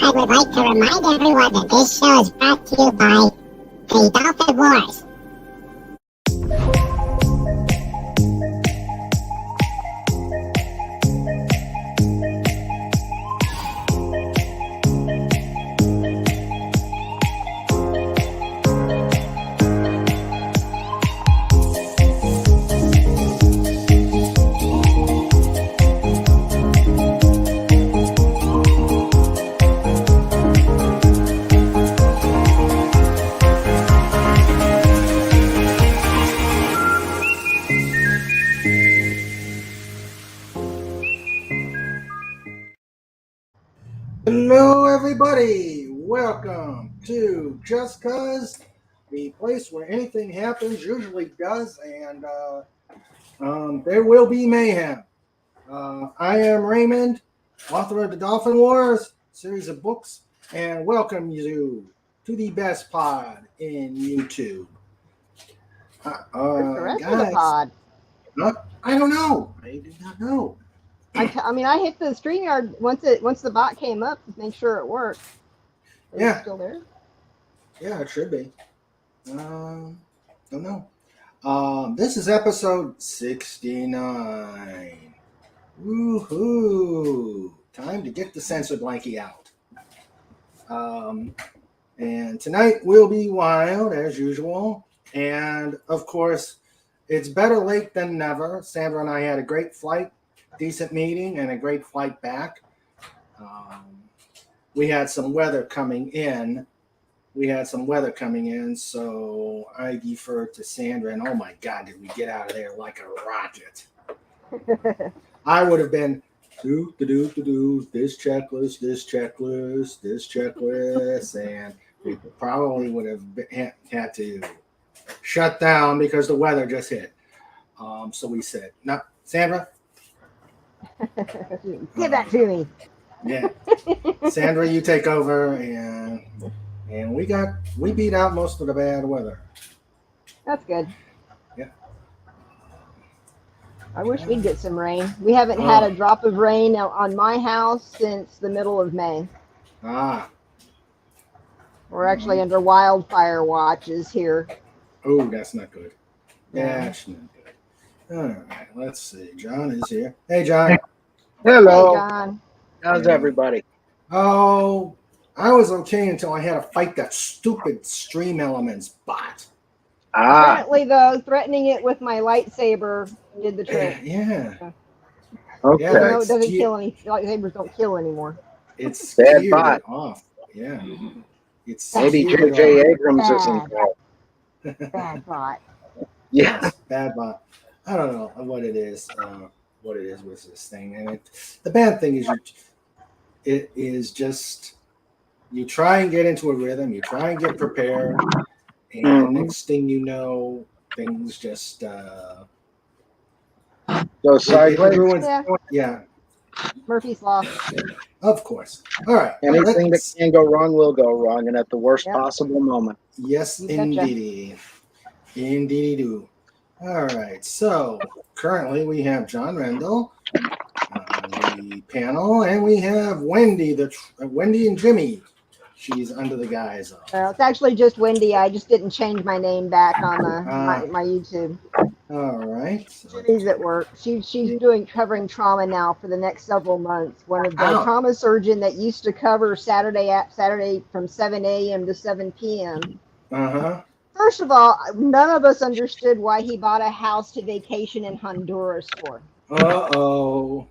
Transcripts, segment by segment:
I would like to remind everyone that this show is brought to you by the Dolphin Wars. Hello, everybody. Welcome to Just Cuz, the place where anything happens, usually does, and there will be mayhem. I am Raymond, author of the Dolphin Wars series of books, and welcome you to the best pod in YouTube. Where's the rest of the Guys, pod? I don't know. I do not know. I hit the StreamYard once the bot came up to make sure it worked. Is it still there? Yeah, it should be. Don't know. This is episode 69. Woohoo! Time to get the censor blankie out. And tonight will be wild as usual. And of course, it's better late than never. Sandra and I had a great flight, decent meeting, and a great flight back. We had some weather coming in. So I deferred to Sandra, and oh my God, did we get out of there like a rocket. I would have been this checklist, and we probably would have had to shut down because the weather just hit. So we said, no, Sandra, Give that to me. yeah, Sandra, you take over, and we beat out most of the bad weather. That's good. Yeah. I wish we'd get some rain. We haven't had a drop of rain on my house since the middle of May. We're actually under wildfire watches here. Oh, that's not good. That's not good. All right, let's see. John is here. Hey, John. Hello. Hey, John. How's everybody? Oh, I was okay until I had to fight that stupid Stream Elements bot. Apparently, though, threatening it with my lightsaber did the trick. Yeah. Okay. Yeah, No, it doesn't kill any. Lightsabers don't kill anymore. It's Bad scared bot. it off. Yeah. It's Maybe scared it J.J. off. Abrams is involved. Bad bot. Yeah. Yes, bad bot. I don't know what it is. What it is with this thing, and the bad thing is it is just you try and get into a rhythm, you try and get prepared, and next thing you know, things just Go sideways. Yeah, Murphy's Law. of course. All right, Anything that can go wrong will go wrong, and at the worst possible moment. Yes, indeedy. Indeedy do. All right, so currently we have John Rendell on the panel, and we have Wendy, Wendy and Jimmy. She's under the guise of. Well, it's actually just Wendy. I just didn't change my name back on my YouTube. All right. Jimmy's at work. She's covering trauma now for the next several months. One of the trauma surgeon that used to cover Saturday from 7 a.m. to 7 p.m. First of all, none of us understood why he bought a house to vacation in Honduras for. Uh-oh.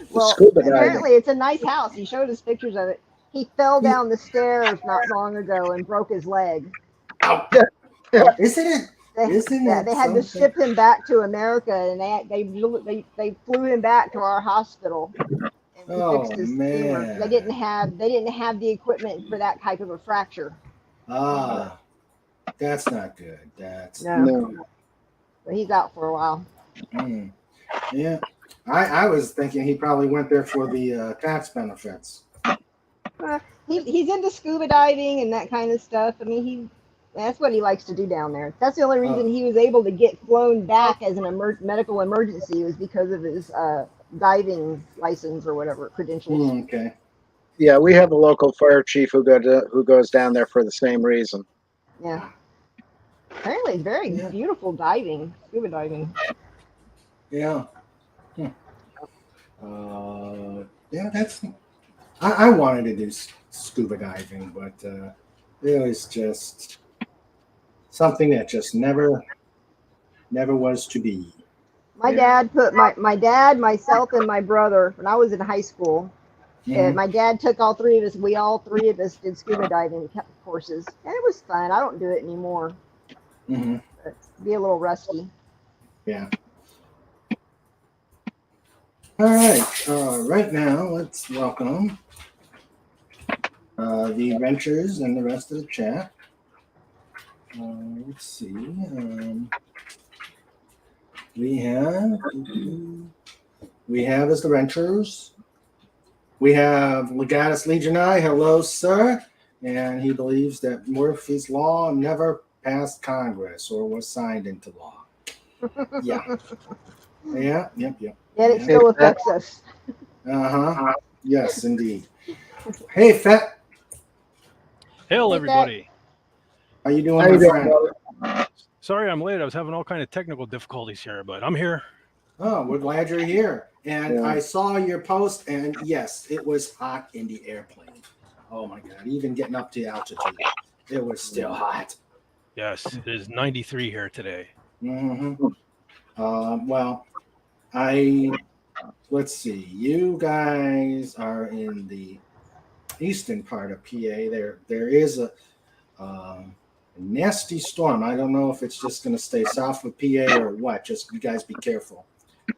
Well, apparently it's a nice house. He showed us pictures of it. He fell down the stairs not long ago and broke his leg. Ow. Isn't it? They had to ship him back to America, and they flew him back to our hospital. And fixed his femur. They didn't have the equipment for that type of a fracture. That's not good. No. But he's out for a while. Yeah. I was thinking he probably went there for the tax benefits. He's into scuba diving and that kind of stuff. I mean, that's what he likes to do down there. That's the only reason he was able to get flown back as an medical emergency was because of his diving license or whatever credentials. Okay. Yeah, we have a local fire chief who goes down there for the same reason. Yeah. Apparently, it's very beautiful diving, scuba diving. Yeah. Yeah, that's. I wanted to do scuba diving, but it was just something that just never was to be. My dad put my dad, myself, and my brother when I was in high school. Mhm. My dad took all three of us. We all three of us did scuba diving courses, and it was fun. I don't do it anymore. Mhm. But be a little rusty. Yeah. All right. Right now, let's welcome the Ventures and the rest of the chat. Let's see. We have as the renters. We have Legatus Legionai. Hello, sir. And he believes that Murphy's Law never passed Congress or was signed into law. Yeah. Yep. Yet it still affects us. Uh-huh. Yes, indeed. Hey, Fat. Hail, Hey, everybody. How you doing, How my you doing, friend? brother? Sorry I'm late. I was having all kind of technical difficulties here, but I'm here. Oh, we're glad you're here. And Yeah. I saw your post, and yes, it was hot in the airplane. Oh, my God. Even getting up to altitude, it was still hot. Yes, it is 93 here today. Mm-hmm. Well, let's see. You guys are in the eastern part of PA. There is a nasty storm. I don't know if it's just going to stay south of PA or what. Just you guys be careful.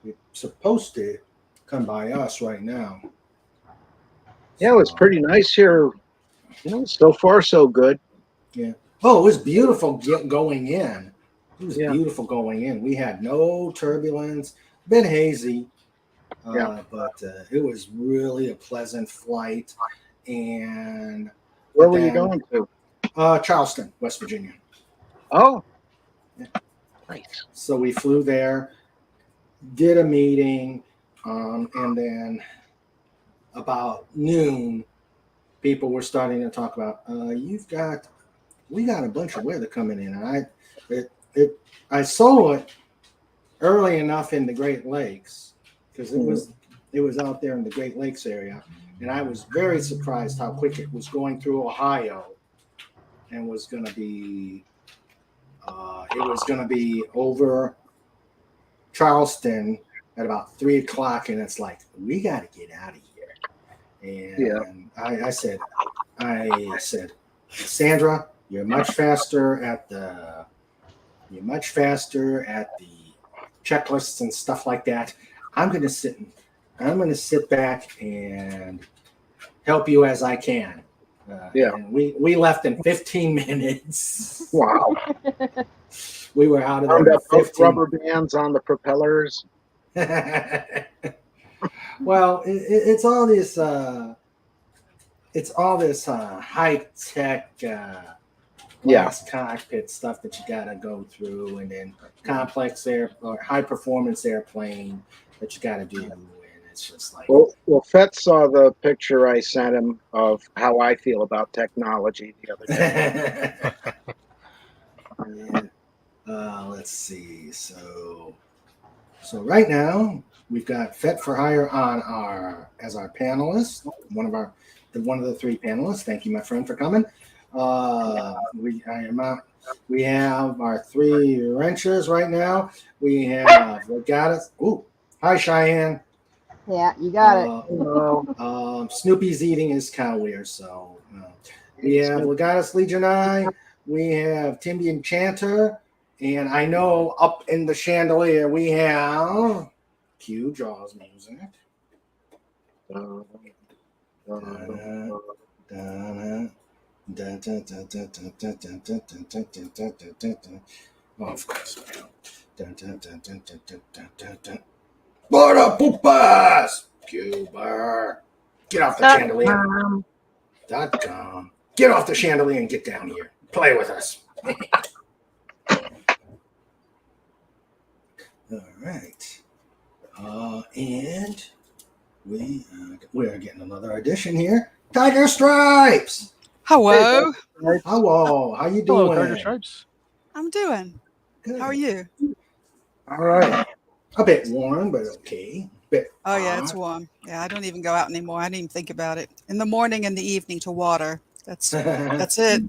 It's supposed to come by us right now. Yeah, it was pretty nice here. So far so good. Yeah. Oh, it was beautiful going in. It was Yeah. beautiful going in. We had no turbulence. Been hazy, but it was really a pleasant flight. And Where were you going to? Charleston, West Virginia. Oh, Yeah. nice. So we flew there, did a meeting, and then about noon, people were starting to talk about we got a bunch of weather coming in. And I saw it early enough in the Great Lakes because it was out there in the Great Lakes area, and I was very surprised how quick it was going through Ohio, and was going to be over Charleston at about 3:00, and it's like we got to get out of here. And I said, Sandra, you're much faster at the checklists and stuff like that. I'm going to sit back and help you as I can. And we left in 15 minutes. Wow. We were out of there in 15. Rubber bands on the propellers. Well, it's all this high tech glass cockpit stuff that you got to go through, and then complex or high performance airplane that you got to do. And it's just like, well, Fett saw the picture I sent him of how I feel about technology the other day. Let's see. So right now we've got Fet for Hire as our panelist, one of the three panelists. Thank you, my friend, for coming. We have our three wrenchers right now. We have Legatus. Ooh, hi Cheyenne. Yeah, you got it. Snoopy's eating his cow ear, so we have Legatus Legionai. We have Tim the Enchanter, and I know up in the chandelier we have cue Jaws music. Of course. What up, poopas? Cuba. Get off the chandelier. .com. Get off the chandelier and get down here. Play with us. All right. And we are getting another addition here. Tiger Stripes. Hello. Hello. How you doing? Hello, Tiger Stripes. I'm doing. Good. How are you? All right. A bit warm, but okay. Bit Oh yeah, hot. it's warm. Yeah, I don't even go out anymore. I didn't even think about it. In the morning and the evening to water. That's it. That's it.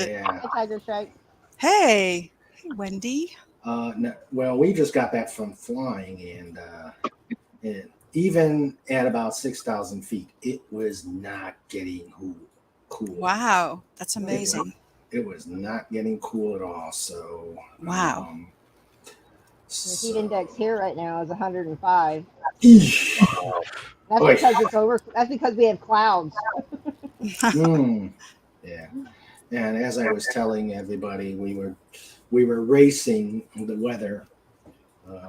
Yeah. Hi, Tiger Stripe. Hey, Wendy. No, well, we just got back from flying, and even at about 6,000 feet, it was not getting cool. Wow, that's amazing. It was not getting cool at all. So Wow. The heat index here right now is 105. Eesh. That's because it's over. That's because we have clouds. Yeah. And as I was telling everybody, we were racing the weather.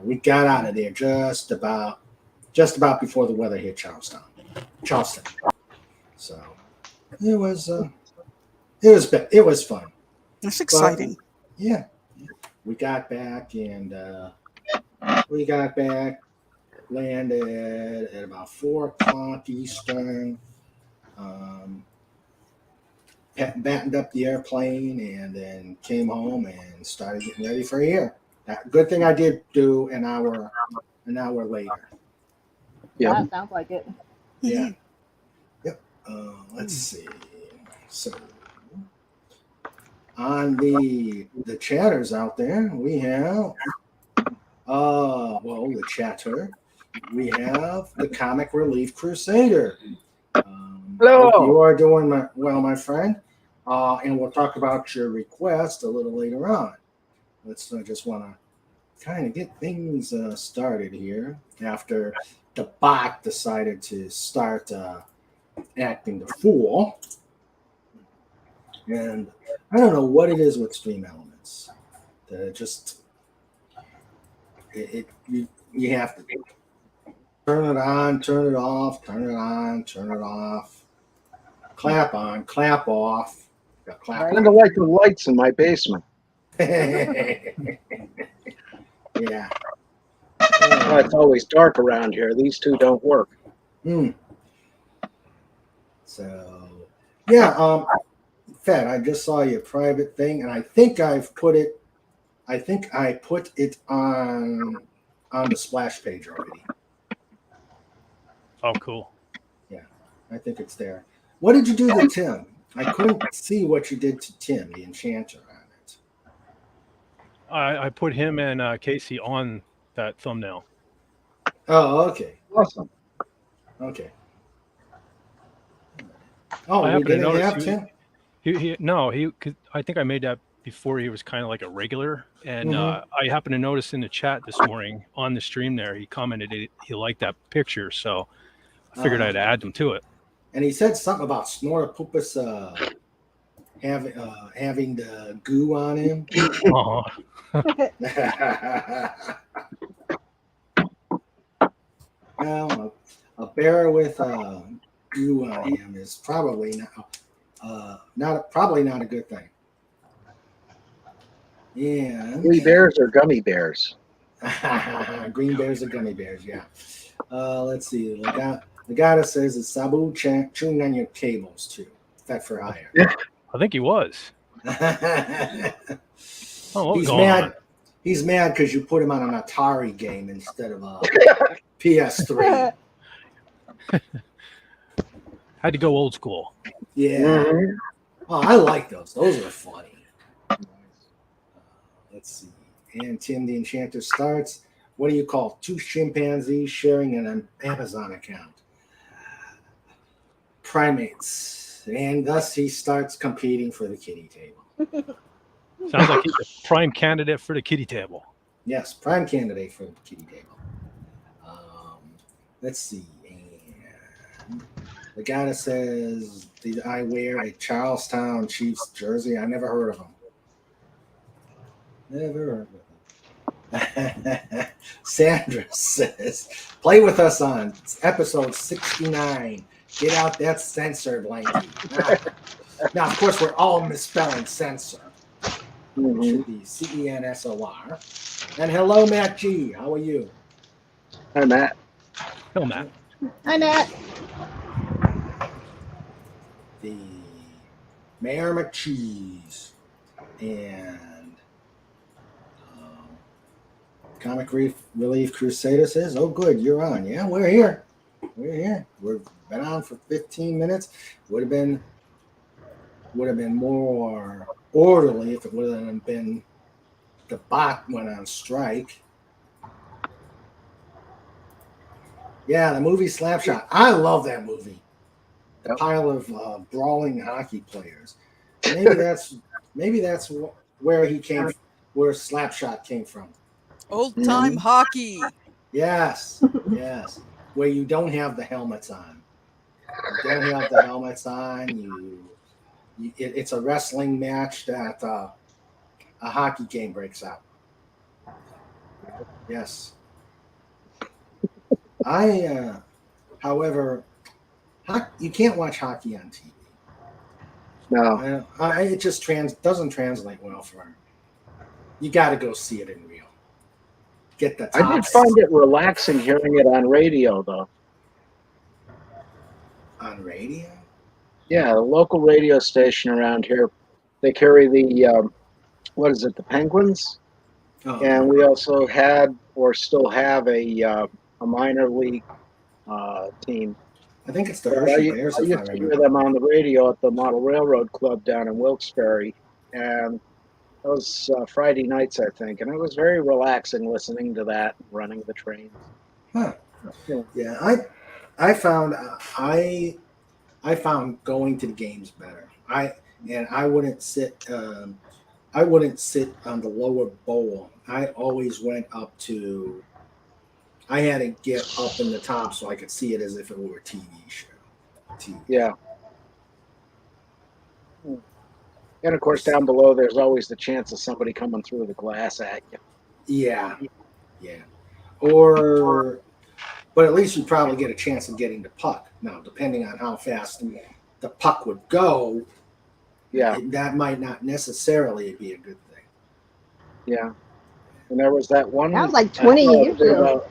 We got out of there just about before the weather hit Charleston. So it was fun. That's exciting. But, yeah. We got back landed at about 4 o'clock Eastern. Battened up the airplane and then came home and started getting ready for here. Good thing I did do an hour later. Yeah, sounds like it. Yeah. Yep. Let's see. So on the chatters out there, we have the chatter. We have the Comic Relief Crusader. Hello. Hope you are doing well, my friend. And we'll talk about your request a little later on. I just want to kind of get things started here after the bot decided to start acting the fool. And I don't know what it is with Stream Elements. You have to turn it on, turn it off, turn it on, turn it off. Clap on, clap off. Kind of like the lights in my basement. Yeah. Well, it's always dark around here. These two don't work. So, yeah. Fed, I just saw your private thing, and I think I put it on the splash page already. Oh, cool. Yeah, I think it's there. What did you do to Tim? I couldn't see what you did to Tim, the enchanter, on it. I put him and Casey on that thumbnail. Oh, okay. Awesome. Okay. Oh, I we happen to didn't have notice Tim? I think I made that before he was kind of like a regular. And I happened to notice in the chat this morning on the stream there, he commented he liked that picture. So I figured I'd add him to it. And he said something about Snortopupus having the goo on him. Well, a bear with goo on him is probably not a good thing. Yeah. Gummy bears or gummy bears? Green bears or gummy bears, yeah. Let's see. The guy that says it's Sabu chewing on your cables too. Fat for hire. I think he was. He's mad. He's mad because you put him on an Atari game instead of a PS3. Had to go old school. Yeah. Mm-hmm. Oh, I like those. Those are funny. Let's see. And Tim the Enchanter starts. What do you call 2 chimpanzees sharing an Amazon account? Primates. And thus he starts competing for the kitty table. Sounds like he's a prime candidate for the kitty table. Yes, prime candidate for the kitty table. Let's see. And the guy that says, did I wear a Charlestown Chiefs jersey? I never heard of him. Never heard of him. Sandra says, play with us on episode 69. Get out that censor blanket. Now, of course, we're all misspelling censor. It should be C-E-N-S-O-R. And hello, Matt G. How are you? Hi, Matt. Hello, Matt. Hi, Matt. the Mayor McCheese, and Comic Relief Crusader says, "Oh, good, you're on." Yeah, we're here. We're here. We've been on for 15 minutes. Would have been more orderly if it would have been the bot went on strike. Yeah, the movie Slapshot. I love that movie. The Yep. pile of brawling hockey players. Maybe that's where where Slapshot came from. Old time hockey. Yes, yes. Where you don't have the helmets on. You don't have the helmets on. It's a wrestling match that a hockey game breaks out. Yes. However, you can't watch hockey on TV. No. It just doesn't translate well for me. You got to go see it in real. Get the I did find it relaxing hearing it on radio, though. On radio? Yeah, the local radio station around here, they carry the, the Penguins? Oh, And we also had, or still have, a minor league team. I think it's the Hershey Bears, I used to hear them on the radio at the Model Railroad Club down in Wilkes-Barre, and that was Friday nights, I think, and it was very relaxing listening to that, running the trains. Huh. Yeah, I found going to the games better. I wouldn't sit on the lower bowl. I always went up to. I had to get up in the top so I could see it as if it were a TV show. Yeah. And of course, down below, there's always the chance of somebody coming through the glass at you. Yeah. But at least you probably get a chance of getting the puck. Now, depending on how fast the puck would go, that might not necessarily be a good thing. Yeah. And there was that one. That was like 20 years ago.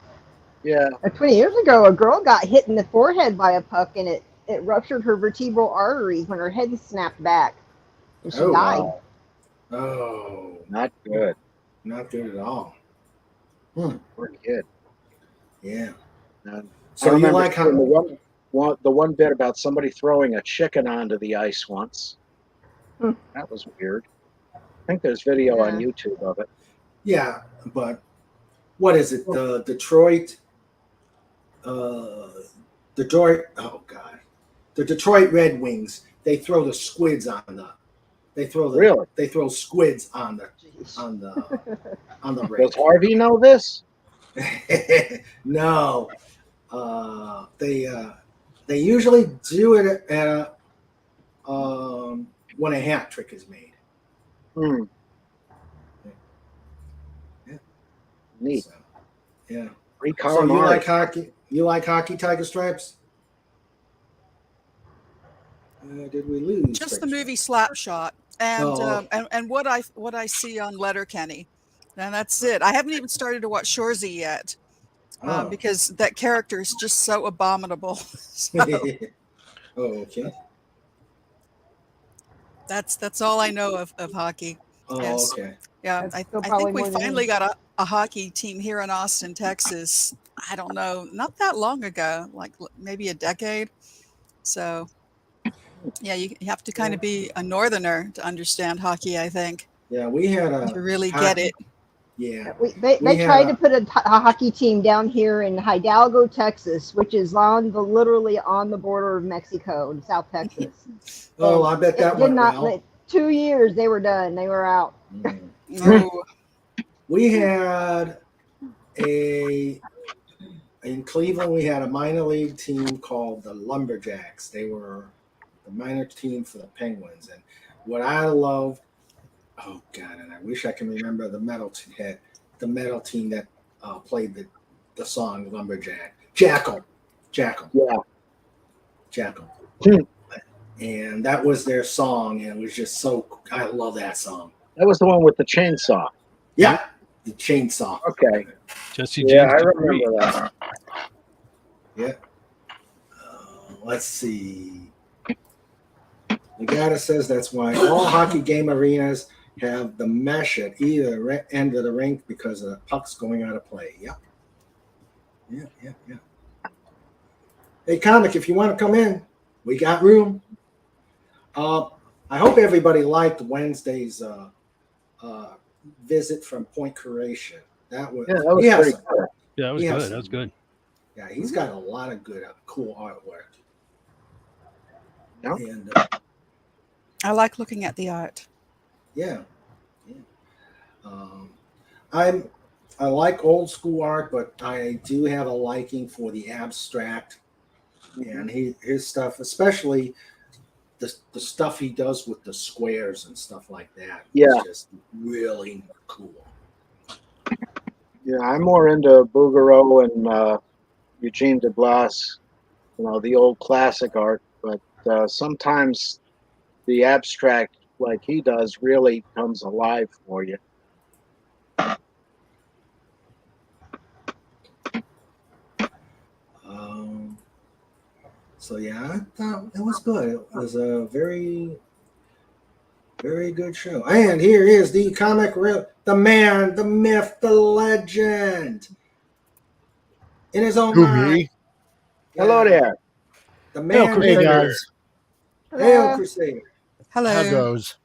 20 years ago, a girl got hit in the forehead by a puck, and it ruptured her vertebral arteries when her head snapped back, and she died. Wow. Oh, not good. Not good at all. Poor kid. Yeah. So you like how the one bit about somebody throwing a chicken onto the ice once? That was weird. I think there's video on YouTube of it. Yeah, but what is it? The Detroit. Oh God, the Detroit Red Wings. They throw the squids on the. They throw squids on the Does Harvey know this? No. They usually do it at when a hat trick is made. Yeah. Neat. So, yeah. So you like hockey? You like hockey, Tiger Stripes? Did we lose? Just the movie Slapshot, and what I see on Letterkenny, and that's it. I haven't even started to watch Shoresy yet. Because that character is just so abominable. So, okay. That's all I know of hockey. Oh, okay. Yeah, I think we finally got a hockey team here in Austin, Texas. I don't know, not that long ago, like maybe a decade. So, yeah, you have to kind of be a northerner to understand hockey, I think. Yeah, we had to really get it. Yeah, they tried to put a hockey team down here in Hidalgo, Texas, which is literally on the border of Mexico in South Texas. I bet that went well. 2 years they were done. They were out. We had in Cleveland. We had a minor league team called the Lumberjacks. They were the minor team for the Penguins, and what I loved. Oh God, and I wish I can remember the metal team that played the song Lumberjack. Jackal. Yeah. Jackal. And that was their song, and it was just I love that song. That was the one with the chainsaw. Yeah, the chainsaw. Okay. Jesse James. Yeah, I remember that. Yeah. Let's see. The guy that says that's why all hockey game arenas have the mesh at either end of the rink because the puck's going out of play. Yep. Yeah. Hey, Comic, if you want to come in, we got room. I hope everybody liked Wednesday's visit from Point Croatia. That was pretty good. Yeah, that was good. That was good. Yeah, he's got a lot of good, cool artwork. Yeah. And I like looking at the art. yeah. I like old school art, but I do have a liking for the abstract, and his stuff, especially the stuff he does with the squares and stuff like that. Yeah, is just really cool. Yeah, I'm more into Bouguereau and Eugene de Blas, the old classic art. But sometimes the abstract, like he does, really comes alive for you. So yeah, I thought it was good. It was a very, very good show. And here is the the man, the myth, the legend, in his own mind. Me? Yeah. Hello there. The man. Hey guys. Hail, Crusader. Hello. How goes?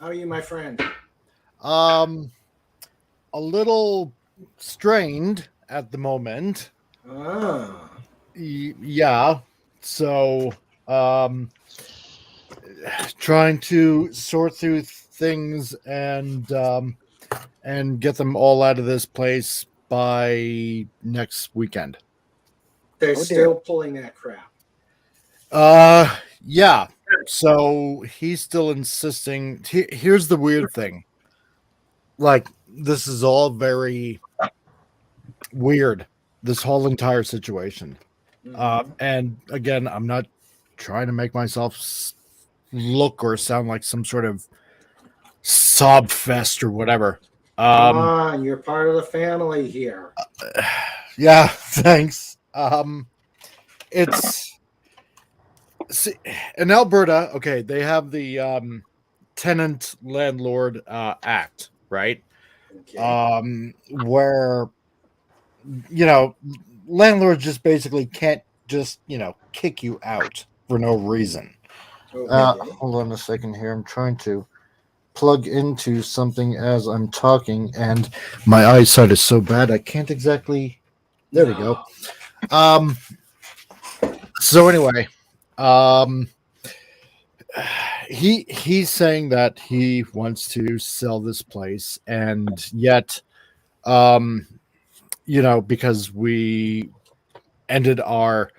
How are you, my friend? A little strained at the moment. Ah. Yeah. So, trying to sort through things and get them all out of this place by next weekend. They're still pulling that crap. Yeah. So he's still insisting. Here's the weird thing. Like, this is all very weird, this whole entire situation. And again, I'm not trying to make myself look or sound like some sort of sob fest or whatever. Come on, you're part of the family here. Yeah, thanks. It's in Alberta. Okay, they have the tenant landlord act, right? Okay. Where landlords just basically can't just kick you out for no reason. Okay. Hold on a second here. I'm trying to plug into something as I'm talking, and my eyesight is so bad I can't exactly. There we go. So anyway, he's saying that he wants to sell this place, and yet, because we ended our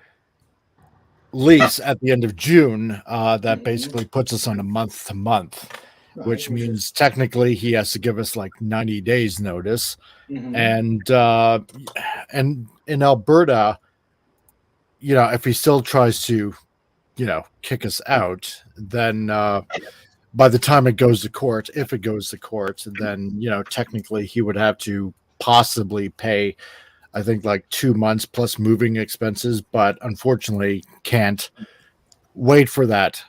lease at the end of June, that basically puts us on a month to month, which means technically he has to give us like 90 days notice. And in Alberta, if he still tries to, kick us out, then by the time it goes to court, if it goes to court, then, technically he would have to possibly pay, I think, like 2 months plus moving expenses, but unfortunately can't wait for that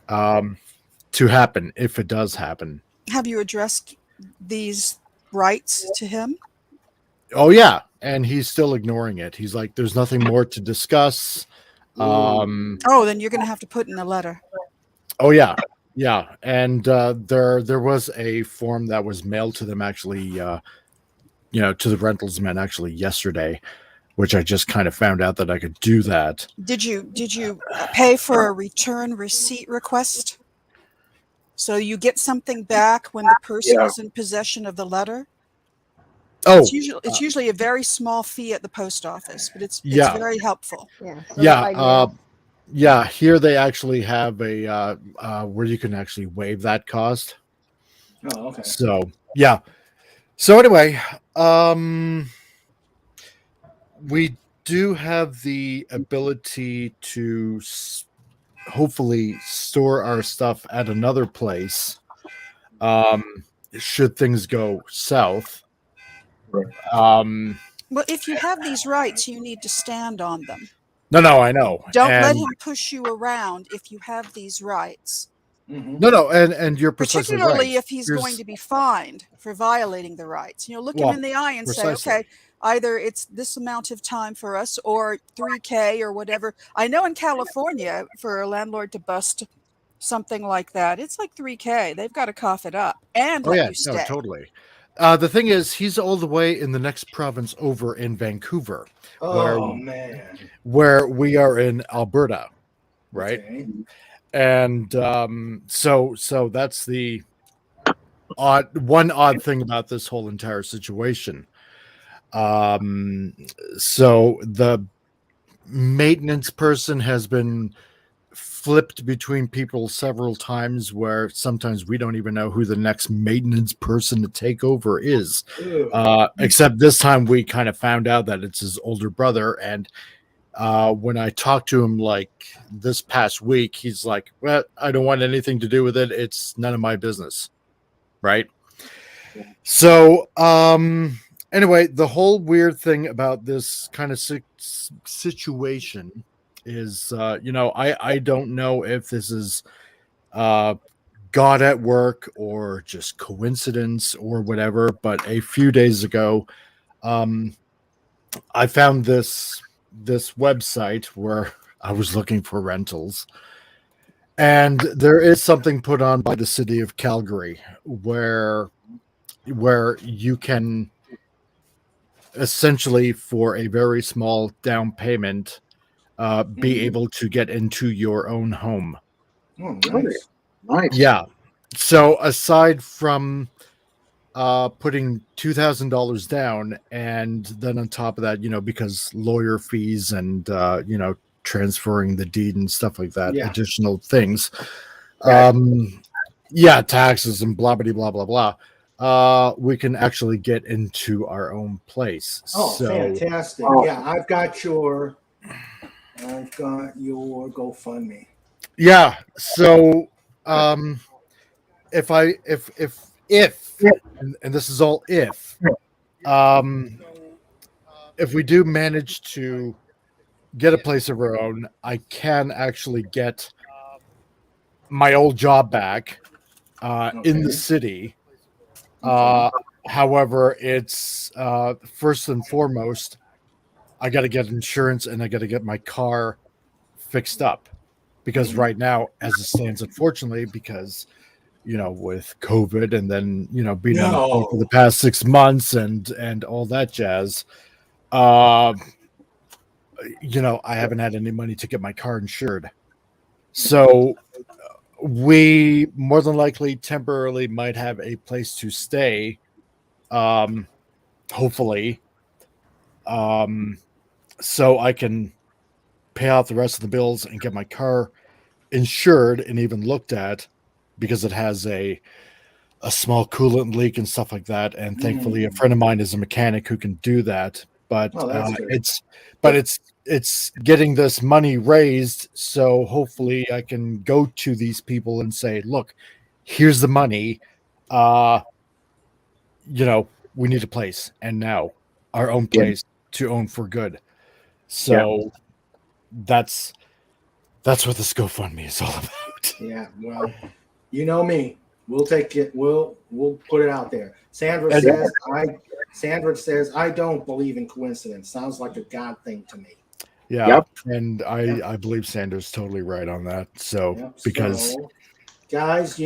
to happen if it does happen. Have you addressed these rights to him? Oh, yeah. And he's still ignoring it. He's like, there's nothing more to discuss. Then you're going to have to put in a letter. Oh, yeah. Yeah. And there was a form that was mailed to them actually, to the rentals men actually yesterday, which I just kind of found out that I could do that. Did you pay for a return receipt request? So you get something back when the person is in possession of the letter? Oh, it's usually a very small fee at the post office, but it's very helpful. Yeah. Here they actually have a where you can actually waive that cost. Oh, okay. So yeah. So anyway, we do have the ability to hopefully store our stuff at another place. Should things go south. Well, if you have these rights, you need to stand on them. No, I know. Don't let him push you around if you have these rights. Mm-hmm. No, and you're precisely particularly right. if he's going to be fined for violating the rights. Look him in the eye and say, okay, either it's this amount of time for us or $3,000 or whatever. I know in California, for a landlord to bust something like that, it's like $3,000. They've got to cough it up and let you stay. No, totally. The thing is, he's all the way in the next province over in Vancouver, where we are in Alberta, right? Okay. And so that's the odd thing about this whole entire situation. So the maintenance person has been flipped between people several times, where sometimes we don't even know who the next maintenance person to take over is. Except this time we kind of found out that it's his older brother. And when I talked to him like this past week, he's like, well, I don't want anything to do with it. It's none of my business. Right. So, anyway, the whole weird thing about this kind of situation is, I don't know if this is God at work or just coincidence or whatever, but a few days ago, I found this website where I was looking for rentals, and there is something put on by the city of Calgary where you can essentially, for a very small down payment, be able to get into your own home. Oh, nice. Yeah. So aside from putting $2,000 down, and then on top of that, because lawyer fees and transferring the deed and stuff like that, additional things, taxes and blah blah blah blah blah, we can actually get into our own place. Oh, fantastic! Yeah, I've got your GoFundMe. Yeah. So if and this is all if we do manage to get a place of our own, I can actually get my old job back in the city. However, it's first and foremost, I got to get insurance and I got to get my car fixed up, because right now, as it stands, unfortunately, because with COVID and then being unemployed for the past 6 months and all that jazz, I haven't had any money to get my car insured. So we more than likely temporarily might have a place to stay, hopefully, so I can pay off the rest of the bills and get my car insured and even looked at, because it has a small coolant leak and stuff like that. And thankfully, a friend of mine is a mechanic who can do that. But it's getting this money raised, so hopefully I can go to these people and say, look, here's the money. We need a place, and now our own place to own for good. So that's what this GoFundMe is all about. Yeah, well, you know me. We'll take it. We'll put it out there. Sandra says I don't believe in coincidence. Sounds like a God thing to me. Yeah, and I believe Sandra's totally right on that. So because guys,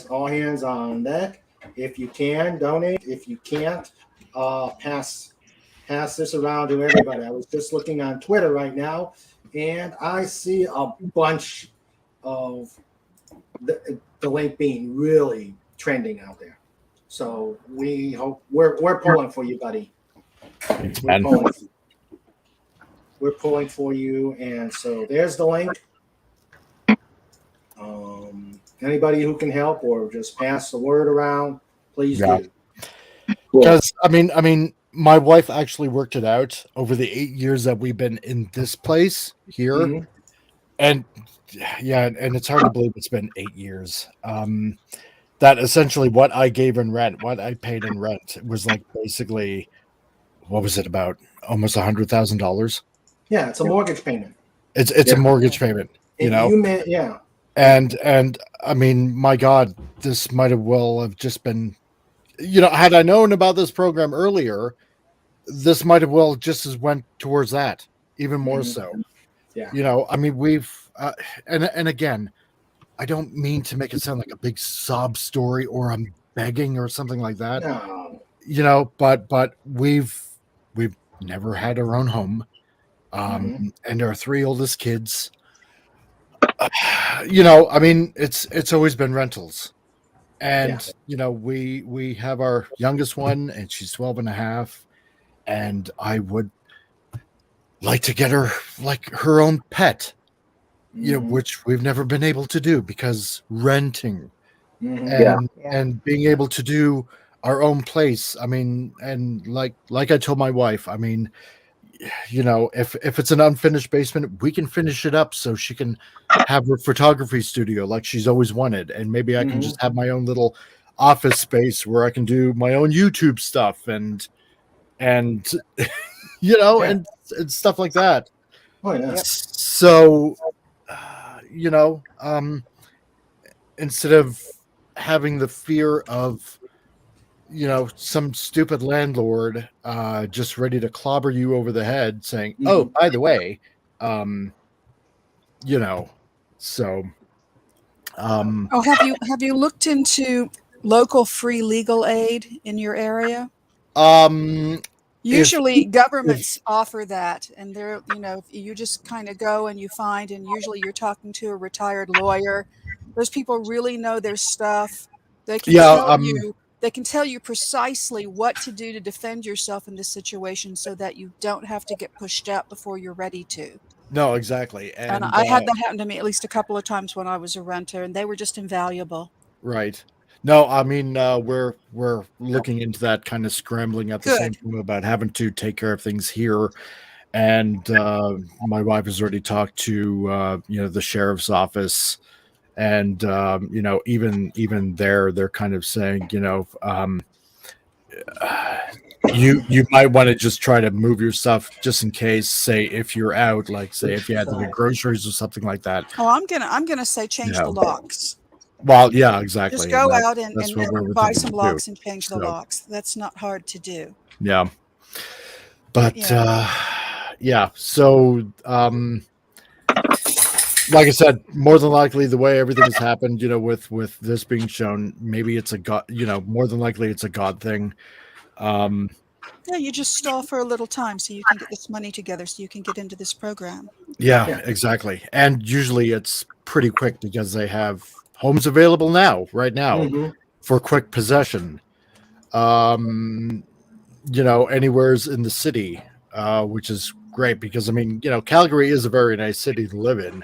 all hands on deck. If you can, donate. If you can't, pass this around to everybody. I was just looking on Twitter right now, and I see a bunch of the link being really trending out there. So we hope we're pulling for you, buddy. We're pulling for you, and so there's the link. Anybody who can help or just pass the word around, please do. Because I mean, my wife actually worked it out over the 8 years that we've been in this place here, and it's hard to believe it's been 8 years. That essentially what I gave in rent, what I paid in rent, was like basically, what was it, about almost $100,000? Yeah, it's a mortgage payment. It's a mortgage payment. And I mean, my God, this might have well have just been, had I known about this program earlier, this might have well just as went towards that, even more so. Yeah. I mean, we've and again, I don't mean to make it sound like a big sob story or I'm begging or something like that. No. But we've never had our own home. And our three oldest kids, I mean, it's always been rentals. And we have our youngest one and she's 12 and a half, and I would like to get her like her own pet, which we've never been able to do because renting and being able to do our own place. I mean, and like I told my wife, I mean, if it's an unfinished basement, we can finish it up so she can have her photography studio like she's always wanted, and maybe I can just have my own little office space where I can do my own YouTube stuff and and stuff like that. Oh yeah. So instead of having the fear of some stupid landlord just ready to clobber you over the head saying, oh, by the way, so have you looked into local free legal aid in your area? Usually governments offer that, and they're, you just kind of go and you find, and usually you're talking to a retired lawyer. Those people really know their stuff. They can tell you precisely what to do to defend yourself in this situation so that you don't have to get pushed out before you're ready to. No, exactly. And I had that happen to me at least a couple of times when I was a renter, and they were just invaluable. Right. No, I mean, we're looking into that, kind of scrambling at the same time about having to take care of things here. And my wife has already talked to the sheriff's office, and even there, they're kind of saying, you might want to just try to move your stuff just in case, say if you're out, like say if you had to get groceries or something like that. Oh, I'm gonna say change the locks. Well, yeah, exactly. Just go out and buy some locks and change the locks. That's not hard to do. Yeah. But so like I said, more than likely the way everything has happened, with this being shown, maybe it's a God, more than likely it's a God thing. Yeah, you just stall for a little time so you can get this money together so you can get into this program. Yeah, exactly. And usually it's pretty quick because they have homes available right now for quick possession. Anywhere's in the city, which is great because I mean, Calgary is a very nice city to live in.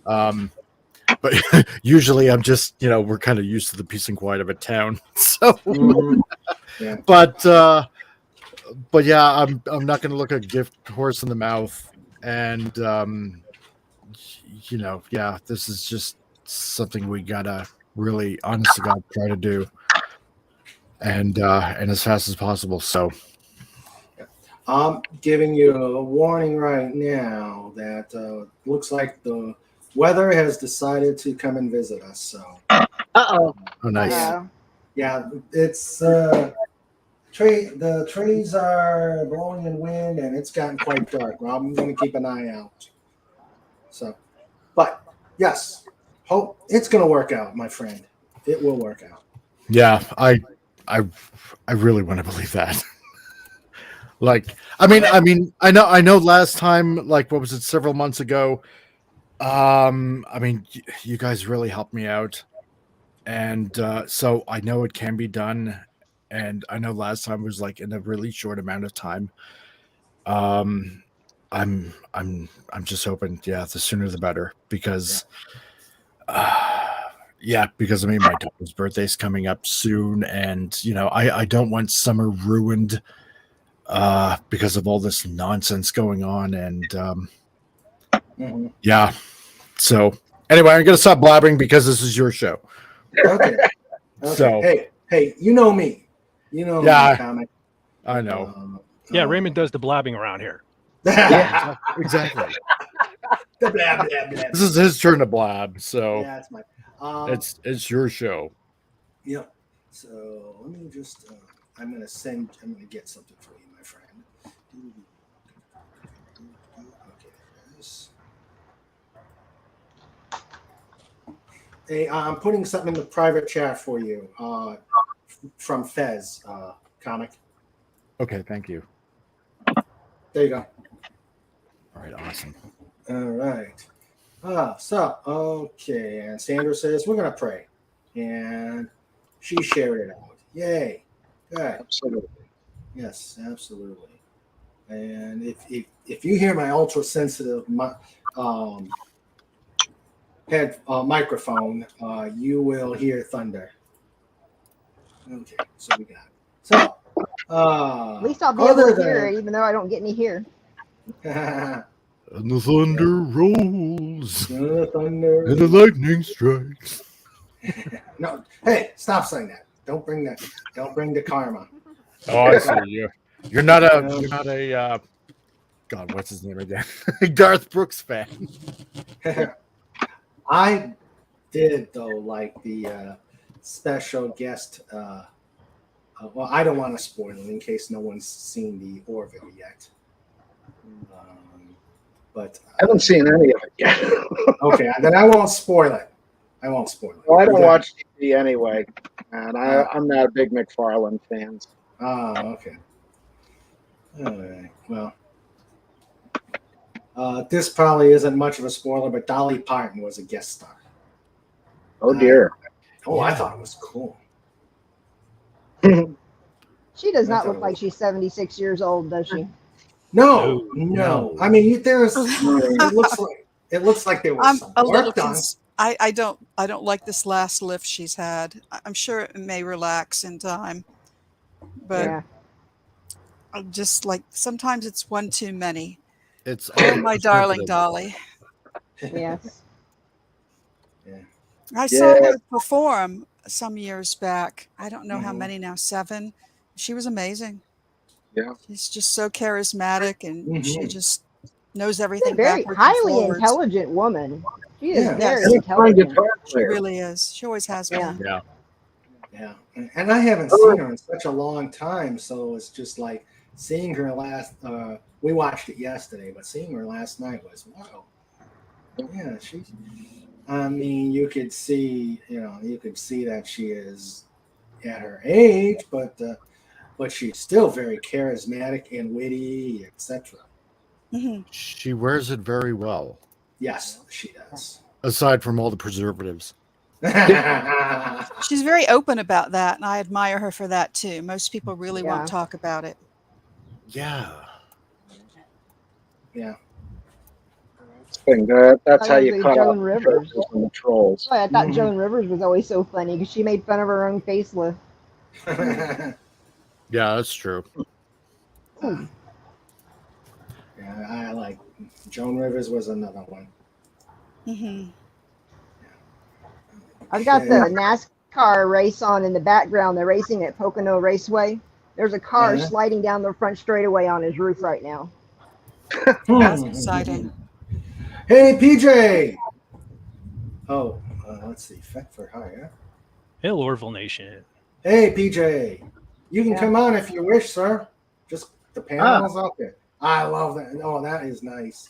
But usually I'm just, we're kind of used to the peace and quiet of a town. So, but yeah, I'm not going to look a gift horse in the mouth. And, this is just something we gotta really, honest to God, try to do. And as fast as possible. So I'm giving you a warning right now that looks like the weather has decided to come and visit us. So Uh-oh. Oh, nice. Yeah, it's the trees are blowing in wind and it's gotten quite dark. Well, I'm going to keep an eye out. So, but yes, hope it's going to work out, my friend. It will work out. Yeah, I really want to believe that. Like, I mean, I know last time, like, what was it, several months ago? I mean, you guys really helped me out. And so I know it can be done. And I know last time was like in a really short amount of time. I'm just hoping, the sooner the better, because because I mean my daughter's birthday's coming up soon, and I don't want summer ruined because of all this nonsense going on, and so anyway, I'm gonna stop blabbering because this is your show. Okay. So hey, you know me. Me, comic. I know. Yeah, Raymond does the blabbing around here. Yeah, exactly. The blab, blab, blab. This is his turn to blab, so Yeah, it's my. it's your show. Yep. So let me just. I'm gonna get something for you, my friend. Okay, there it is. Hey, I'm putting something in the private chat for you. From Fez comic. Okay, thank you. There you go. All right, awesome. All right. Okay. And Sandra says, we're going to pray. And she shared it out. Yay. Good. Absolutely. Yes, absolutely. And if you hear my ultra sensitive microphone, you will hear thunder. Okay. So we got it. So, At least I'll be able to hear it, even though I don't get any here. And the thunder rolls. Thunder. And the lightning strikes. No, hey, stop saying that. Don't bring the karma. Oh, I see. You're not a God, what's his name again? Garth Brooks fan. I did though, like the special guest. Well, I don't want to spoil it in case no one's seen the Orville yet. But I haven't seen any of it yet. Okay, then I won't spoil it. Well, I don't watch TV anyway, and I'm not a big McFarlane fan. Okay. All right. Well, this probably isn't much of a spoiler, but Dolly Parton was a guest star. Oh dear. I thought it was cool. She does not look like she's 76 years old, does she? No. I mean, there's. It looks like there was I'm some a work little. done. I don't like this last lift she's had. I'm sure it may relax in time, but Yeah. I'm just like sometimes it's one too many. It's Oh, my darling Dolly. Yes. I saw her perform some years back. I don't know how many now, 7. She was amazing. Yeah. She's just so charismatic, and she just knows She's everything. a very backwards and highly forwards. intelligent woman. She is Yeah. very Yes. intelligent. She really is. She always has been. Yeah, and I haven't seen her in such a long time, so it's just like seeing her last. We watched it yesterday, but seeing her last night was wow. Yeah, she's. I mean, you could see that she is at her age, but she's still very charismatic and witty, etc. Mm-hmm. She wears it very well. Yes, she does. Aside from all the preservatives. She's very open about that, and I admire her for that too. Most people really won't talk about it. Yeah. That's how you cut Joan off Rivers the trolls. Oh, I thought Joan Rivers was always so funny because she made fun of her own facelift. Yeah, that's true. Yeah, I like Joan Rivers was another one. Mm-hmm. I've got the NASCAR race on in the background. They're racing at Pocono Raceway. There's a car sliding down the front straightaway on his roof right now. That's exciting. Hey, PJ. Oh, let's see. Feck for hire. Hey, Orville Nation. Hey, PJ. You can come on if you wish, sir. Just the panels out there. I love that. Oh, that is nice.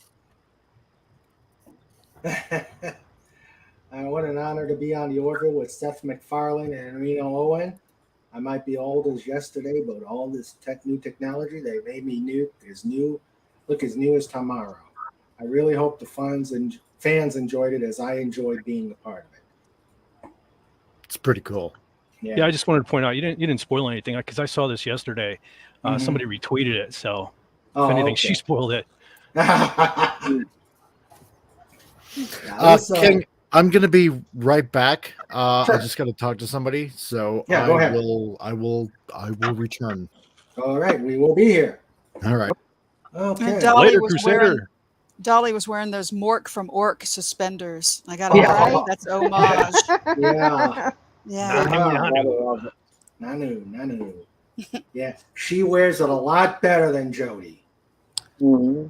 What an honor to be on the Orville with Seth MacFarlane and Reno Owen. I might be old as yesterday, but all this new technology, they made me as new as tomorrow. I really hope the fans enjoyed it as I enjoyed being a part of it. It's pretty cool. Yeah, I just wanted to point out you didn't spoil anything because I saw this yesterday. Somebody retweeted it, so if anything, she spoiled it. King, I'm gonna be right back. I just got to talk to somebody, so go ahead. I will return. All right, we will be here. All right. Okay. Dolly was wearing those Mork from Ork suspenders. I got to say, that's homage. Yeah. Nanu. Yeah, she wears it a lot better than Jody. Mm-hmm.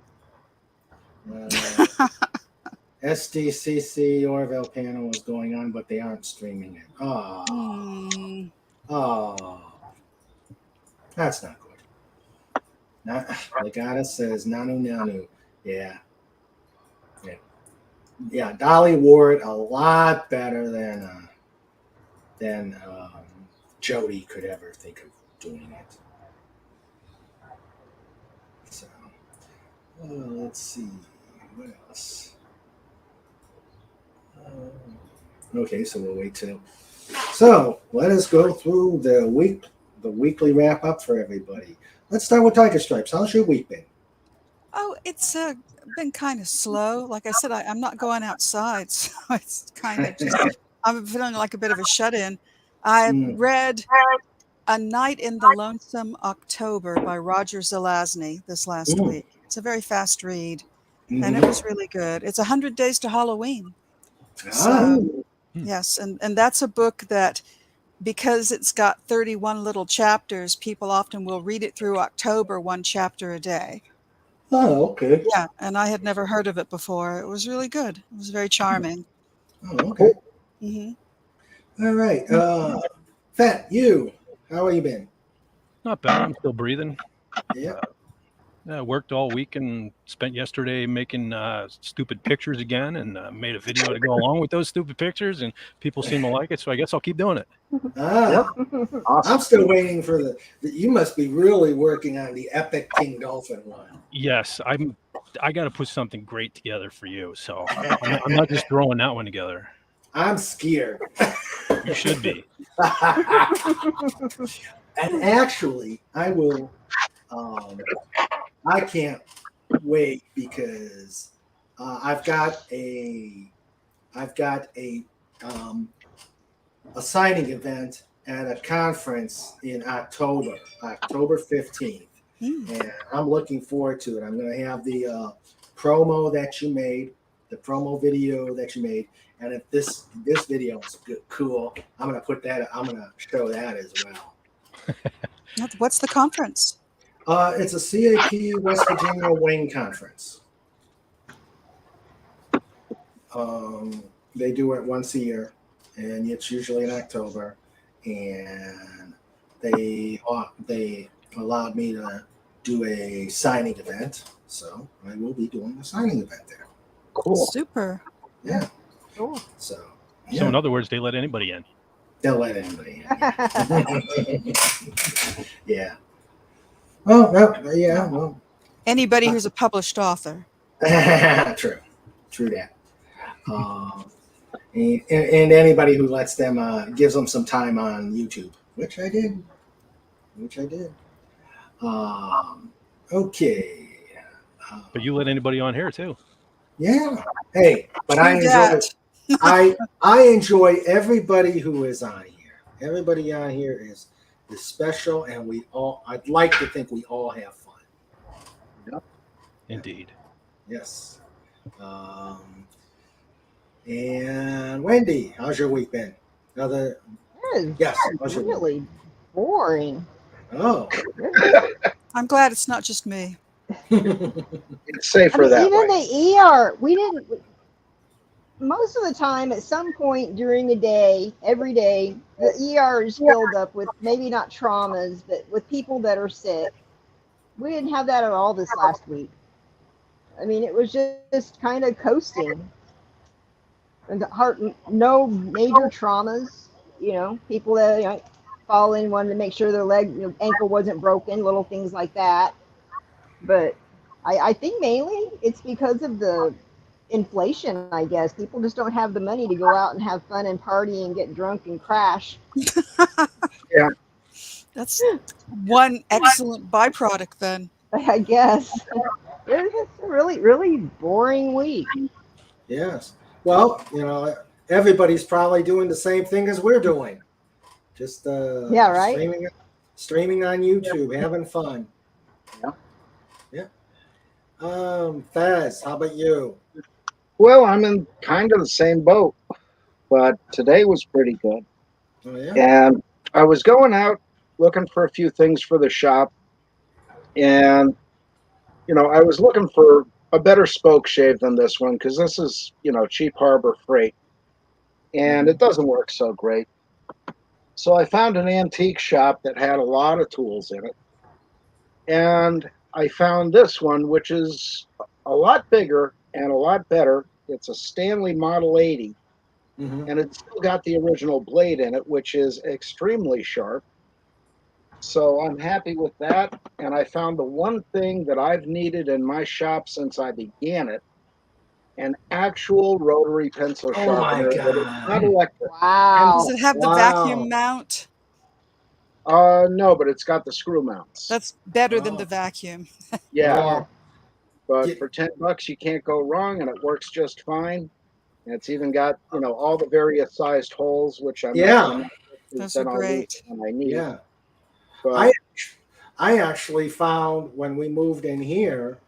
SDCC Orville panel is going on, but they aren't streaming it. Oh, that's not good. Not Legata says Nanu. Yeah. Dolly Ward a lot better than Jody could ever think of doing it. So let's see what else. Okay, so we'll wait till. So let us go through the weekly wrap up for everybody. Let's start with Tiger Stripes. How's your week been? Oh, it's been kind of slow. Like I said, I'm not going outside, so it's kind of just. I'm feeling like a bit of a shut-in. I read A Night in the Lonesome October by Roger Zelazny this last week. It's a very fast read, and it was really good. It's 100 Days to Halloween. So, yes, and that's a book that, because it's got 31 little chapters, people often will read it through October, one chapter a day. Oh, okay. Yeah, and I had never heard of it before. It was really good. It was very charming. Oh, okay. All right. Fat, you. How have you been? Not bad. I'm still breathing. Yeah. Worked all week and spent yesterday making stupid pictures again, and made a video to go along with those stupid pictures, and people seem to like it, so I guess I'll keep doing it. Awesome. I'm still waiting for you must be really working on the epic King Dolphin one. Yes, I got to put something great together for you, so I'm not just throwing that one together. I'm scared. You should be. And actually, I will. I can't wait because I've got a signing event at a conference in October 15th, and I'm looking forward to it. I'm going to have the promo that you made, the promo video that you made, and if this video is cool, I'm going to put that. I'm going to show that as well. What's the conference? It's a CAP West Virginia Wayne conference. They do it once a year, and it's usually in October. And they allowed me to do a signing event, so I will be doing a signing event there. Cool. Super. Yeah. Cool. So in other words, they let anybody in. They'll let anybody in. Yeah. Oh, no, yeah. Well, anybody who's a published author. True that. And anybody who lets them, gives them some time on YouTube, which I did. Okay. But you let anybody on here too. Yeah. Hey, but I enjoy it. I enjoy everybody who is on here. Everybody on here is special, and I'd like to think we all have fun. Yep. Indeed. Yes. And Wendy, how's your week been? Yes. Really boring. Oh. I'm glad it's not just me. It's safer that even way. The ER, we didn't. Most of the time, at some point during the day, every day, the ER is filled up with maybe not traumas, but with people that are sick. We didn't have that at all this last week. I mean, it was just kind of coasting. And no major traumas. You know, people that fall in, wanted to make sure their ankle wasn't broken, little things like that. But I think mainly it's because of the inflation, I guess. People just don't have the money to go out and have fun and party and get drunk and crash. Yeah. That's one excellent byproduct then. I guess. It's a really, really boring week. Yes. Well, everybody's probably doing the same thing as we're doing. Just right? Streaming on YouTube, having fun. Yeah. Faz, how about you? Well, I'm in kind of the same boat, but today was pretty good. Oh, yeah? And I was going out looking for a few things for the shop, and I was looking for a better spoke shave than this one because this is, cheap Harbor Freight, and it doesn't work so great. So I found an antique shop that had a lot of tools in it, and I found this one, which is a lot bigger and a lot better. It's a Stanley Model 80, and it's still got the original blade in it, which is extremely sharp. So I'm happy with that. And I found the one thing that I've needed in my shop since I began it, an actual rotary pencil Oh my sharpener that is not God. electric. Wow. Does it have the vacuum mount? No, but it's got the screw mounts. That's better than Oh. the vacuum. Yeah. Yeah. But for $10, you can't go wrong, and it works just fine. And it's even got, all the various sized holes, which I'm not going to mess with, because Those are then I'll lose great. it when I need. Yeah. But I actually found when we moved in here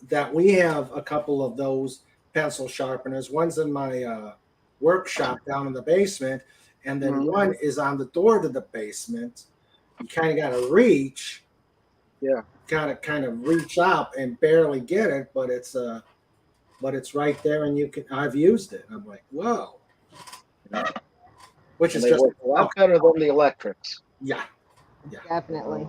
that we have a couple of those pencil sharpeners. One's in my workshop down in the basement, and then one is on the door to the basement. You kind of got to reach. Yeah. Kind of reach up and barely get it, but it's right there, and I've used it. I'm like, whoa. Which is they just work a lot better than the electrics. Yeah. Definitely.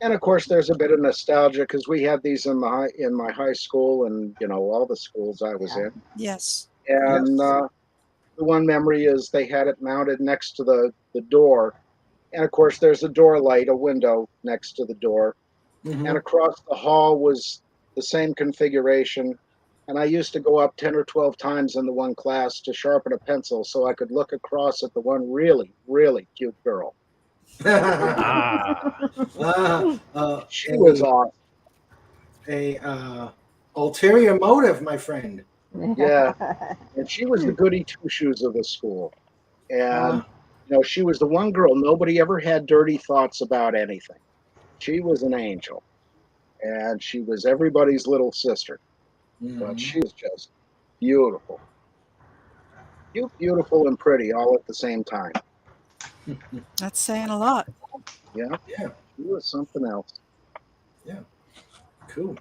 And of course, there's a bit of nostalgia because we had these in my high school and all the schools I was in. Yes. And the one memory is they had it mounted next to the door, and of course, there's a door light, a window next to the door, and across the hall was the same configuration. And I used to go up 10 or 12 times in the one class to sharpen a pencil so I could look across at the one really, really cute girl. She was awesome. Ulterior motive, my friend. Yeah. And she was the goody two-shoes of the school. And, she was the one girl, nobody ever had dirty thoughts about anything. She was an angel. And she was everybody's little sister. But she was just beautiful. Cute, beautiful, and pretty all at the same time. That's saying a lot. Yeah. She was something else. Yeah. Cool.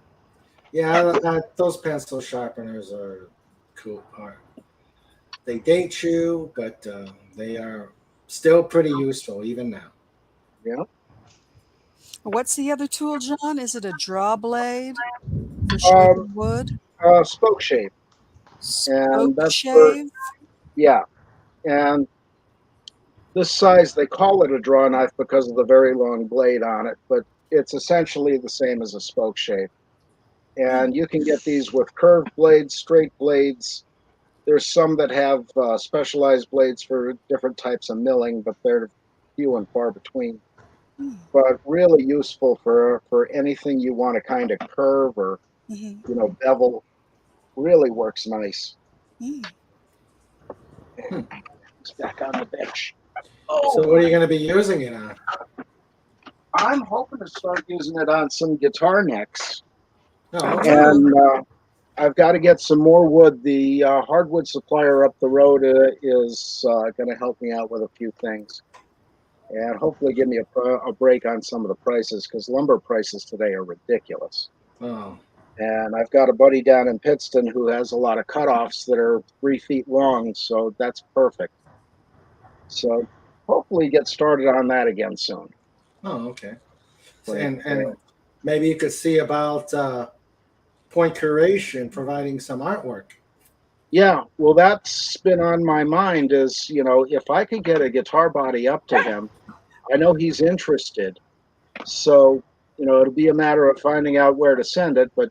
Yeah, those pencil sharpeners are cool. They date you, but they are still pretty useful even now. Yeah. What's the other tool, John? Is it a draw blade for shaving wood? Spoke shave. Spoke that's shave? Yeah. And this size, they call it a draw knife because of the very long blade on it, but it's essentially the same as a spoke shave. And you can get these with curved blades, straight blades. There's some that have specialized blades for different types of milling, but they're few and far between. But really useful for anything you want to kind of curve or, bevel. Really works nice. It's back on the bench. So what are you going to be using it on? I'm hoping to start using it on some guitar necks. Oh, okay. And I've got to get some more wood. The hardwood supplier up the road is going to help me out with a few things. And hopefully give me a break on some of the prices because lumber prices today are ridiculous. Oh. And I've got a buddy down in Pittston who has a lot of cutoffs that are 3 feet long, so that's perfect. So hopefully get started on that again soon. Oh, okay. And maybe you could see about Point Curation providing some artwork. Yeah, well, that's been on my mind is, if I could get a guitar body up to him, I know he's interested. So, it'll be a matter of finding out where to send it, but,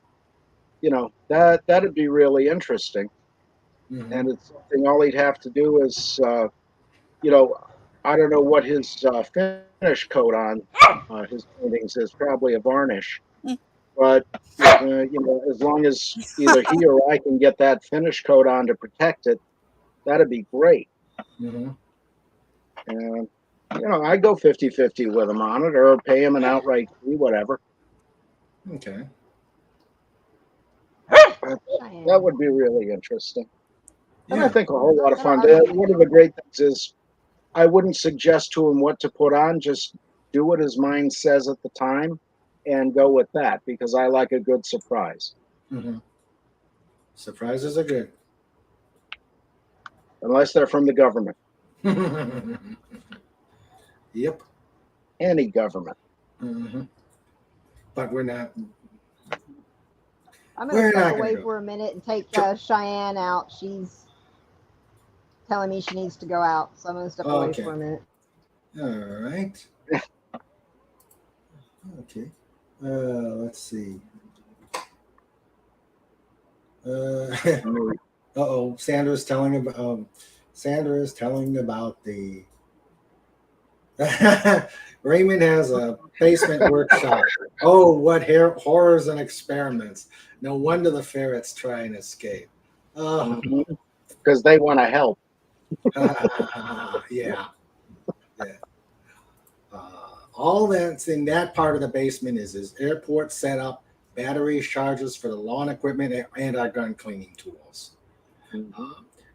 that'd be really interesting. And it's something all he'd have to do is, I don't know what his finish coat on his paintings is, probably a varnish. But, as long as either he or I can get that finish coat on to protect it, that'd be great. And, I'd go 50-50 with him on it or pay him an outright fee, whatever. Okay. That would be really interesting. And I think a whole lot of fun. One of the great things is I wouldn't suggest to him what to put on. Just do what his mind says at the time and go with that because I like a good surprise. Mm-hmm. Surprises are good. Unless they're from the government. Yep. Any government. Mm-hmm. But we're not. I'm We're going to step not gonna away go. for a minute and take Sure. Cheyenne out. She's telling me she needs to go out, so I'm going to step away Okay. for a minute. All right. Okay. Let's see. Uh-oh. Sandra's telling about the Raymond has a basement workshop. Oh, what horrors and experiments. No wonder the ferrets try and escape. Oh, Because they want to help. yeah. Yeah. All that's in that part of the basement is his airport setup, battery chargers for the lawn equipment, and our gun cleaning tools.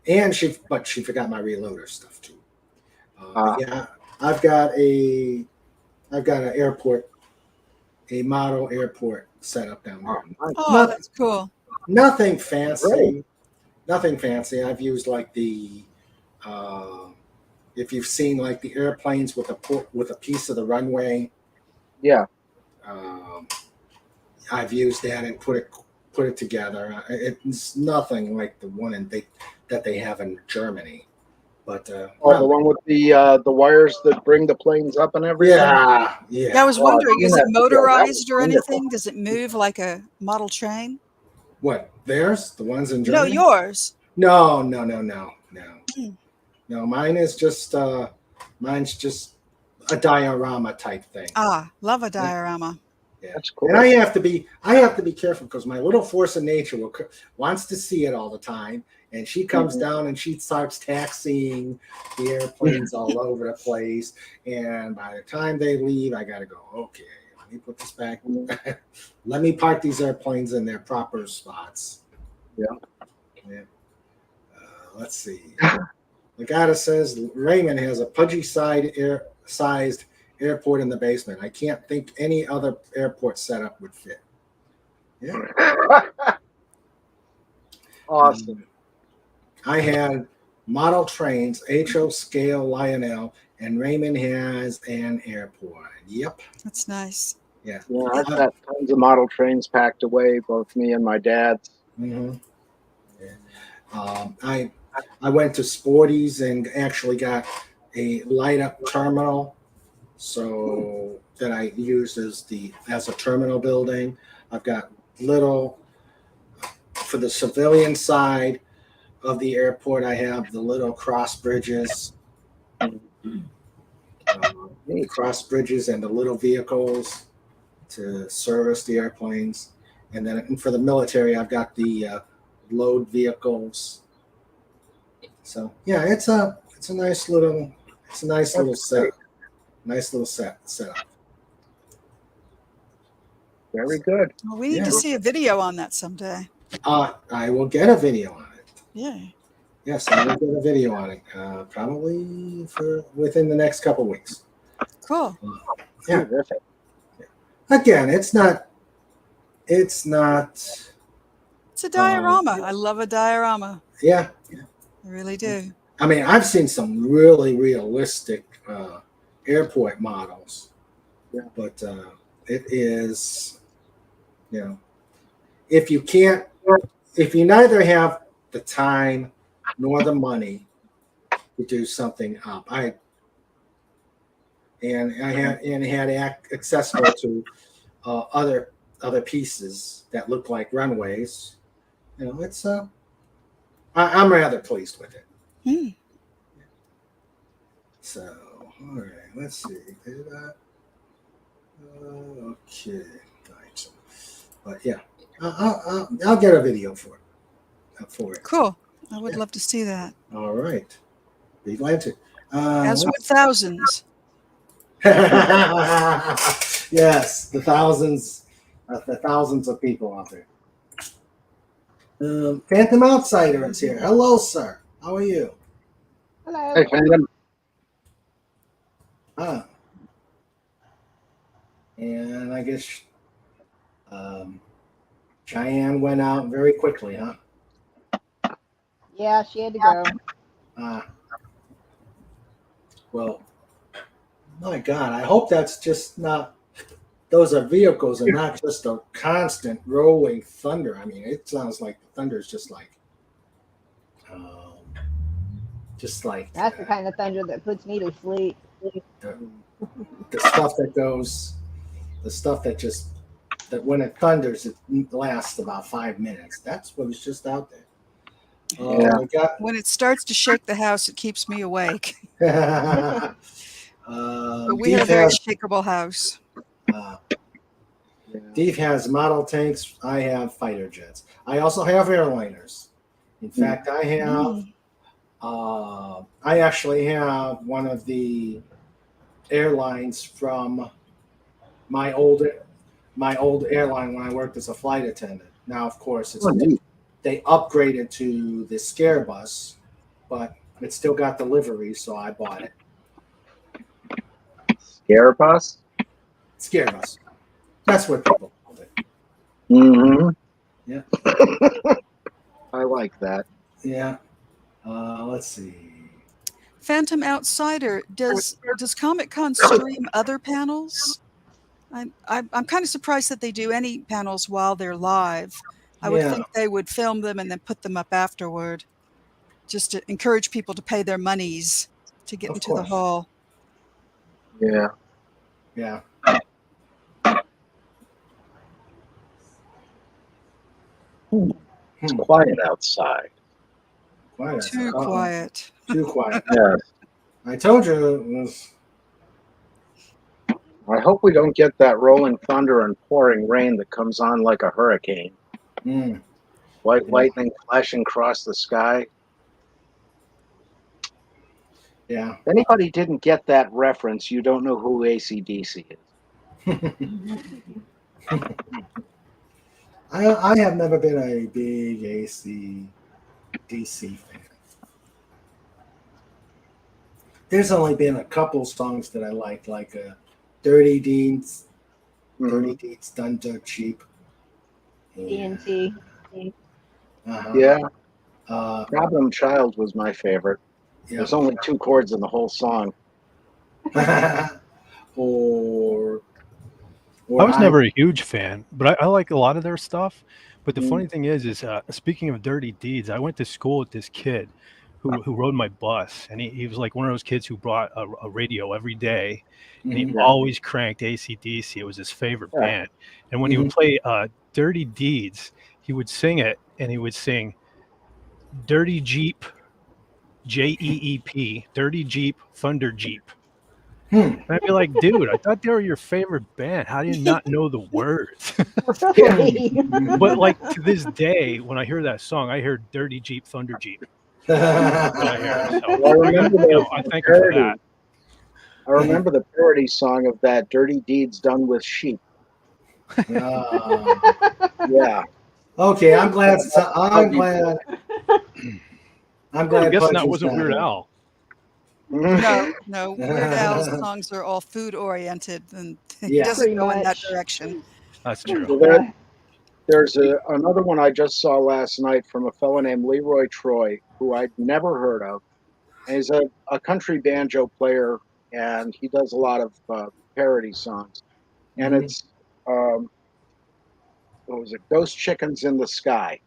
And she forgot my reloader stuff too. Yeah, I've got an airport, a model airport set up down there. Oh, that's cool. Nothing fancy. Nothing fancy. I've used like the if you've seen like the airplanes with a piece of the runway. Yeah. I've used that and put it together. It's nothing like the one that they have in Germany. But the one with the wires that bring the planes up and everything. Yeah. Yeah, I was wondering, is it motorized or anything? Does it move like a model train? What, theirs? The ones in Germany? No, yours. No. No, mine's just a diorama type thing. Ah, love a diorama. Yeah. That's cool. And I have to be careful because my little force of nature wants to see it all the time, and she comes down and she starts taxiing the airplanes all over the place. And by the time they leave, I got to go. Okay, let me put this back. Let me park these airplanes in their proper spots. Yeah. Let's see. Legata says Raymond has a pudgy-sized airport in the basement. I can't think any other airport setup would fit. Yeah. Awesome. I had model trains, HO scale Lionel, and Raymond has an airport. Yep. That's nice. Yeah. Yeah, I've got tons of model trains packed away, both me and my dad's. Mm-hmm. Yeah. I went to Sporty's and actually got a light up terminal, so that I use as a terminal building. I've got little for the civilian side of the airport. I have the little cross bridges, and the little vehicles to service the airplanes, and then for the military, I've got the load vehicles. So yeah, it's a nice little set. Nice little setup. Very good. Well, we need to see a video on that someday. I will get a video on it. Yeah. Yes, I will get a video on it. Probably within the next couple weeks. Cool. Yeah. Again, it's not. It's a diorama. I love a diorama. Yeah. I really do. I mean, I've seen some really realistic airport models. Yeah. But it is, if you neither have the time nor the money to do something up, I had accessible to other pieces that look like runways. It's I'm rather pleased with it. So, all right, let's see. Okay, right. But yeah, I'll get a video for it. Cool. I would love to see that. All right, be glad to. As would thousands. Yes, the thousands of people out there. Phantom Outsider is here. Hello, sir. How are you? Hello. Hey, Phantom. And I guess Cheyenne went out very quickly, huh? Yeah, she had to go. Well, my God, I hope that's just not, those are vehicles and not just a constant rolling thunder. I mean, it sounds like the thunder is just like That's the kind of thunder that puts me to sleep. the stuff that goes, the stuff that when it thunders, it lasts about 5 minutes. That's what was just out there. When it starts to shake the house, it keeps me awake. But we have a very shakeable house. Steve has model tanks. I have fighter jets. I also have airliners. In fact, I have. I actually have one of the airlines from my old airline when I worked as a flight attendant. Now, of course, they upgraded to the Scare Bus, but it still got the livery, so I bought it. Scare Bus? Scare Bus. That's what people called it. Mm-hmm. Yeah. I like that. Yeah. Let's see. Phantom Outsider, does Comic-Con stream other panels? I'm kind of surprised that they do any panels while they're live. I would think they would film them and then put them up afterward, just to encourage people to pay their monies to get into the hall. Yeah. Yeah. It's quiet outside. Too quiet. Too quiet. Yes. I told you it was. I hope we don't get that rolling thunder and pouring rain that comes on like a hurricane. White lightning flashing across the sky. Yeah. If anybody didn't get that reference, you don't know who AC/DC is. I have never been a big AC/DC fan. There's only been a couple songs that I like Dirty Deeds. Dirty Deeds Done Dirt Cheap. TNT. Yeah. Problem Child was my favorite. Yeah. There's only 2 chords in the whole song. or I was never a huge fan, but I like a lot of their stuff. But the funny thing is speaking of Dirty Deeds, I went to school with this kid who rode my bus, and he was like one of those kids who brought a radio every day, and he always cranked AC/DC. It was his favorite band. And when he would play Dirty Deeds, he would sing it, and he would sing Dirty Jeep, Jeep, Dirty Jeep, Thunder Jeep. And I'd be like, dude, I thought they were your favorite band. How do you not know the words? But like to this day, when I hear that song, I hear Dirty Jeep, Thunder Jeep. I thank you for that. I remember the parody song of that, Dirty Deeds Done with Sheep. Yeah. Okay, I'm glad. I guess that wasn't Weird Al. No. Weird Al's songs are all food oriented, and he doesn't go in that direction. That's true. So there's another one I just saw last night from a fellow named Leroy Troy, who I'd never heard of. And he's a country banjo player, and he does a lot of parody songs. And it's what was it? Ghost Chickens in the Sky.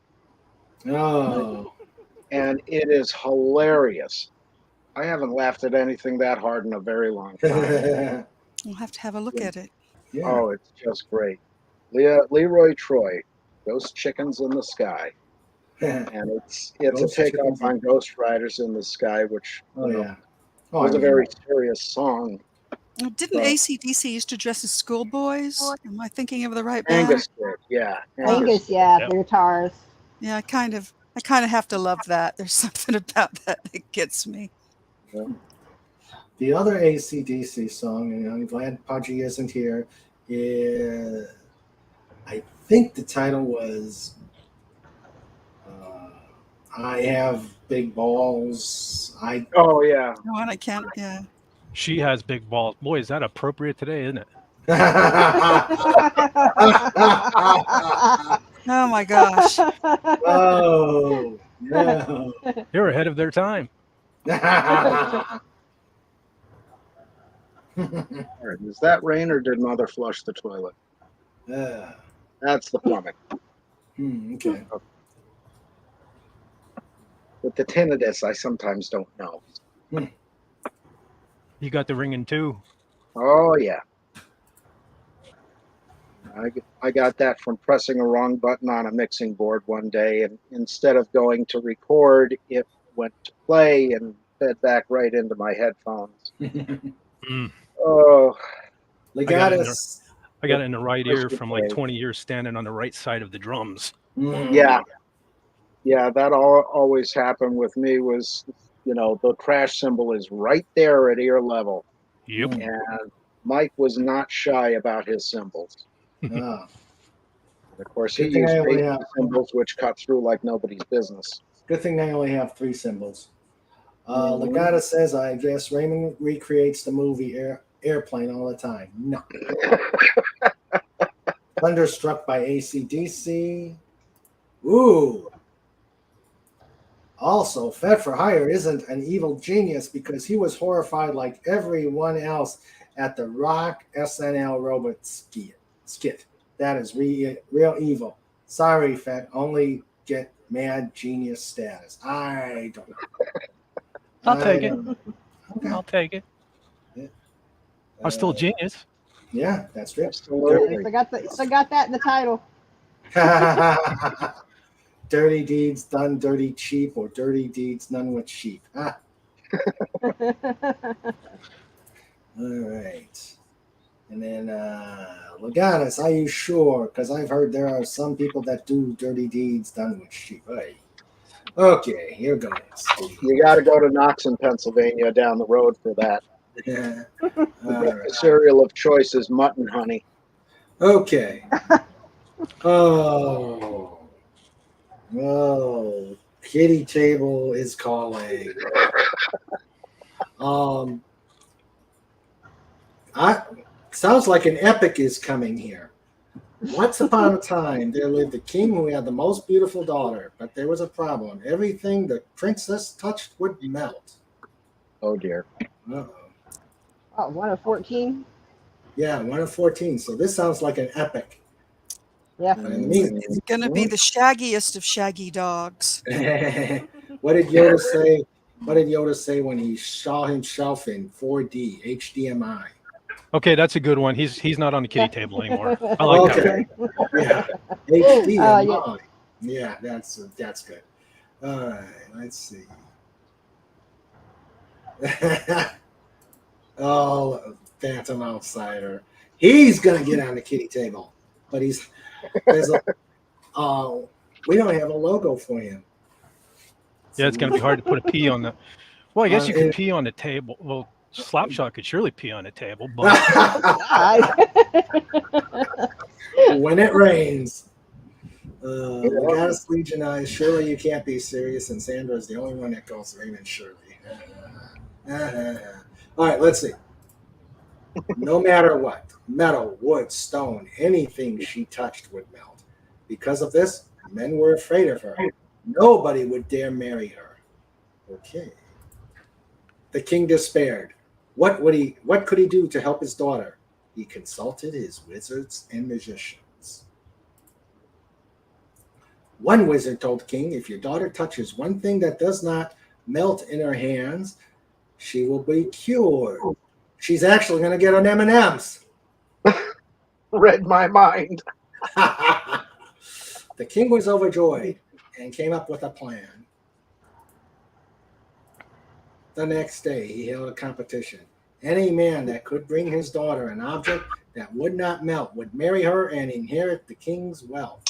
Oh. And it is hilarious. I haven't laughed at anything that hard in a very long time. We'll have to have a look at it. Yeah. Oh, it's just great. Leroy Troy, Ghost Chickens in the Sky. And it's a takeoff on Ghost Riders in the Sky, which was a very serious song. Didn't AC/DC used to dress as schoolboys? Am I thinking of the right band? Angus did, yeah. Angus, the guitars. Yeah, I kind of have to love that. There's something about that gets me. Yeah. The other AC/DC song, and I'm glad Pudgy isn't here, is, I think the title was I Have Big Balls. Oh, yeah. No, and I can't, yeah. She has big balls. Boy, is that appropriate today, isn't it? Oh my gosh. Oh, no. They're ahead of their time. All right, is that rain or did Mother flush the toilet? That's the plumbing. Okay. With the tinnitus, I sometimes don't know. You got the ringing too. Oh, yeah. I got that from pressing a wrong button on a mixing board one day, and instead of going to record, it went to play and fed back right into my headphones. Oh, Legatus. I got it in the right ear from like 20 years standing on the right side of the drums. Yeah. Yeah, that always happened with me was, the crash cymbal is right there at ear level. Yep. And Mike was not shy about his cymbals. Oh. Of course, he used baby cymbals, which cut through like nobody's business. Good thing I only have 3 cymbals. Legatus says, I guess Raymond recreates the movie Airplane all the time. No. Thunderstruck by AC/DC. Ooh. Also, Fed for Hire isn't an evil genius because he was horrified like everyone else at the Rock SNL robot skit. That is real evil. Sorry, Fed. Only get mad genius status. I don't know. I'll take it. Okay. I'll take it. Yeah. I'm still a genius. Yeah, that's true. Absolutely. I got that in the title. Dirty deeds done dirty cheap, or dirty deeds done with sheep. All right. And then Legatus, are you sure? Because I've heard there are some people that do dirty deeds done with sheep. Hey. Okay, here goes. You got to go to Knoxon, Pennsylvania, down the road for that. Yeah. The cereal of choice is mutton honey. Okay. Oh, kitty table is calling. Sounds like an epic is coming here. Once upon a time, there lived a king who had the most beautiful daughter, but there was a problem. Everything the princess touched would melt. Oh dear. Uh-oh. Oh, 1 of 14? Yeah, 1 of 14. So this sounds like an epic. Yeah. It's going to be the shaggiest of shaggy dogs. What did Yoda say? What did Yoda say when he saw himself in 4D HDMI? Okay, that's a good one. He's not on the kitty table anymore. I like that. Yeah, HDMI. Yeah, that's good. All right, let's see. Oh, Phantom Outsider. He's gonna get on the kitty table, but we don't have a logo for him. Yeah, it's gonna be hard to put a P on the. Well, I guess you could pee on the table. Well, Slapshot could surely pee on a table, but when it rains. Legatus Legionize, surely you can't be serious, and Sandra is the only one that calls Raymond Shirley. All right, let's see. No matter what, metal, wood, stone, anything she touched would melt. Because of this, men were afraid of her. Nobody would dare marry her. Okay. The king despaired. What could he do to help his daughter? He consulted his wizards and magicians. One wizard told the king, if your daughter touches one thing that does not melt in her hands, she will be cured. She's actually going to get an M&M's. Read my mind. The king was overjoyed and came up with a plan. The next day, he held a competition. Any man that could bring his daughter an object that would not melt would marry her and inherit the king's wealth.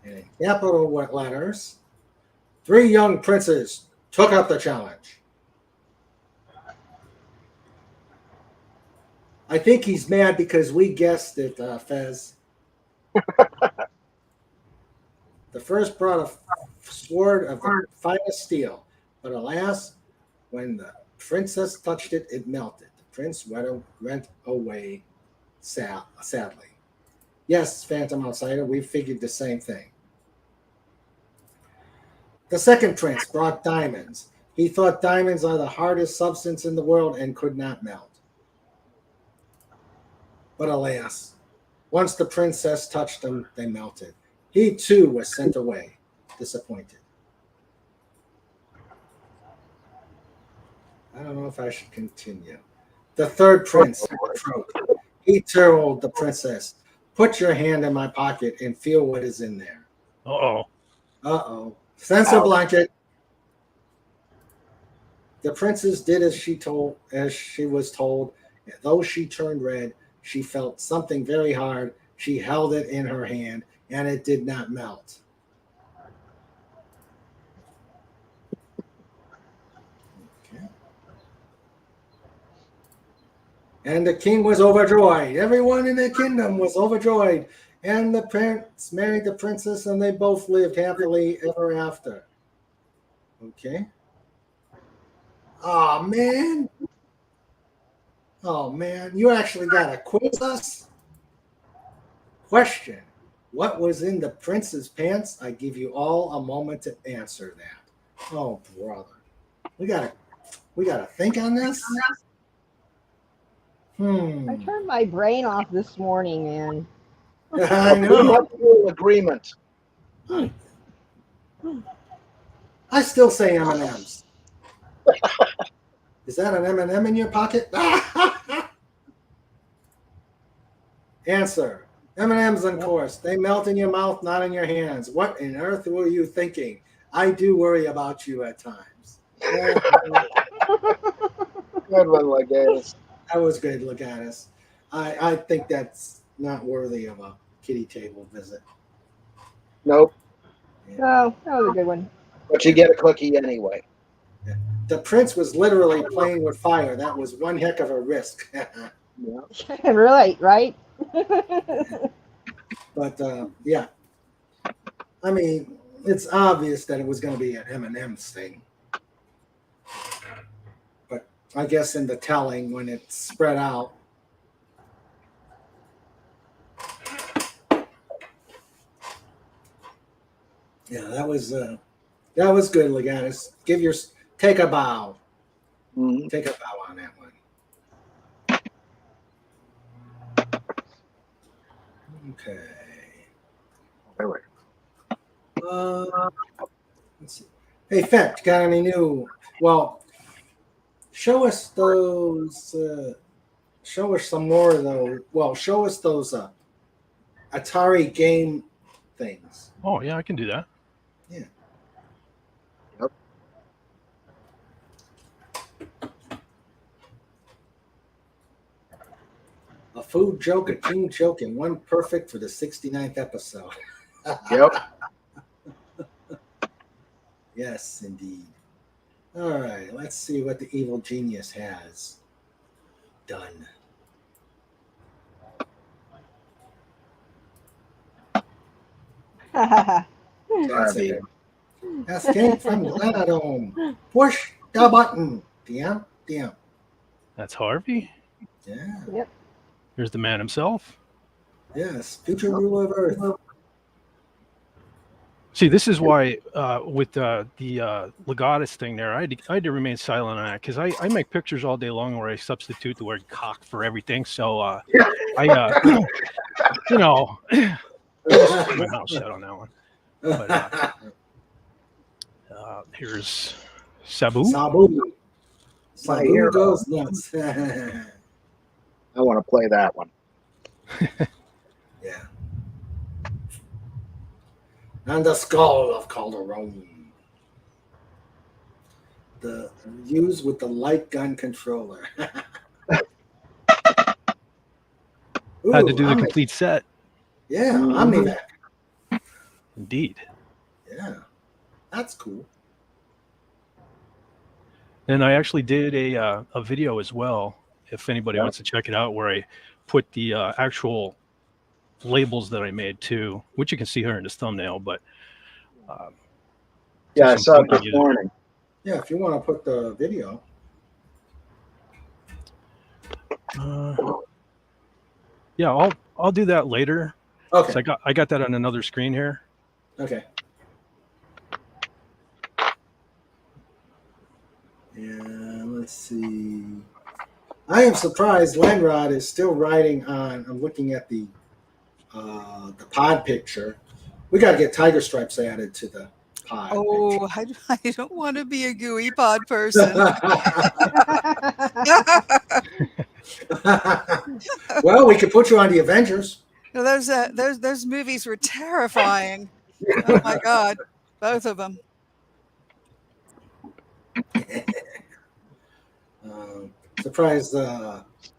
And in capital letters, 3 young princes took up the challenge. I think he's mad because we guessed it, Fez. The first brought a sword of the finest steel, but alas, when the princess touched it, it melted. The prince went away sadly. Yes, Phantom Outsider, we figured the same thing. The second prince brought diamonds. He thought diamonds are the hardest substance in the world and could not melt. But alas, once the princess touched them, they melted. He too was sent away, disappointed. I don't know if I should continue. The third prince croaked. He told the princess, "Put your hand in my pocket and feel what is in there." Uh-oh. Uh-oh. Sense a blanket. The princess did as she was told. Though she turned red, she felt something very hard. She held it in her hand, and it did not melt. Okay. And the king was overjoyed. Everyone in the kingdom was overjoyed. And the prince married the princess, and they both lived happily ever after. Okay. Oh, man. Oh, man. You actually got to quiz us? Question. What was in the prince's pants? I give you all a moment to answer that. Oh, brother. We gotta think on this? I turned my brain off this morning, man. I know. Agreement. I still say M&M's. Is that an M&M in your pocket? Answer. M&M's, of course. They melt in your mouth, not in your hands. What on earth were you thinking? I do worry about you at times. Good one, Legatus. That was good, Legatus. I think that's not worthy of a kitty table visit. Nope. Oh, that was a good one. But you get a cookie anyway. The prince was literally playing with fire. That was one heck of a risk. Yeah. Right? But yeah, I mean, it's obvious that it was going to be an M&M's thing. But I guess in the telling, when it's spread out, yeah, that was good, Legatus. Take a bow. Mm-hmm. Take a bow on that one. Okay. All right. Let's see. Hey, Fett, got any new? Well, show us those. Show us some more of those. Well, show us those Atari game things. Oh yeah, I can do that. Yeah. Yep. A food joke, a team joke, and one perfect for the 69th episode. Yep. Yes, indeed. All right, let's see what the evil genius has done. Let's see. Escape from the Lenadome. Push the button. Damn. That's Harvey. Yeah. Yep. Here's the man himself. Yes. Future ruler of Earth. See, this is why with the Legatus thing there, I had to remain silent on that because I make pictures all day long where I substitute the word cock for everything. So I you know, just keep my mouth shut on that one. But here's Sabu. Sabu hero. goes nuts. I want to play that one. Yeah. And the skull of Calderon. The used with the light gun controller. Ooh, Had to do the complete set. Yeah, Omnivac. Indeed. Yeah, that's cool. And I actually did a video as well, if anybody wants to check it out, where I put the actual labels that I made too, which you can see here in this thumbnail. But yeah, I saw it this morning. Yeah, if you want to put the video. Yeah, I'll do that later. Okay. So I got that on another screen here. Okay. And let's see. I am surprised Lenrod is still riding on. I'm looking at the pod picture. We got to get tiger stripes added to the pod. Oh, I don't want to be a gooey pod person. Well, we could put you on the Avengers. No, those movies were terrifying. Oh my God, both of them. Surprised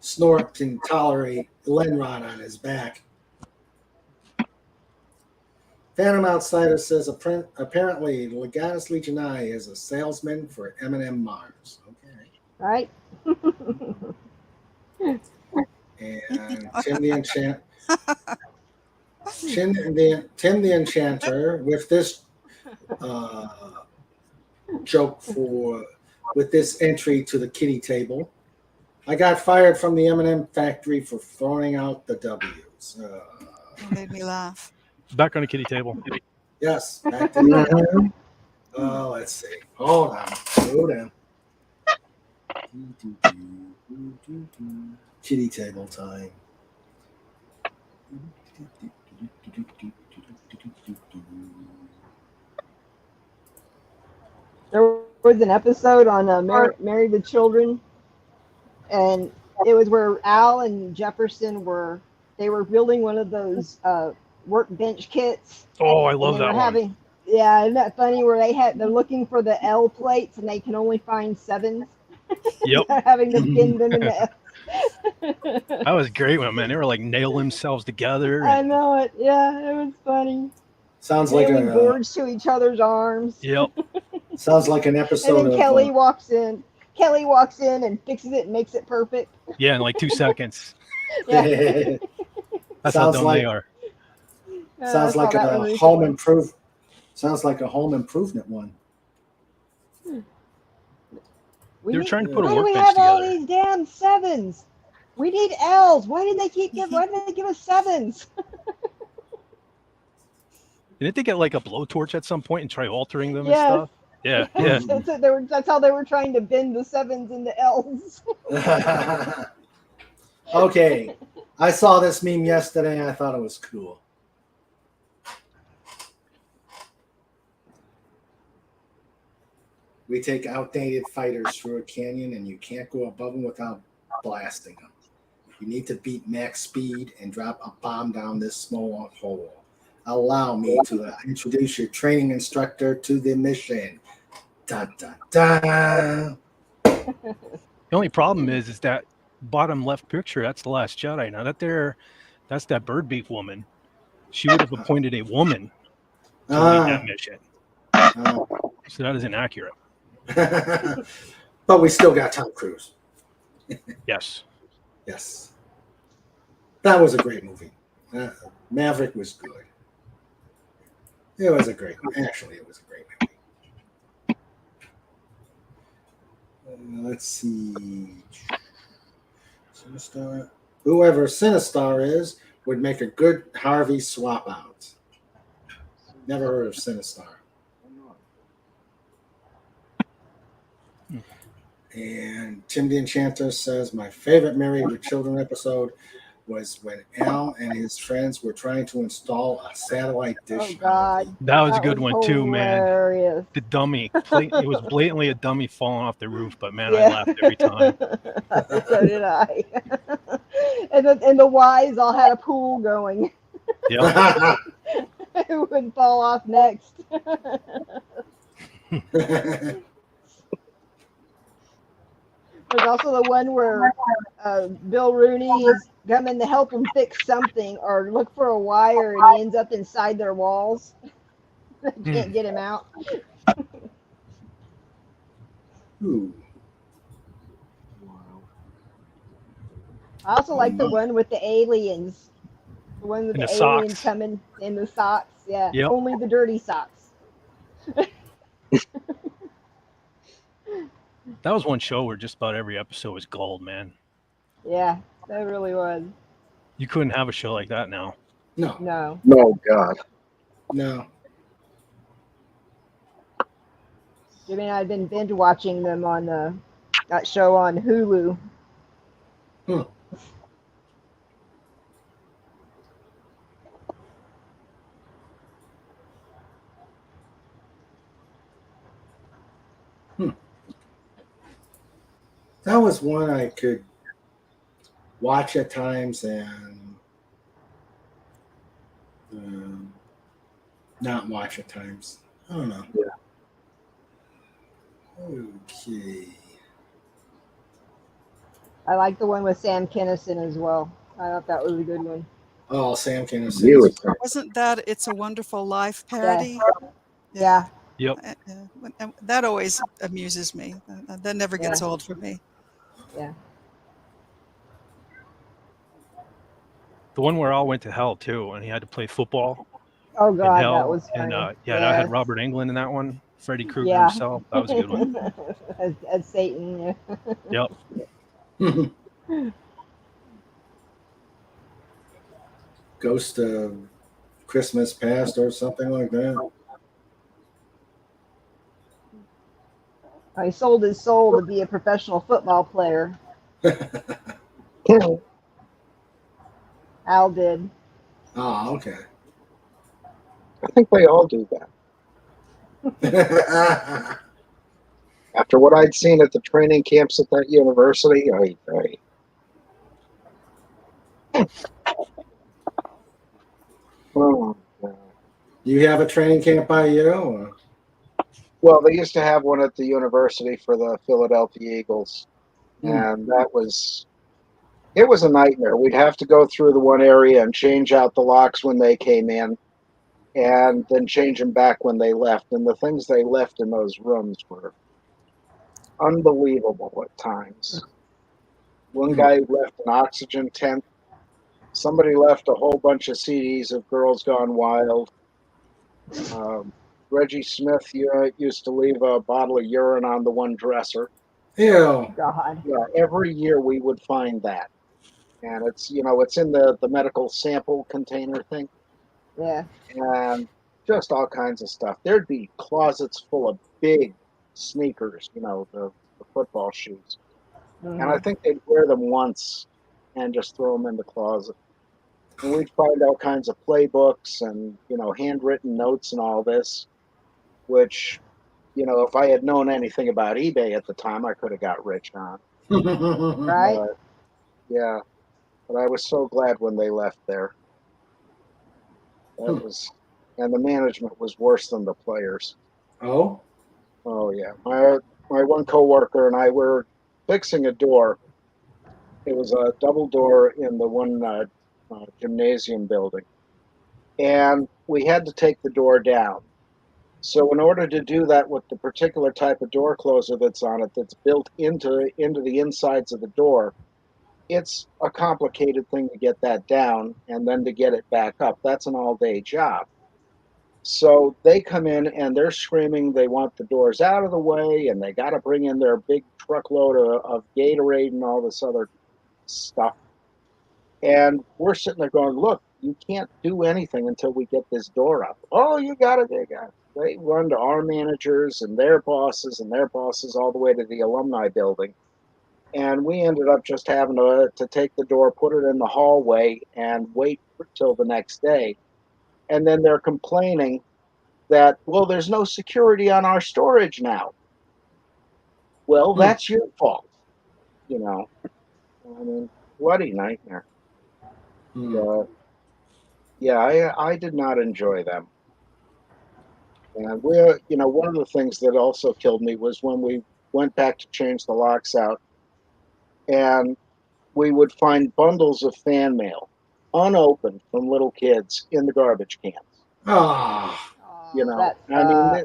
Snort can tolerate Lenrod on his back. Phantom Outsider says apparently Legatus Legionii is a salesman for M&M Mars. Okay. Right. And Tim the Enchanter with this joke with this entry to the kitty table. I got fired from the M&M factory for throwing out the W's. It made me laugh. Back on the kitty table. Yes. Back to the let's see. Hold on. Slow down. Kitty table time. There was an episode on Married with Children, and it was where Al and Jefferson were building one of those workbench kits. Oh, I love that one. Yeah, isn't that funny? Where they're looking for the L plates and they can only find 7s. Yep. Having to pin them in the F. That was great one, man. They were like nailing themselves together. I know it. Yeah, it was funny. Sounds like a boards to each other's arms. Yep. Sounds like an episode. And then Kelly walks in. Kelly walks in and fixes it and makes it perfect. Yeah, in like 2 seconds. Yeah. That's how dumb they are. Sounds like a home improve. Sounds like a home improvement one. They were trying to put a workbench together. Why do we have all these damn 7s? We need L's. Why did they give us 7s? Didn't they get like a blowtorch at some point and try altering them and stuff? Yeah, yeah. That's how they were trying to bend the 7s into L's. Okay, I saw this meme yesterday and I thought it was cool. We take outdated fighters through a canyon and you can't go above them without blasting them. You need to beat max speed and drop a bomb down this small hole. Allow me to introduce your training instructor to the mission. Da, da, da. The only problem is that bottom left picture, that's the Last Jedi. Now that's that bird beak woman. She would have appointed a woman to lead that mission. So that is inaccurate. But we still got Tom Cruise. Yes. Yes. That was a great movie. Maverick was good. It was a great movie. Actually, it was a great movie. Let's see. Sinistar. Whoever Sinistar is would make a good Harvey swap out. Never heard of Sinistar. And Tim the Enchanter says, my favorite Married with Children episode was when Al and his friends were trying to install a satellite dish. Oh, God. That was a good one, too, man. The dummy. It was blatantly a dummy falling off the roof, but, man, I laughed every time. So did I. and the Y's all had a pool going. Yeah. Who would fall off next? There's also the one where Bill Rooney is coming to help him fix something or look for a wire, and he ends up inside their walls. Can't get him out. Ooh. I also like the one with the aliens. The one with the aliens socks. coming in the socks. Yeah, yep. Only the dirty socks. That was one show where just about every episode was gold, man. Yeah, that really was. You couldn't have a show like that now. No. No. No, God. No. Jimmy and I had been binge watching them on that show on Hulu. Hmm. That was one I could watch at times and not watch at times. I don't know. Yeah. Okay. I like the one with Sam Kinison as well. I thought that was a good one. Oh, Sam Kinison. You would Wasn't that It's a Wonderful Life Yeah. parody? Yeah. Yep. That always amuses me. That never gets Yeah. old for me. Yeah. The one where Al went to hell too, and he had to play football Oh in God, hell. that was And funny. yeah, that had Robert Englund in that one. Freddy Krueger Yeah. himself. That was a good one. as Satan. Yeah. Yep. Ghost of Christmas Past or something like that. He sold his soul to be a professional football player. Al did. Oh, okay. I think they all do that. After what I'd seen at the training camps at that university, oh, no. You have a training camp by you? Or? Well, they used to have one at the university for the Philadelphia Eagles, and it was a nightmare. We'd have to go through the one area and change out the locks when they came in, and then change them back when they left. And the things they left in those rooms were unbelievable at times. One guy left an oxygen tent. Somebody left a whole bunch of CDs of Girls Gone Wild. Reggie Smith used to leave a bottle of urine on the one dresser. Ew. God. Yeah, every year we would find that. And it's in the medical sample container thing. Yeah. And just all kinds of stuff. There'd be closets full of big sneakers, the football shoes. Mm-hmm. And I think they'd wear them once and just throw them in the closet. And we'd find all kinds of playbooks and, handwritten notes and all this, which, if I had known anything about eBay at the time, I could have got rich on. Right. But, yeah. But I was so glad when they left there. And the management was worse than the players. Oh? Oh, yeah. My one coworker and I were fixing a door. It was a double door in the one gymnasium building. And we had to take the door down. So in order to do that with the particular type of door closer that's on it, that's built into the insides of the door, it's a complicated thing to get that down and then to get it back up. That's an all-day job. So they come in and they're screaming they want the doors out of the way and they got to bring in their big truckload of Gatorade and all this other stuff. And we're sitting there going, look, you can't do anything until we get this door up. Oh, you got it. They run to our managers and their bosses all the way to the alumni building. And we ended up just having to take the door, put it in the hallway, and wait till the next day. And then they're complaining that, well, there's no security on our storage now. Well, that's your fault. I mean, bloody nightmare. Yeah, I did not enjoy them. And one of the things that also killed me was when we went back to change the locks out, and we would find bundles of fan mail unopened from little kids in the garbage cans. Ah. I mean,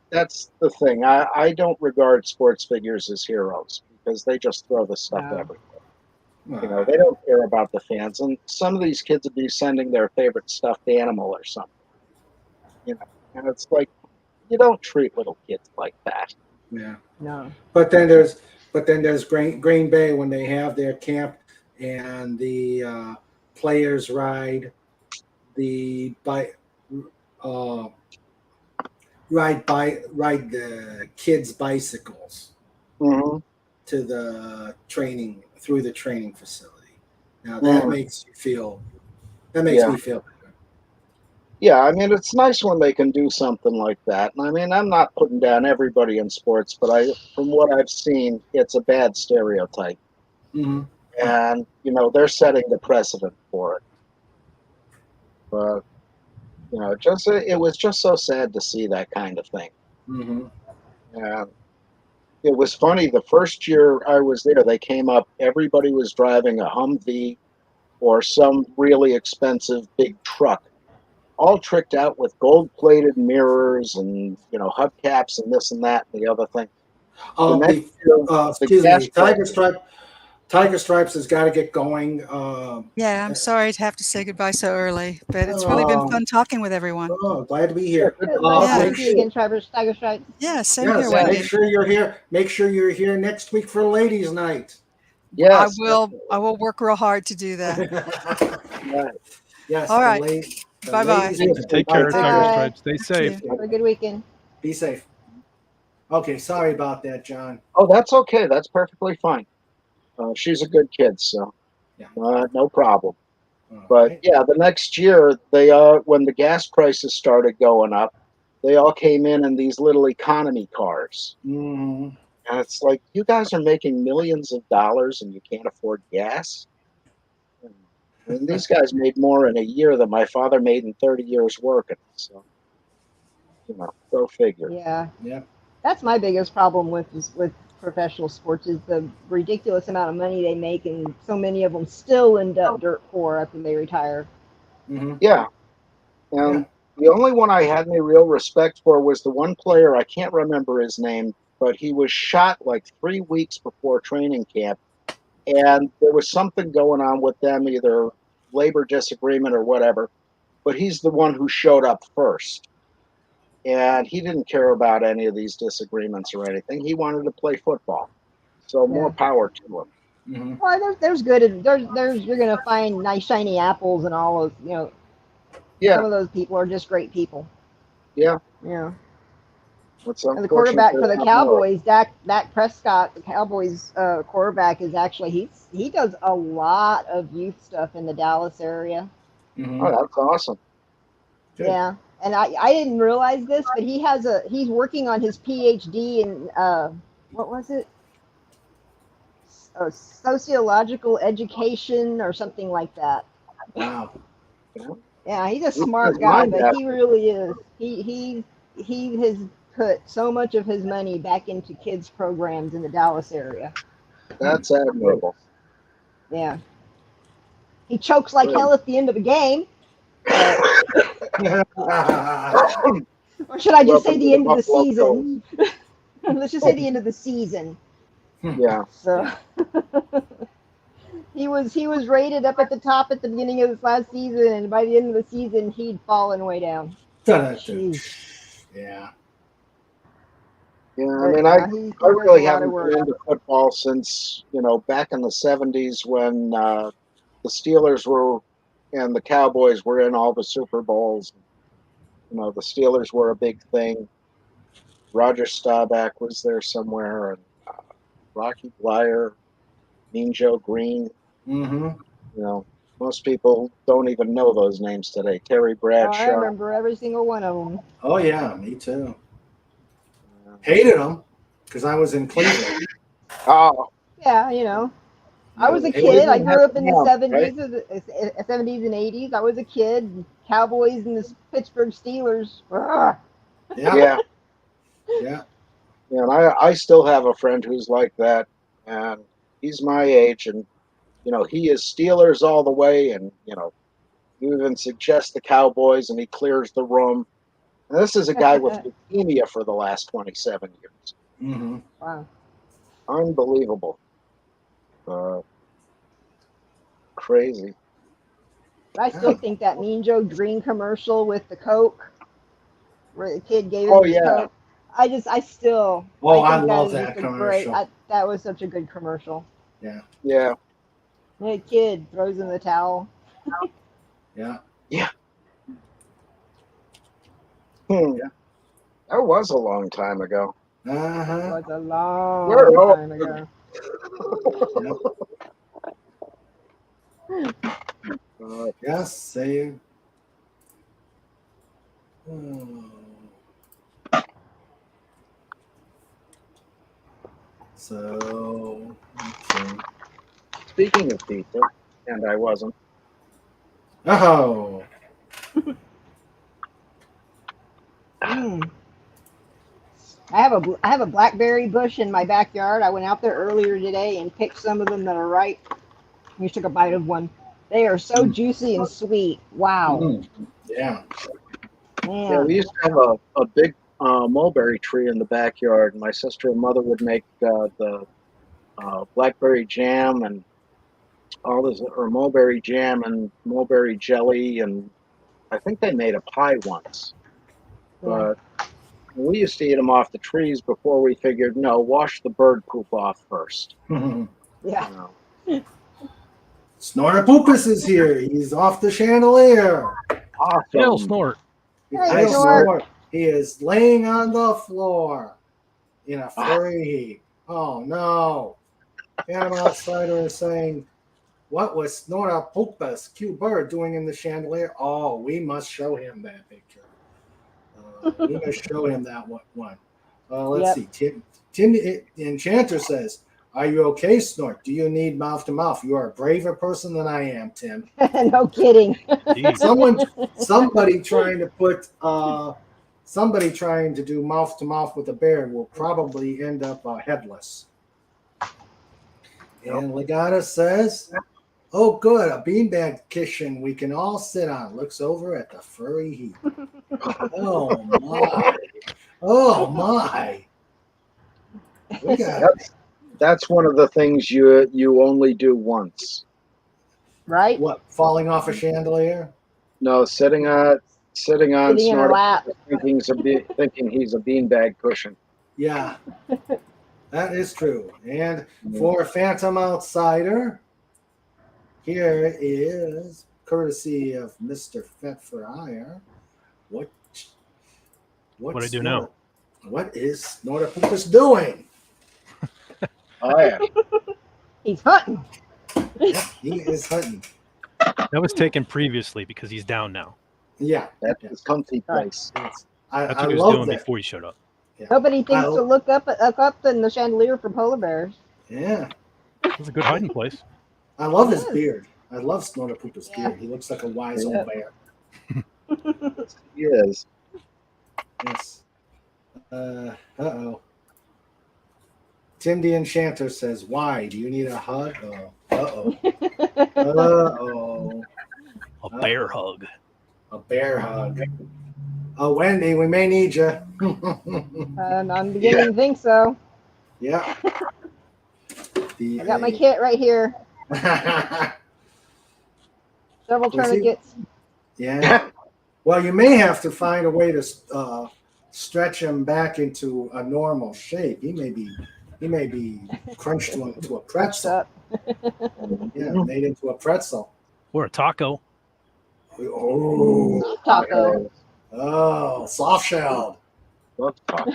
that's the thing. I don't regard sports figures as heroes because they just throw the stuff everywhere. They don't care about the fans. And some of these kids would be sending their favorite stuffed animal or something. And it's like, you don't treat little kids like that. Yeah. No. But then there's Green Bay when they have their camp and the players ride the ride the kids' bicycles Mhm. to the training through the training facility. Now that makes you feel. That makes Yeah. me feel better. Yeah, I mean, it's nice when they can do something like that. And I mean, I'm not putting down everybody in sports, but from what I've seen, it's a bad stereotype. Mm-hmm. And, they're setting the precedent for it. But, it was just so sad to see that kind of thing. Mm-hmm. And it was funny. The first year I was there, they came up, everybody was driving a Humvee or some really expensive big truck, all tricked out with gold-plated mirrors and hubcaps and this and that and the other thing. The next year, the Excuse gas me, prices. Tiger Stripes has got to get going. Yeah, I'm sorry to have to say goodbye so early, but it's really been fun talking with everyone. Oh, glad to be Yeah, here. good to Nice Yeah. to see you again, Tiger Stripes. Yeah, same Yes, here, Wendy. make sure you're here. Make sure you're here next week for Ladies' Night. Yes, I will work real hard to do that. right. Yes. All right. The Bye-bye. ladies. Take care, Bye. Tiger Bye. Stripes. Stay Thank safe. you. Have a good weekend. Be safe. Okay, sorry about that, John. Oh, that's okay. That's perfectly fine. She's a good kid, so Yeah. no problem. All But right. yeah, the next year they when the gas prices started going up, they all came in these little economy cars, Mm-hmm. and it's like you guys are making millions of dollars and you can't afford gas. I mean, these guys made more in a year than my father made in 30 years working. So go figure. Yeah. Yeah. That's my biggest problem with professional sports is the ridiculous amount of money they make, and so many of them still end up dirt poor after they retire. Mm-hmm. Yeah, Yeah. and the only one I had any real respect for was the one player, I can't remember his name, but he was shot like 3 weeks before training camp, and there was something going on with them, either labor disagreement or whatever. But he's the one who showed up first, and he didn't care about any of these disagreements or anything. He wanted to play football, so more Yeah. power to him. Mm-hmm. Well, there's good. There's you're gonna find nice shiny apples and all of Yeah, some of those people are just great people. yeah. Yeah. It's And the unfortunate quarterback there's for the not more. Cowboys, Dak Prescott, the Cowboys quarterback, is actually he does a lot of youth stuff in the Dallas area. Mm-hmm. Oh, that's awesome. Good. Yeah, and I didn't realize this, but he's working on his PhD in what was it? Sociological education or something like that. Wow. Yeah, he's a Keep smart his guy, mind but he active. really is. He has put so much of his money back into kids programs in the Dallas area. That's admirable. Yeah. He chokes like hell at the end of the game. But, or should I just say Welcome to the the end of the Buffalo Bills. season? Let's just say the end of the season. Yeah. So he was rated up at the top at the beginning of this last season, and by the end of the season, he'd fallen way down. Jeez. Yeah. Yeah, I But mean, yeah, he I does a really lot of haven't work. been into football since, back in the 70s when the Steelers were and the Cowboys were in all the Super Bowls. The Steelers were a big thing. Roger Staubach was there somewhere, and Rocky Bleier, Mean Joe Green. Mm-hmm. Most people don't even know those names today. Terry Oh, I Bradshaw. remember every single one of them. Oh yeah, me too. Hated them because I was in Cleveland. Oh, Yeah, I was a kid. I Cleveland grew had up in the talent, right? 70s and 80s. I was a kid. Cowboys and the Pittsburgh Steelers. Ugh. Yeah. Yeah. Yeah. Yeah, and I still have a friend who's like that, and he's my age, and he is Steelers all the way, and you even suggest the Cowboys, and he clears the room. And this is a guy with leukemia for the last 27 years. Mm-hmm. Wow. Unbelievable, crazy. But I still think that Mean Joe Green commercial with the Coke, where the kid gave Oh him his yeah, Coke. I still. Oh, I think that love is that just a commercial. that was such a good commercial. Yeah. yeah, The kid throws in the towel. Yeah. yeah. Yeah. That was a long time ago. It Uh-huh. was a long We're all- time ago. Yes, save. Oh. So, okay. Speaking of pizza, and I wasn't. Oh, Mm. I have a blackberry bush in my backyard. I went out there earlier today and picked some of them that are ripe. We took a bite of one. They are so juicy and sweet. Wow. yeah. Yeah, Man. we used to have a big mulberry tree in the backyard. My sister and mother would make the blackberry jam and all this, or mulberry jam and mulberry jelly, and I think they made a pie once. Yeah. But we used to eat them off the trees before we figured, no, wash the bird poop off first. Yeah. You know. Snortopupus is here. He's off the chandelier. Hail Awesome. snort. Hey, Hail Snort. Snort. He is laying on the floor in a furry heap. Oh no. Animal Outsider is saying, what was Snortopupus, cute bird, doing in the chandelier? Oh, we must show him that picture. We must show him that one. Let's see. Tim the Enchanter says, are you okay, Snort? Do you need mouth to mouth? You are a braver person than I am, Tim. No kidding. Somebody trying to do mouth to mouth with a bear will probably end up headless. And Legata says, oh, good, a beanbag cushion we can all sit on. Looks over at the furry heap. Oh, my. Oh, my. We got That's one of the things you only do once. Right? what, falling off a chandelier? No, sitting on Sitting in a Snortopus, lap. thinking he's a beanbag cushion. Yeah, that is true. And for Phantom Outsider, here is, courtesy of Mr. Fet for Hire, what I do now? What is Snortopupus doing? Oh yeah. He's hunting. Yeah, he is hunting. That was taken previously because he's down now. Yeah, That's his comfy place. That's I what he was love doing that. before he showed up. Yeah. Nobody thinks to look up in the chandelier for polar bears. Yeah, It was a good hiding place. I love his Yes. beard. I love Snortopupus' Yeah. beard. He looks like a wise old bear. He is. Yes. Uh-oh. Tim the Enchanter says, why? Do you need a hug? Oh. Uh-oh. Uh-oh. A bear hug. A bear hug. Oh, Wendy, we may need you. I'm beginning to think so. Yeah. I got my kit right here. Several tourniquets. Yeah. Well, you may have to find a way to stretch him back into a normal shape. He may be crunched into a pretzel. Yeah, made into a pretzel. Or a taco. Oh, Taco. oh, soft shelled. Love taco.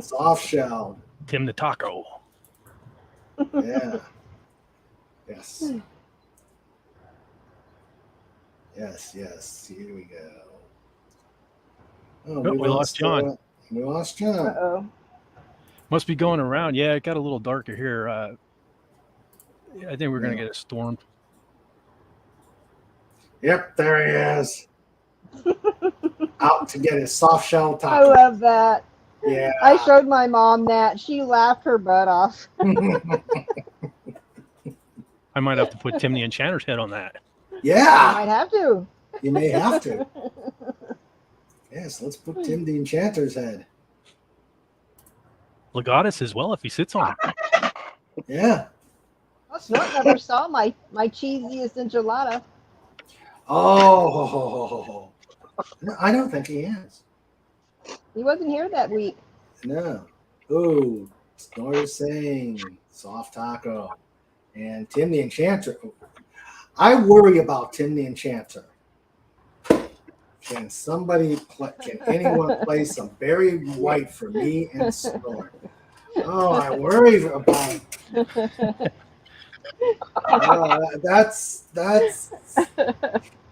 Soft shelled. Tim the taco. Yeah. Yes. Yes. Here we go. Oh, Oh, we lost John. We lost John. Uh-oh. Must be going around. Yeah, it got a little darker here. I think we're going to get a storm. Yep, there he is. Out to get his soft shell I taco. love that. Yeah. I showed my mom that. She laughed her butt off. I might have to put Tim the Enchanter's head on that. I Yeah, might have to. you may have to. Yes, let's put Tim the Enchanter's head. Legatus as well if he sits on it. Yeah. Snort never saw my cheesiest enchilada. Oh, no, I don't think he has. He wasn't here that week. No. Ooh, Snort saying soft taco. And Tim the Enchanter. I worry about Tim the Enchanter. Can anyone play some Barry White for me and Snort? Oh, I worry about.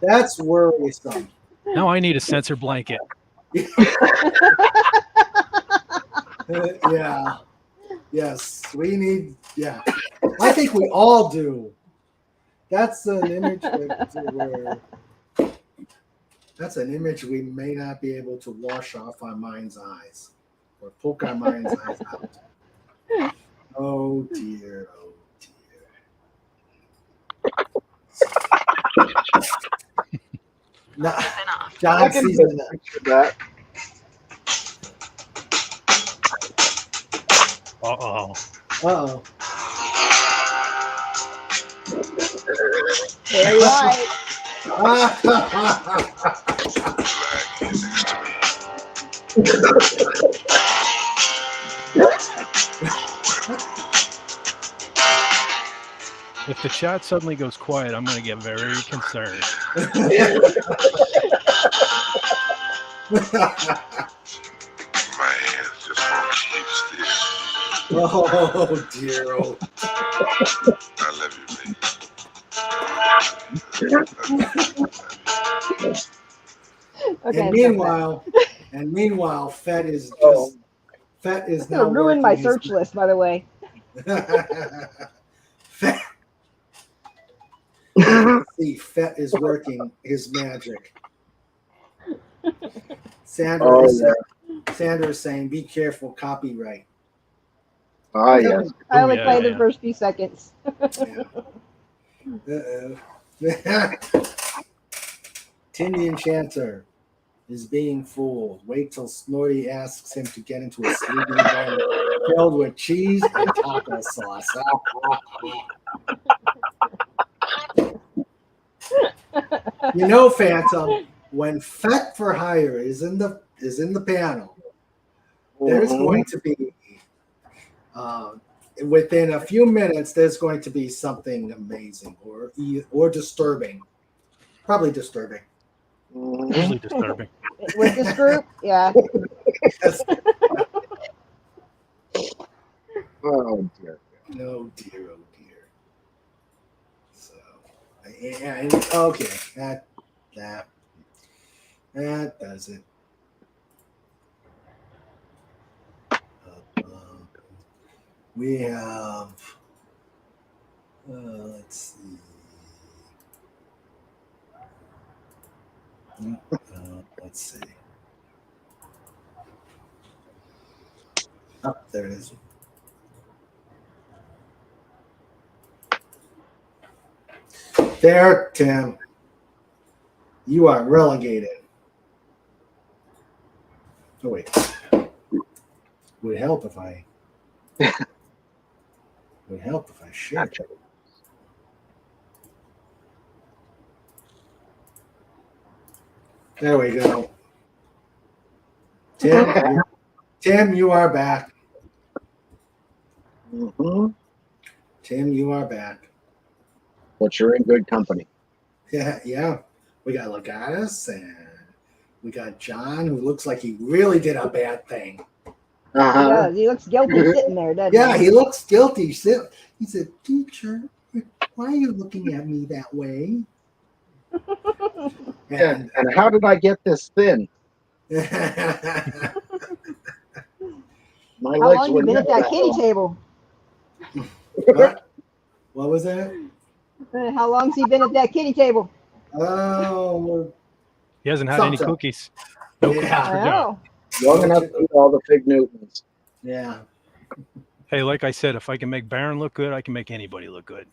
That's worrisome. Now I need a sensor blanket. Yeah. Yes, we need. Yeah, I think we all do. That's an image that's an image we may not be able to wash off our mind's eyes or poke our mind's eyes out. Oh dear, oh dear. No, John sees that. Uh-oh. Uh-oh. Very right. If the chat suddenly goes quiet, I'm going to get very concerned. My hands just won't keep still. Oh dear, oh. I love you, baby. Okay, and meanwhile, Fett is now gonna ruin my search list, by the way. Fett is working his magic. Sandra is saying, "Be careful, copyright." Ah, yes. I only played the first few seconds. Tin the Enchanter is being fooled. Wait till Snorty asks him to get into a sleeping bag filled with cheese and taco sauce. You know, Phantom, when Fett for Hire is in the panel, there's going to be within a few minutes, there's going to be something amazing or disturbing. Probably disturbing. Usually disturbing. With this group, yeah. Yes. Oh dear. Oh dear, oh dear. So, and okay, that does it. We have. Let's see. Let's see. Oh, there it is. There, Tim. You are relegated. Oh wait. Would help if I shared it. There we go. Tim, you are back. Mm-hmm. Tim, you are back. But you're in good company. Yeah. We got Legatus and we got John, who looks like he really did a bad thing. Uh-huh. He looks guilty sitting there, doesn't he? Yeah, he looks guilty. He said, "Teacher, why are you looking at me that way?" And how did I get this thin? My How long you been at that kitty table? What was that? How long's he been at that kitty table? Oh, he hasn't had any cookies. No cookies for John. Young enough to eat all the Fig Newtons. Yeah. Hey, like I said, if I can make Baron look good, I can make anybody look good.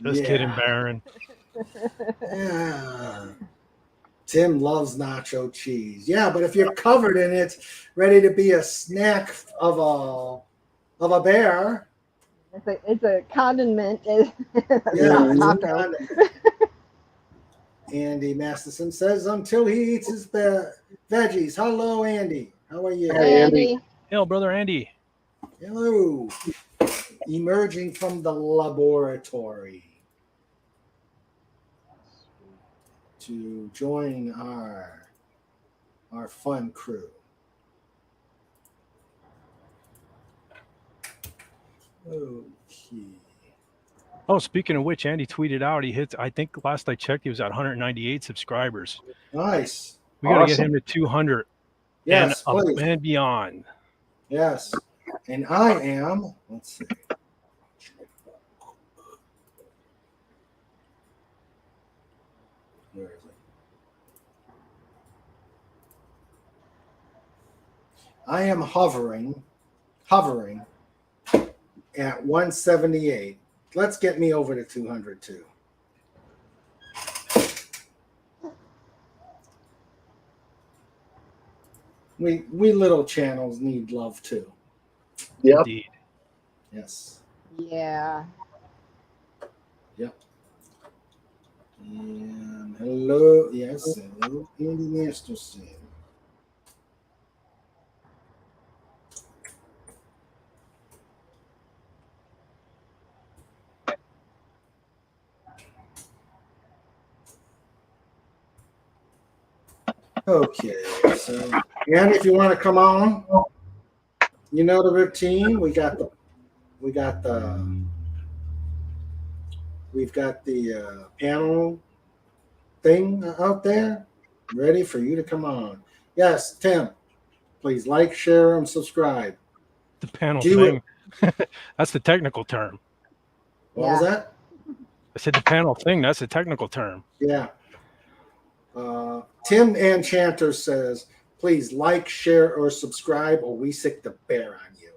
Just kidding, Baron. Yeah. Tim loves nacho cheese. Yeah, but if you're covered in it, ready to be a snack of a bear. It's a condiment. Taco. Andy Masterson says, until he eats his veggies. Hello, Andy. How are you? Hey, Andy. Hello, brother Andy. Hello. Emerging from the laboratory. to join our fun crew. Okay. Oh, speaking of which, Andy tweeted out he hit. I think last I checked, he was at 198 subscribers. Nice. We got to get him to 200. Yes, and, please. And beyond. Yes. And I am. Let's see. Where is it? I am hovering at 178. Let's get me over to 200 too. We little channels need love too. Yep. Indeed. Yes. Yeah. Yep. And hello, yes, hello, Andy Masterson. Okay, so and if you want to come on, you know the routine. We've got the panel thing out there, ready for you to come on. Yes, Tim, please like, share, and subscribe. The panel thing. That's the technical term. What was that? I said the panel thing. That's a technical term. Yeah. Tim Enchanter says, please like, share, or subscribe, or we sick the bear on you.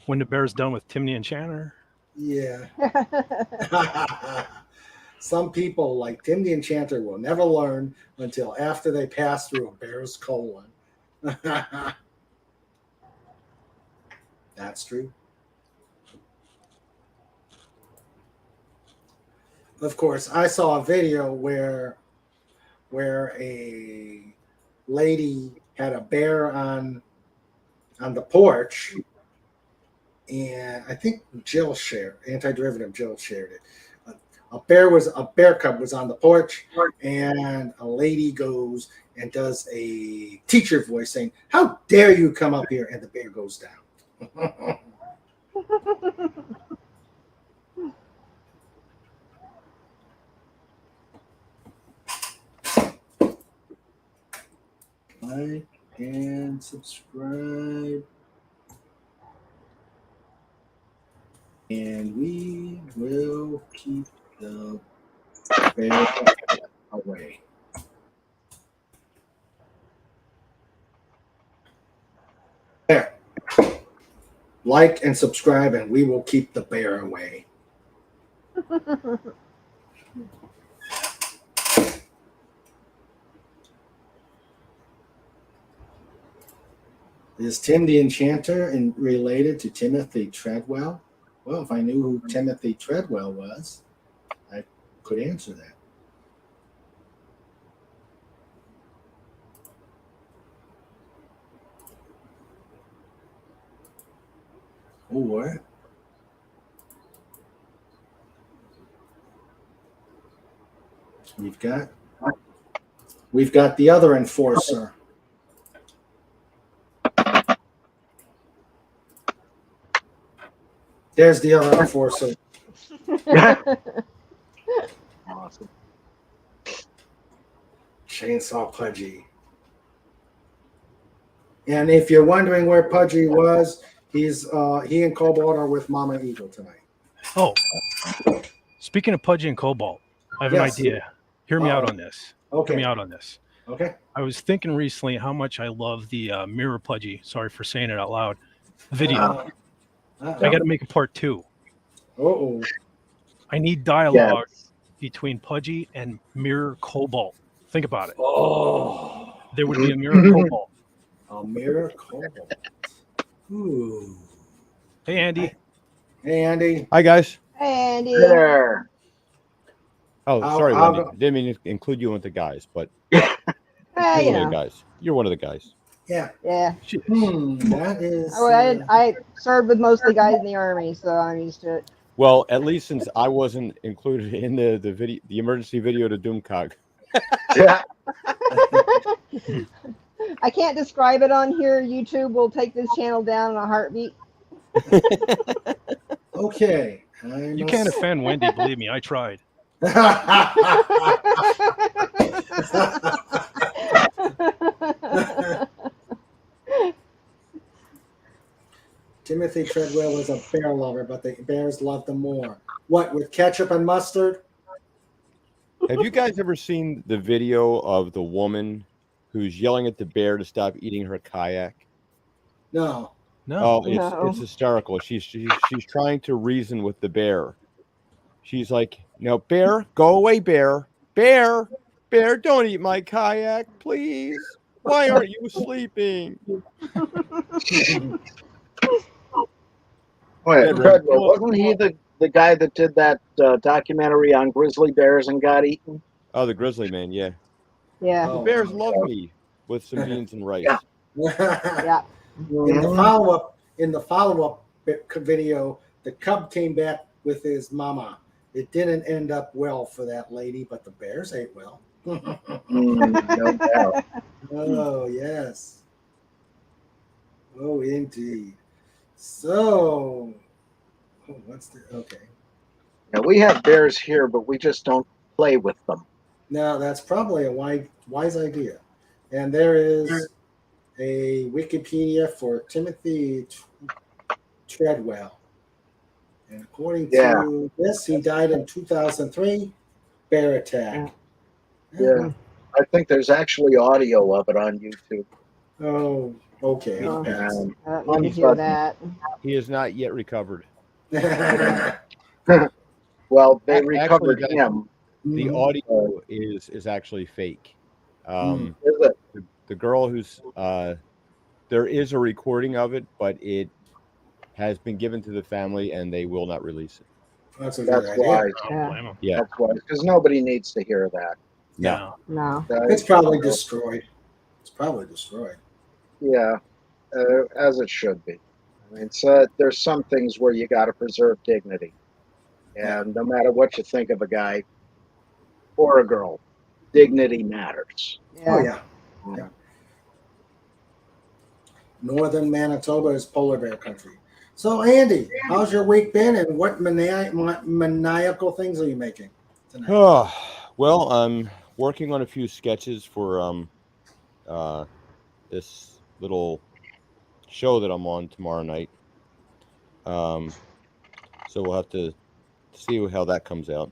When the bear's done with Tim the Enchanter. Yeah. Some people, like Tim the Enchanter, will never learn until after they pass through a bear's colon. That's true. Of course, I saw a video where a lady had a bear on the porch, and I think Jill shared, Anti-Derivative Jill shared it. A bear cub was on the porch, and a lady goes and does a teacher voice saying, "How dare you come up here?" And the bear goes down. Like and subscribe. And we will keep the bear away. There. Like and subscribe, and we will keep the bear away. Is Tim the Enchanter related to Timothy Treadwell? Well, if I knew who Timothy Treadwell was, I could answer that. Or we've got the other enforcer. There's the other enforcer. Awesome. Chainsaw Pudgy. And if you're wondering where Pudgy was, he and Cobalt are with Mama Eagle tonight. Oh, speaking of Pudgy and Cobalt, I have an idea. Hear me out on this. Okay. Hear me out on this. Okay. I was thinking recently how much I love the Mirror Pudgy. Sorry for saying it out loud. Video. I got to make a part 2. Uh-oh. I need dialogue between Pudgy and Mirror Cobalt. Think about it. Oh. There would be a Mirror Cobalt. A Mirror Cobalt. Ooh. Hey, Andy. Hey, Andy. Hi, guys. Hey, Andy. There. Oh, sorry, Wendy. Didn't mean to include you with the guys, but Hey, you're one of the guys. You're one of the guys. Yeah. Yeah. That is. Oh, I served with most of the guys in the Army, so I'm used to it. Well, at least since I wasn't included in the video, the emergency video to Doomcock. Yeah. I can't describe it on here. YouTube will take this channel down in a heartbeat. Okay. You can't offend Wendy. Believe me, I tried. Timothy Treadwell was a bear lover, but the bears loved him more. What, with ketchup and mustard? Have you guys ever seen the video of the woman who's yelling at the bear to stop eating her kayak? No. No. Oh, No. it's hysterical. She's trying to reason with the bear. She's like, "No, bear, go away, bear. Bear, don't eat my kayak, please. Why aren't you sleeping?" Wait, Treadwell, wasn't he the guy that did that documentary on grizzly bears and got eaten? Oh, the grizzly man, yeah. Yeah. The bears love me with some beans and rice. Yeah. Yeah. In the follow-up video, the cub came back with his mama. It didn't end up well for that lady, but the bears ate well. No doubt. Oh, yes. Oh, indeed. So, okay. Yeah, we have bears here, but we just don't play with them. Now, that's probably a wise idea. And there is a Wikipedia for Timothy Treadwell. And according to this, he died in 2003, bear attack. Yeah. I think there's actually audio of it on YouTube. Oh, okay. You can hear that. He is not yet recovered. Well, they recovered him. The audio is actually fake. Is it? The girl who's there is a recording of it, but it has been given to the family and they will not release it. That's why. Yeah. That's why. Because nobody needs to hear that. No. It's probably destroyed. It's probably destroyed. Yeah, as it should be. I mean, so there's some things where you got to preserve dignity, and no matter what you think of a guy or a girl, dignity matters. Oh yeah. Northern Manitoba is polar bear country. So Andy, how's your week been, and what maniacal things are you making tonight? Oh, well, I'm working on a few sketches for this little show that I'm on tomorrow night. So we'll have to see how that comes out.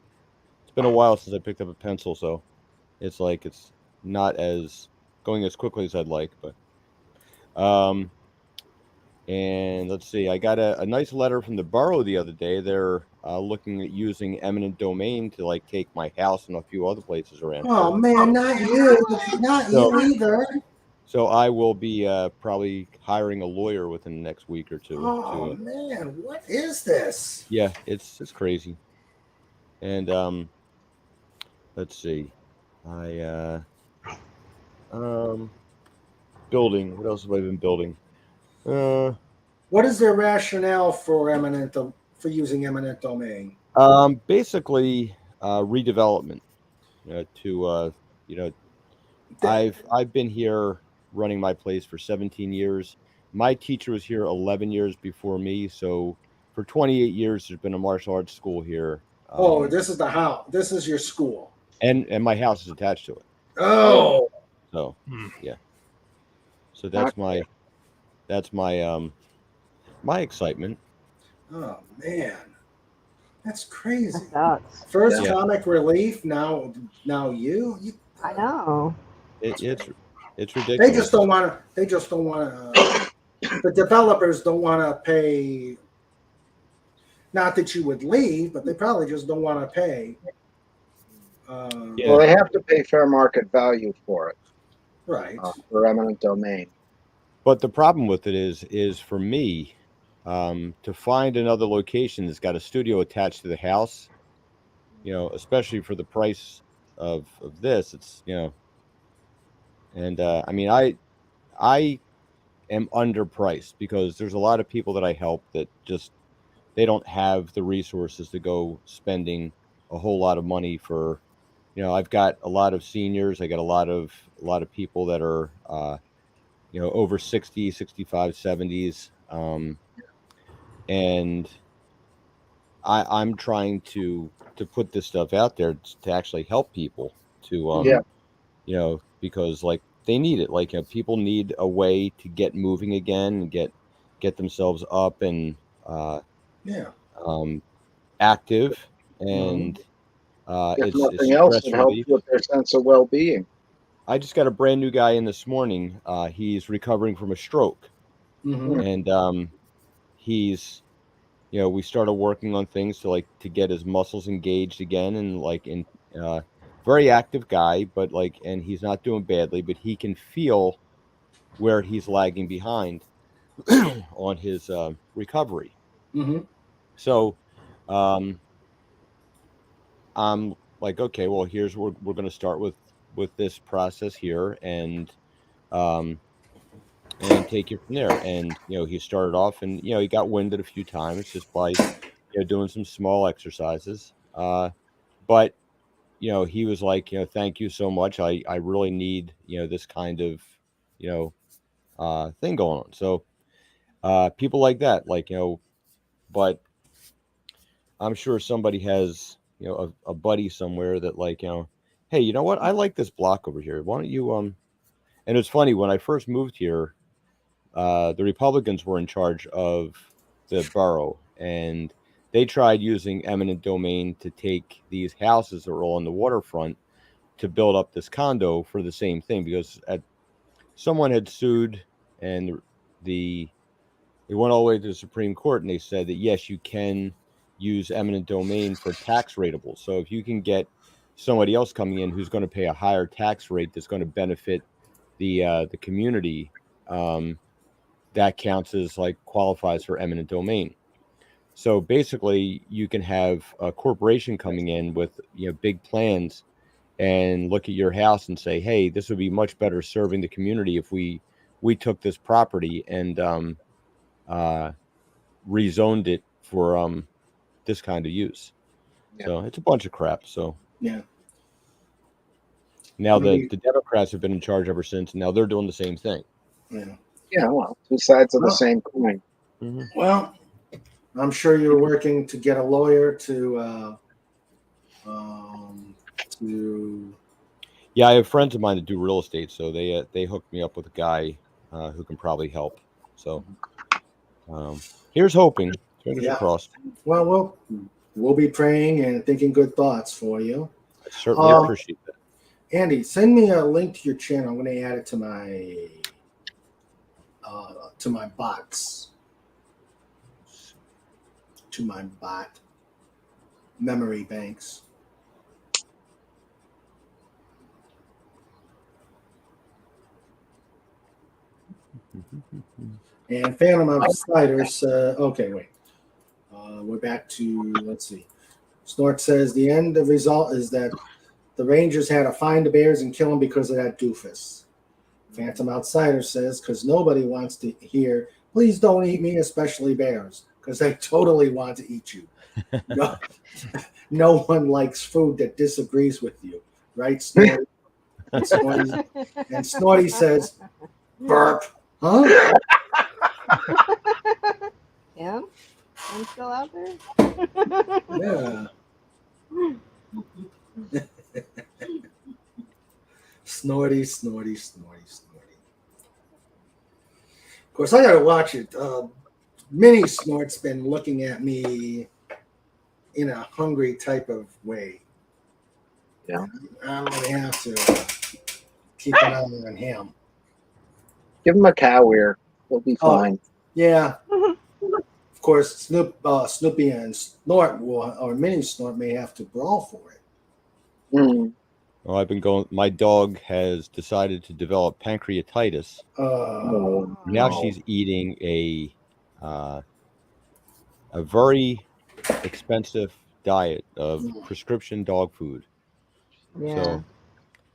It's been a while since I picked up a pencil, so it's like it's not as going as quickly as I'd like, but and let's see, I got a nice letter from the borough the other day. They're looking at using eminent domain to like take my house and a few other places around. Oh man, not you either. So I will be probably hiring a lawyer within the next week or two. Oh man, what is this? Yeah, it's crazy. And let's see, I building. What else have I been building? What is their rationale for using eminent domain? Basically, redevelopment. I've been here running my place for 17 years. My teacher was here 11 years before me, so for 28 years there's been a martial arts school here. This is the house. This is your school, and my house is attached to it. Oh, so yeah. So that's my my excitement. Oh man, that's crazy. That sucks. First comic relief. Now you. I know. It's ridiculous. They just don't want to. The developers don't want to pay. Not that you would leave, but they probably just don't want to pay. Well, they have to pay fair market value for it, right? For eminent domain. But the problem with it is for me, to find another location that's got a studio attached to the house, especially for the price of this, it's, and I mean, I am underpriced because there's a lot of people that I help that just they don't have the resources to go spending a whole lot of money for, I've got a lot of seniors. I got a lot of people that are, over 60, 65, 70s. And I'm trying to put this stuff out there to actually help people to, because like they need it. Like, people need a way to get moving again and get themselves up and, active, and If it's nothing else, stress it helps relief. with their sense of well-being. I just got a brand new guy in this morning. He's recovering from a stroke, and he's, we started working on things to get his muscles engaged again, and very active guy, but and he's not doing badly, but he can feel where he's lagging behind on his recovery. So I'm like, okay, well, here's where we're going to start with this process here, and take it from there. And he started off, and he got winded a few times just by doing some small exercises. But he was like, thank you so much. I really need this kind of thing going on. So people like that, but I'm sure somebody has a buddy somewhere that hey, you know what? I like this block over here. Why don't you And it's funny, when I first moved here, the Republicans were in charge of the borough, and they tried using eminent domain to take these houses that were all on the waterfront to build up this condo for the same thing, because someone had sued, and they went all the way to the Supreme Court, and they said that yes, you can use eminent domain for tax rateables. So if you can get somebody else coming in who's going to pay a higher tax rate that's going to benefit the community, that counts as qualifies for eminent domain. So basically, you can have a corporation coming in with big plans and look at your house and say, hey, this would be much better serving the community if we took this property and rezoned it for this kind of use. So it's a bunch of crap. So now the Democrats have been in charge ever since, and now they're doing the same thing. Well, two sides of the same coin. Well, I'm sure you're working to get a lawyer to Yeah, I have friends of mine that do real estate, so they hooked me up with a guy who can probably help. So here's hoping. Fingers crossed. Well, we'll be praying and thinking good thoughts for you. I certainly appreciate that. Andy, send me a link to your channel. I'm going to add it to my bots. To my bot memory banks. And Phantom Outsiders. Okay, wait. We're back to, let's see. Snort says the end of result is that the Rangers had to find the Bears and kill them because of that doofus. Phantom Outsider says, because nobody wants to hear, please don't eat me, especially bears, because they totally want to eat you. No one likes food that disagrees with you, right, Snorty? And Snorty says, burp, huh? Tim? I'm still out there? Yeah. Snorty. Of course, I gotta watch it. Mini Snort's been looking at me in a hungry type of way. Yeah. I'm gonna have to keep an eye on him. Give him a cow ear. He'll be fine. Yeah. Of course, Snoopy and Snort or Mini Snort may have to brawl for it. Well, I've been going. My dog has decided to develop pancreatitis. Now she's eating a very expensive diet of prescription dog food. Yeah. So,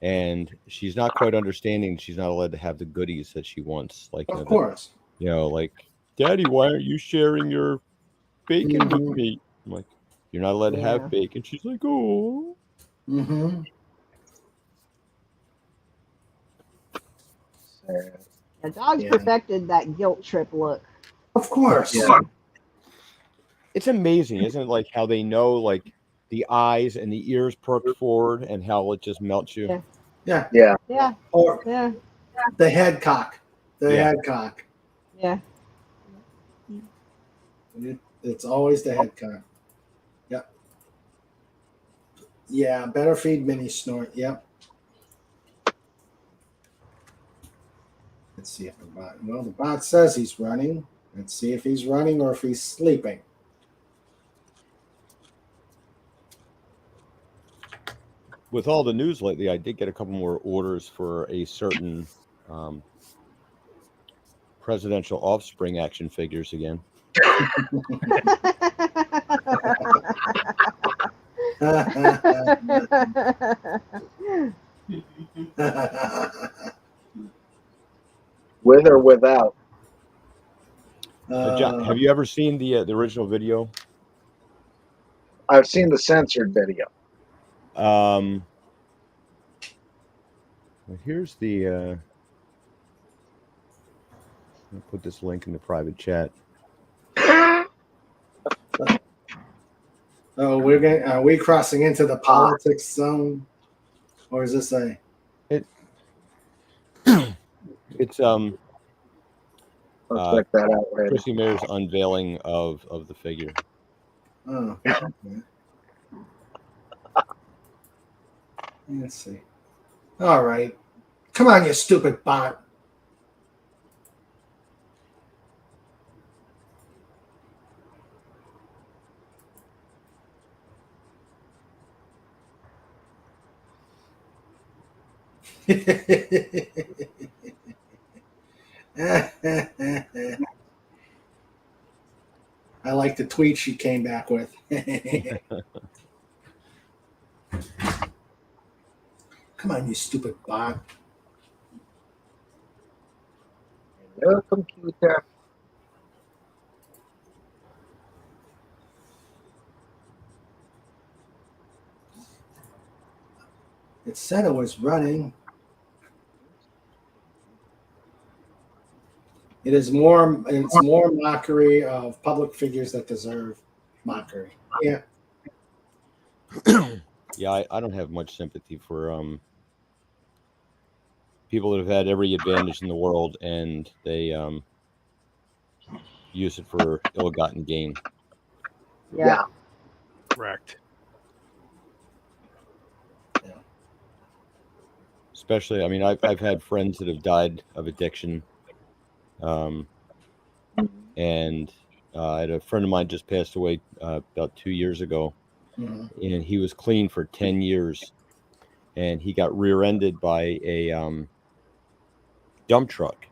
and she's not quite understanding. She's not allowed to have the goodies that she wants. Of course. Like, Daddy, why aren't you sharing your bacon with meat. I'm like, you're not allowed to Yeah. have bacon. She's like, oh. Mm-hmm. The dog's Yeah. perfected that guilt trip look. Of course. Yeah. It's amazing, isn't it? Like how they know, like the eyes and the ears perked forward, and how it just melts you. Yeah. Yeah. Yeah. Yeah. Or Yeah. the head cock. The Yeah. head cock. Yeah. It's always the head cock. Yep. Yeah. Better feed Minnie snort. Yep. Let's see if the bot. Well, the bot says he's running. Let's see if he's running or if he's sleeping. With all the news lately, I did get a couple more orders for a certain presidential offspring action figures again. With or without? John, have you ever seen the original video? I've seen the censored video. Well, here's the. I'll put this link in the private chat. Oh, are we crossing into the politics zone, or is this a? It's I'll check that out later. Chrissy Mayer's unveiling of the figure. Oh, okay. Let's see. All right, come on, you stupid bot. I like the tweet she came back with. Come on, you stupid bot. Hello, computer. It said it was running. It's more mockery of public figures that deserve mockery. Yeah. Yeah, I don't have much sympathy for people that have had every advantage in the world and they use it for ill-gotten gain. Yeah. Correct. Yeah. Especially, I mean, I've had friends that have died of addiction. And I had a friend of mine just passed away about 2 years ago, and he was clean for 10 years, and he got rear-ended by a dump truck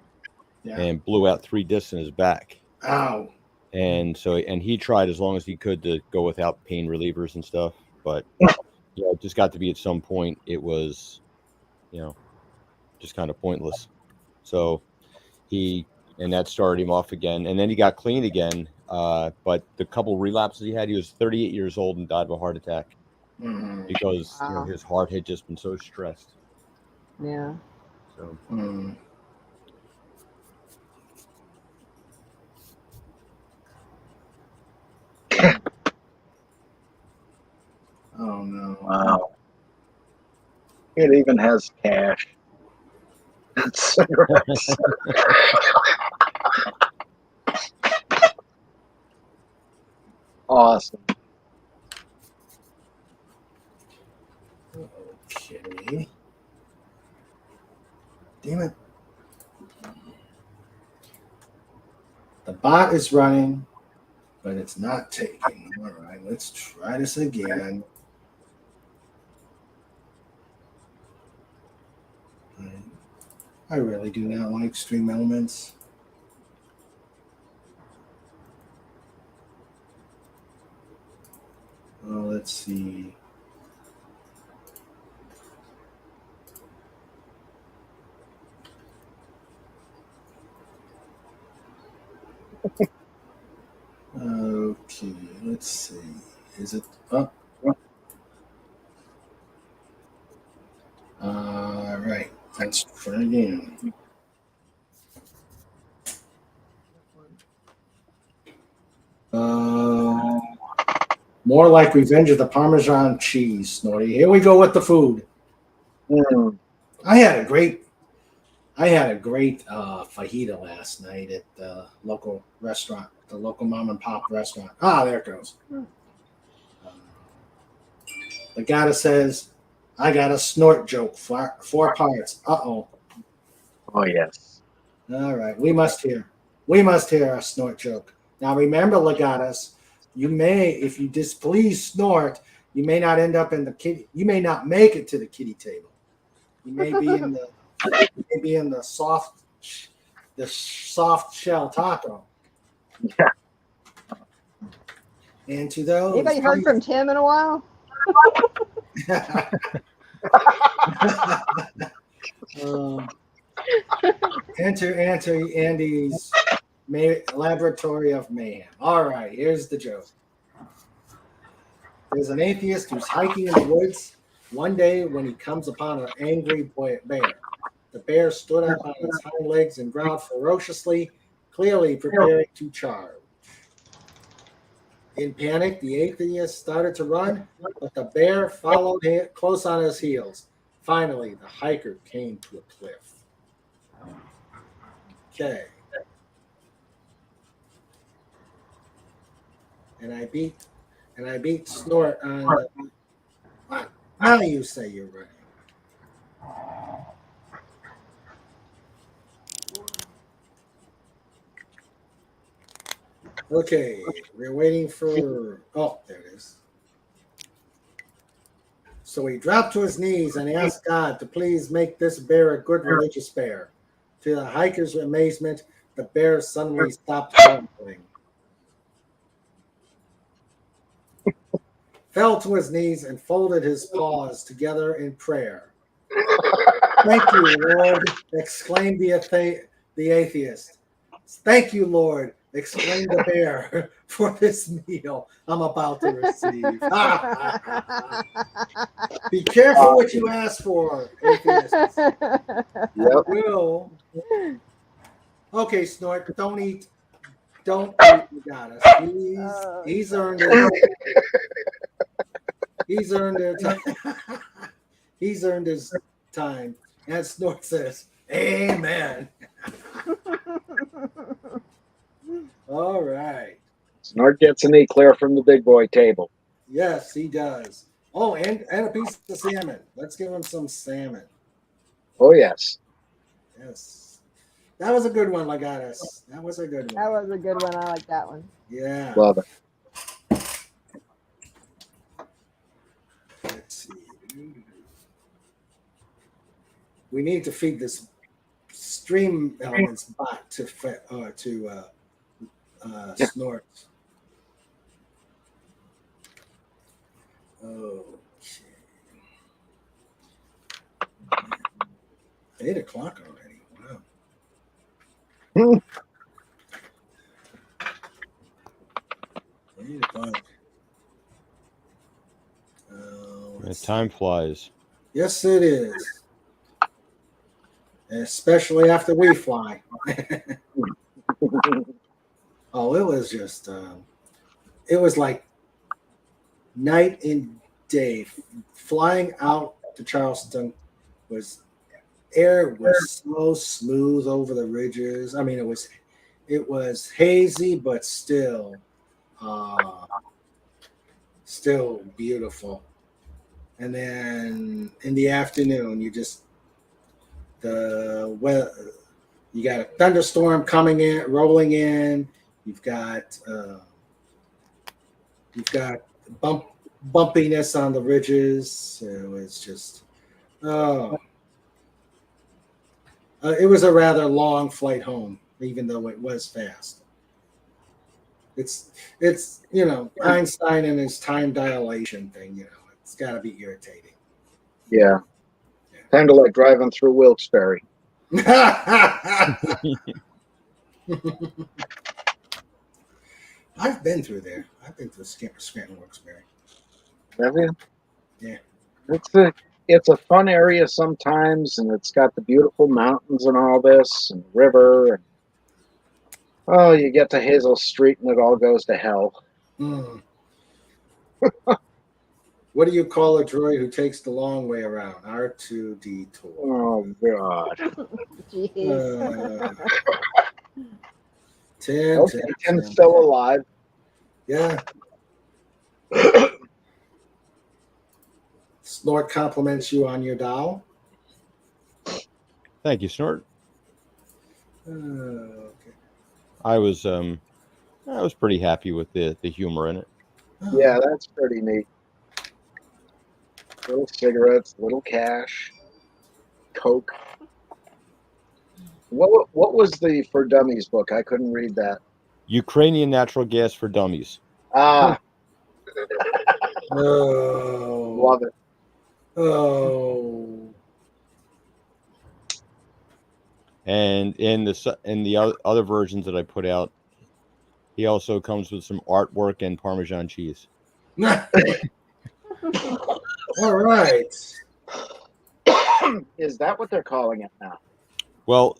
and blew out 3 discs in his back. Ow. And so, and he tried as long as he could to go without pain relievers and stuff, but it just got to be at some point, it was, just kind of pointless. So and that started him off again. And then he got clean again. But the couple relapses he had, he was 38 years old and died of a heart attack because his heart had just been so stressed. Yeah. So. Oh no! Wow. It even has cash. Awesome. Okay. Damn it. The bot is running, but it's not taking. All right, let's try this again. I really do not like Stream Elements. Let's see. Okay. Let's see. Is it up? All right. Let's try again. More like Revenge of the Parmesan Cheese, Snorty. Here we go with the food. I had a great fajita last night at the local restaurant, the local mom and pop restaurant. Ah, there it goes. The guy says, I got a snort joke, 4 parts. Uh-oh. Oh, yes. All right. We must hear a snort joke. Now, remember, Legatus, you may, if you displease snort, you may not end up in the kitty. You may not make it to the kitty table. You may be in the soft shell taco. Yeah. And to those, anybody heard from Tim in a while? Enter Andy's laboratory of mayhem. All right, here's the joke. There's an atheist who's hiking in the woods one day when he comes upon an angry bear. The bear stood up on its hind legs and growled ferociously, clearly preparing to charge. In panic, the atheist started to run, but the bear followed him close on his heels. Finally, the hiker came to a cliff. Okay. And I beat Snort on the. How do you say you're running? Okay, we're waiting for. Oh, there it is. So he dropped to his knees and asked God to please make this bear a good religious bear. To the hiker's amazement, the bear suddenly stopped grumbling. Fell to his knees and folded his paws together in prayer. Thank you, Lord, exclaimed the atheist. Thank you, Lord, exclaimed the bear, for this meal I'm about to receive. Be careful what you ask for, atheists. Yep. Will. Okay, Snort, don't eat. You got us. He's earned it. He's earned it. He's earned his time. And Snort says, Amen. All right. Snort gets an eclair from the big boy table. Yes, he does. Oh, and a piece of salmon. Let's give him some salmon. Oh, yes. Yes. That was a good one, Legatus. That was a good one. That was a good one. I like that one. Yeah. Love it. Let's see. We need to feed this stream elements bot to Snort. Okay. 8 o'clock already. Wow. 8 o'clock. Time flies. Yes, it is. Especially after we fly. Oh, it was just, it was like night and day. Flying out to Charleston air was so smooth over the ridges. I mean, it was hazy, but still beautiful. And then in the afternoon, you got a thunderstorm coming in, rolling in. You've got bumpiness on the ridges. So it's just, it was a rather long flight home, even though it was fast. It's Einstein and his time dilation thing. It's got to be irritating. Yeah. Kind of like driving through Wilkes-Barre. I've been through there. I've been through Scranton Wilkes-Barre. Have you? Yeah. It's a fun area sometimes, and it's got the beautiful mountains and all this, and river. And, oh, you get to Hazel Street, and it all goes to hell. Mm. What do you call a droid who takes the long way around? R2D2. Oh, God. Jeez. Tim's still alive. Yeah. Snort compliments you on your doll. Thank you, Snort. Okay. I was pretty happy with the humor in it. Yeah, that's pretty neat. Little cigarettes, little cash, Coke. What was the For Dummies book? I couldn't read that. Ukrainian natural gas for dummies. Ah. Oh. Love it. Oh. And in the other versions that I put out, he also comes with some artwork and Parmesan cheese. All right. Is that what they're calling it now? Well,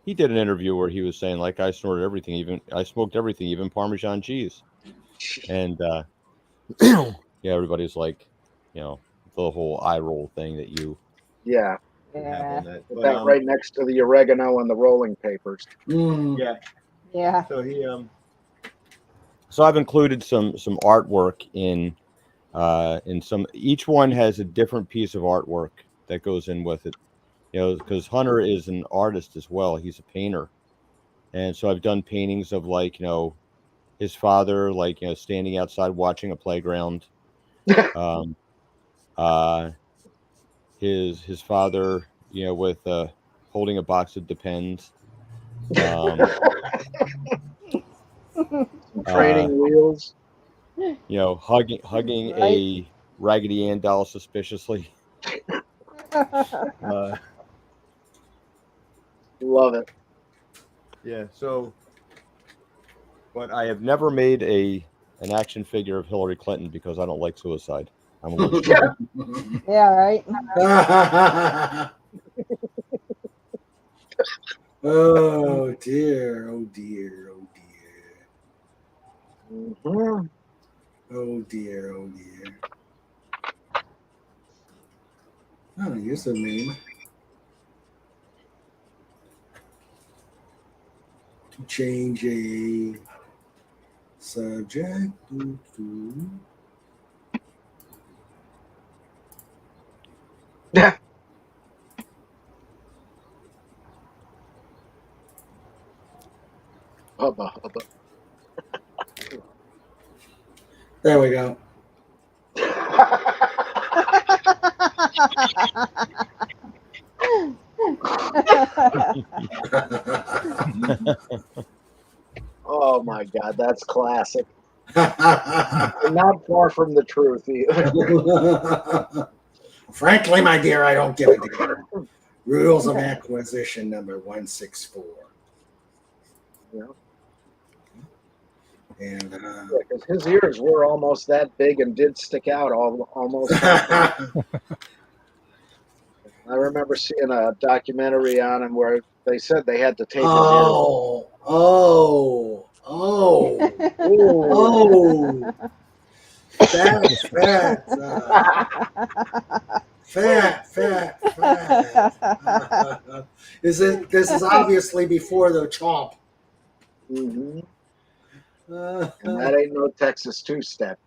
he did an interview where he was saying, like, I snorted everything, I smoked everything, even Parmesan cheese. And yeah, everybody's like, the whole eye roll thing that you Yeah. have on that. Put that right next to the oregano and the rolling papers. Yeah. Yeah. So so I've included some artwork in some. Each one has a different piece of artwork that goes in with it. Because Hunter is an artist as well. He's a painter, and so I've done paintings of his father, standing outside watching a playground. His father, with holding a box of Depends. Training wheels. Hugging Right. a Raggedy Ann doll suspiciously. Love it. Yeah. So, but I have never made an action figure of Hillary Clinton because I don't like suicide. I'm allergic. Yeah, right. Oh dear, oh dear, oh dear. Mm-hmm. Oh dear, oh dear. Oh, here's a name. To change a subject to Hubba. There we go. Oh my God, that's classic. And not far from the truth either. Frankly, my dear, I don't give a damn. Rules of acquisition number 164. Yeah. And because his ears were almost that big and did stick out almost. I remember seeing a documentary on him where they said they had to take his ears. That's fat. Fat. This is obviously before the chomp. Mm-hmm. And that ain't no Texas two-step.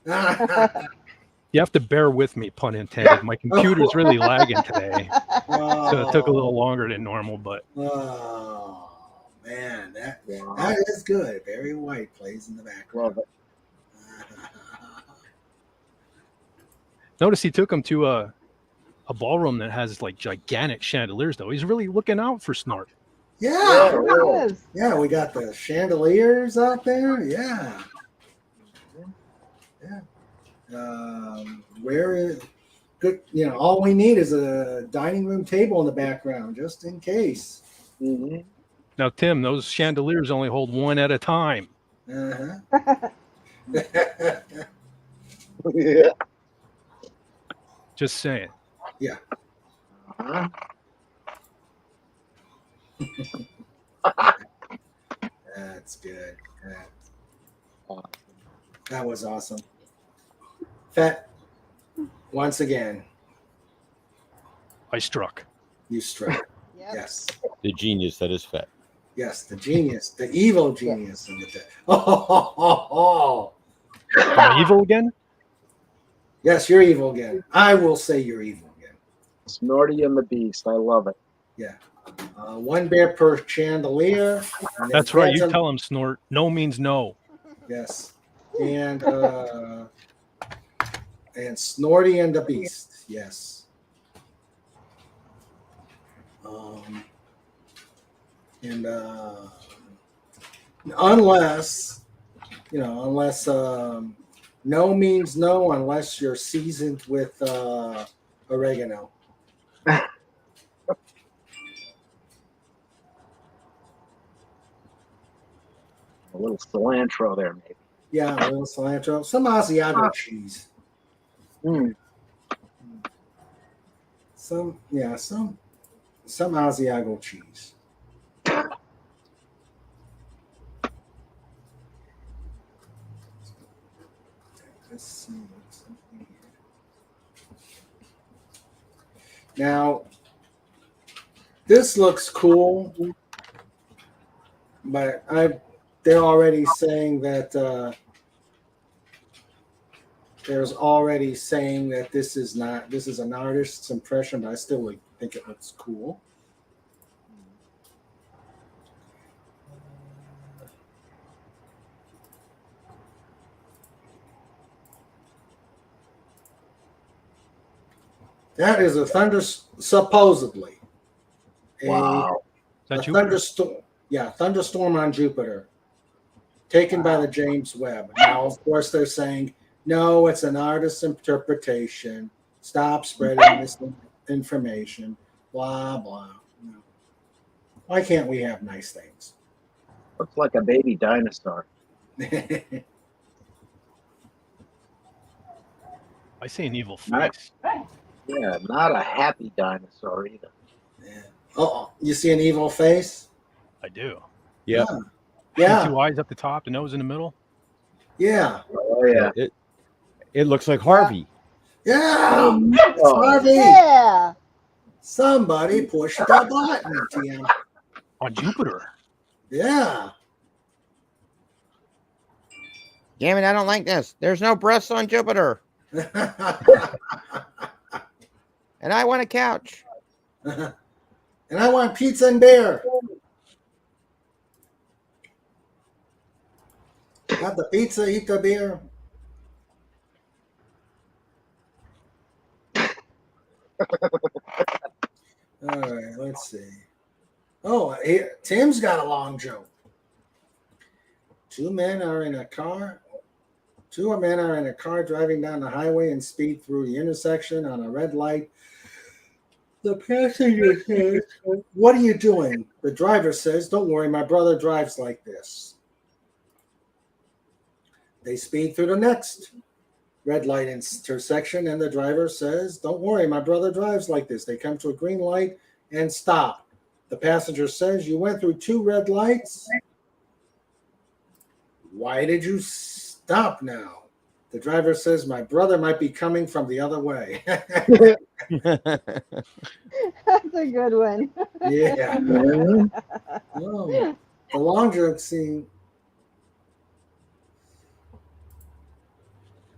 You have to bear with me, pun intended. My computer's really lagging today, so it took a little longer than normal. But oh man, that is good. Barry White plays in the background. Love it. Notice he took him to a ballroom that has gigantic chandeliers. Though he's really looking out for Snort. Yeah, we got the chandeliers out there. Yeah. Where is good? All we need is a dining room table in the background, just in case. Mm-hmm. Now, Tim, those chandeliers only hold one at a time. Uh-huh. Yeah. Just saying. Yeah. Uh-huh. That's good. Awesome. That was awesome. Fat, once again, I struck. you struck. Yep. Yes. The genius that is Fett. Yes, the genius, the evil genius in the deck. Oh. Am I evil again? Yes, you're evil again. I will say you're evil again. Snorty and the Beast. I love it. Yeah. One bear per chandelier. And That's right. You phantom- tell him, Snort. No means no. Yes. And Snorty and the Beast. Yes. And unless no means no, unless you're seasoned with oregano. A little cilantro there, maybe. Yeah, a little cilantro, some Asiago cheese. Mm. Some Asiago cheese. Let's see something here. Now, this looks cool, but they're already saying that there's already saying that this is an artist's impression, but I still think it looks cool. That is a supposedly. Wow. A That Jupiter? thunderstorm. Yeah, thunderstorm on Jupiter, taken by the James Webb. Now, of course, they're saying, no, it's an artist's interpretation. Stop spreading this information. Blah, blah. No. Why can't we have nice things? Looks like a baby dinosaur. I see an evil Right. face. Yeah, not a happy dinosaur either. Yeah. Oh, you see an evil face? I do. Yep. Yeah. Two eyes up the top, the nose in the middle. Yeah. Oh yeah. It looks like Harvey. Yeah. It's Harvey. Yeah. Somebody pushed the button, Tim. On Jupiter. Yeah. Damn it, I don't like this. There's no breasts on Jupiter. And I want a couch. And I want pizza and beer. Have the pizza, eat the beer. All right, let's see. Oh, Tim's got a long joke. Two men are in a car driving down the highway and speed through the intersection on a red light. The passenger says, "What are you doing?" The driver says, "Don't worry, my brother drives like this." They speed through the next red light intersection, and the driver says, "Don't worry, my brother drives like this." They come to a green light and stop. The passenger says, "You went through two red lights. Why did you stop now?" The driver says, "My brother might be coming from the other way." That's a good one. Yeah. Oh, the long joke scene.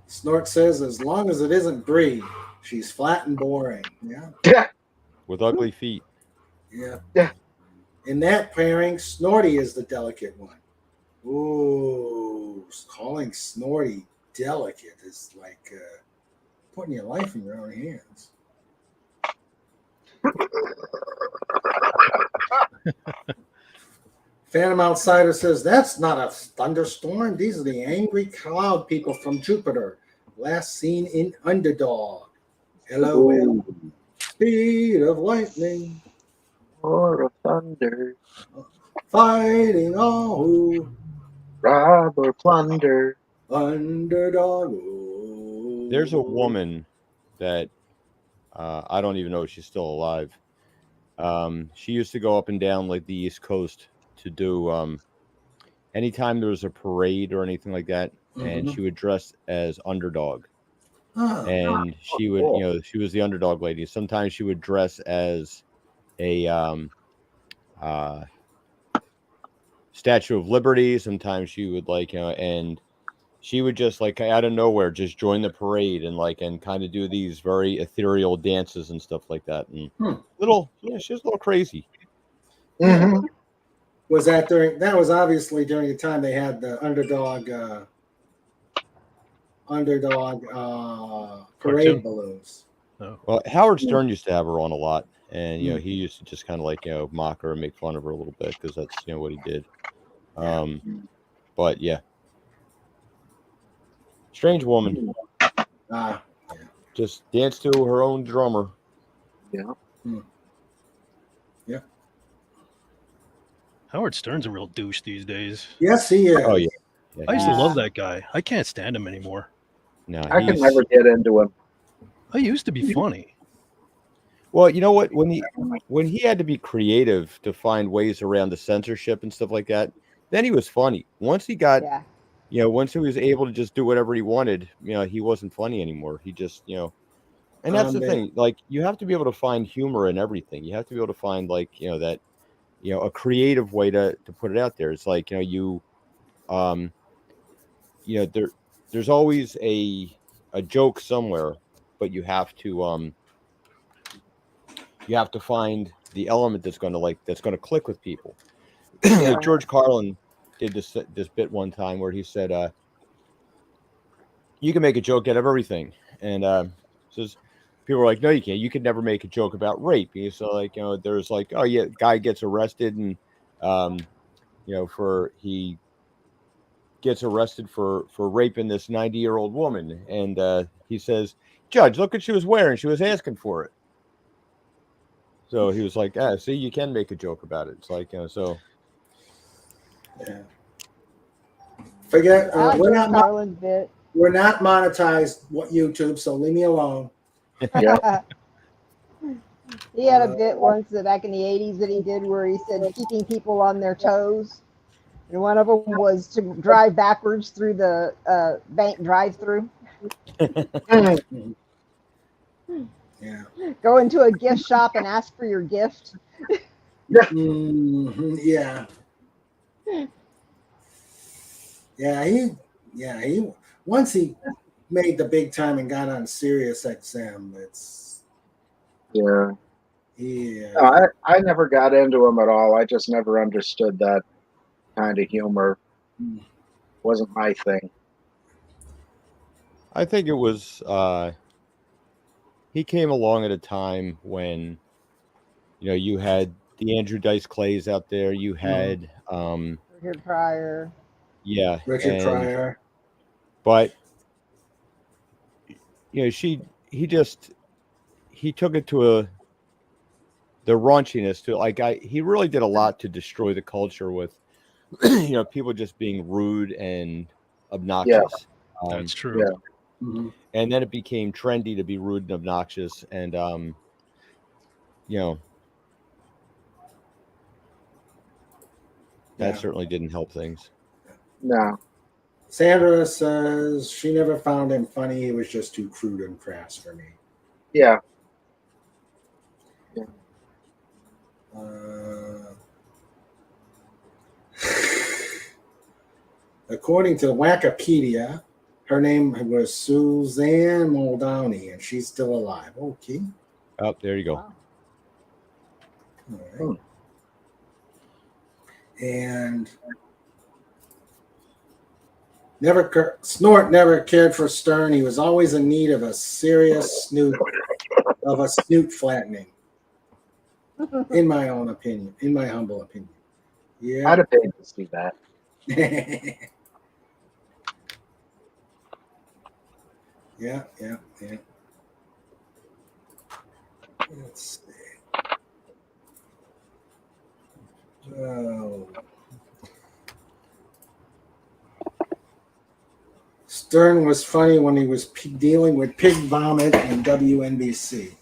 Snort says, "As long as it isn't Bree, she's flat and boring." Yeah. With ugly feet. Yeah. Yeah. In that pairing, Snorty is the delicate one. Ooh, calling Snorty delicate is like putting your life in your own hands. Phantom Outsider says, "That's not a thunderstorm. These are the angry cloud people from Jupiter. Last seen in Underdog. LOL. Speed of lightning. Or of thunder. Fighting all who Rob or plunder. Underdog. There's a woman that I don't even know if she's still alive. She used to go up and down like the East Coast to do anytime there was a parade or anything like that, and she would dress as underdog. And she would, cool. you know, she was the underdog lady. Sometimes she would dress as a Statue of Liberty. Sometimes she would like, you know, and she would just like out of nowhere just join the parade and like and kind of do these very ethereal dances and stuff like that. And little, yeah, she was a little crazy. Mm-hmm. Was that during? That was obviously during the time they had the underdog parade balloons. Oh. Well, Howard Stern used to have her on a lot, and you know he used to just kind of like, you know, mock her and make fun of her a little bit because that's, you know, what he did. But yeah, strange woman. Just dance to her own drummer. Yeah. Yeah. Howard Stern's a real douche these days. Yes, he is. Oh yeah. I used to love that guy. I can't stand him anymore. No, I can never get into him. I used to be funny. Well, you know what? When he had to be creative to find ways around the censorship and stuff like that, then he was funny. Once he got, you know, once he was able to just do whatever he wanted, you know, he wasn't funny anymore. He just, you know, and that's the thing. Like, you have to be able to find humor in everything. You have to be able to find, like, you know, that, you know, a creative way to put it out there. It's like, you know, you know, there's always a joke somewhere, but you have to find the element that's going to click with people. Like George Carlin did this bit one time where he said, you can make a joke out of everything. And says people were like, no, you can't. You could never make a joke about rape. So like, you know, there's like, oh yeah, guy gets arrested and you know, he gets arrested for raping this 90-year-old woman. And he says, Judge, look what she was wearing. She was asking for it. So he was like, see, you can make a joke about it. It's like, you know, so. Yeah. Forget, we're not monetized YouTube, so leave me alone. Yeah. He had a bit once back in the 80s that he did where he said keeping people on their toes. And one of them was to drive backwards through the bank drive-through. Yeah. Go into a gift shop and ask for your gift. Yeah. He once he made the big time and got on Sirius XM. No, I never got into him at all. I just never understood that kind of humor. Wasn't my thing. I think it was he came along at a time when, you know, you had the Andrew Dice Clays out there, you had Richard Pryor. Yeah. Richard Pryor. But you know, he took it to the raunchiness to like he really did a lot to destroy the culture with you know, people just being rude and obnoxious. Yeah, that's true. Yeah. Mm-hmm. And then it became trendy to be rude and obnoxious, and you know, that certainly didn't help things. No. Sandra says she never found him funny. He was just too crude and crass for me. Yeah. According to Wikipedia, her name was Suzanne Muldowney, and she's still alive. Okay. Oh, there you go. Wow. All right. And Snort never cared for Stern. He was always in need of a serious snoot flattening. In my own opinion, in my humble opinion. Yeah. I'd have paid to see that. Yeah. Let's see. Oh. Stern was funny when he was dealing with pig vomit and WNBC.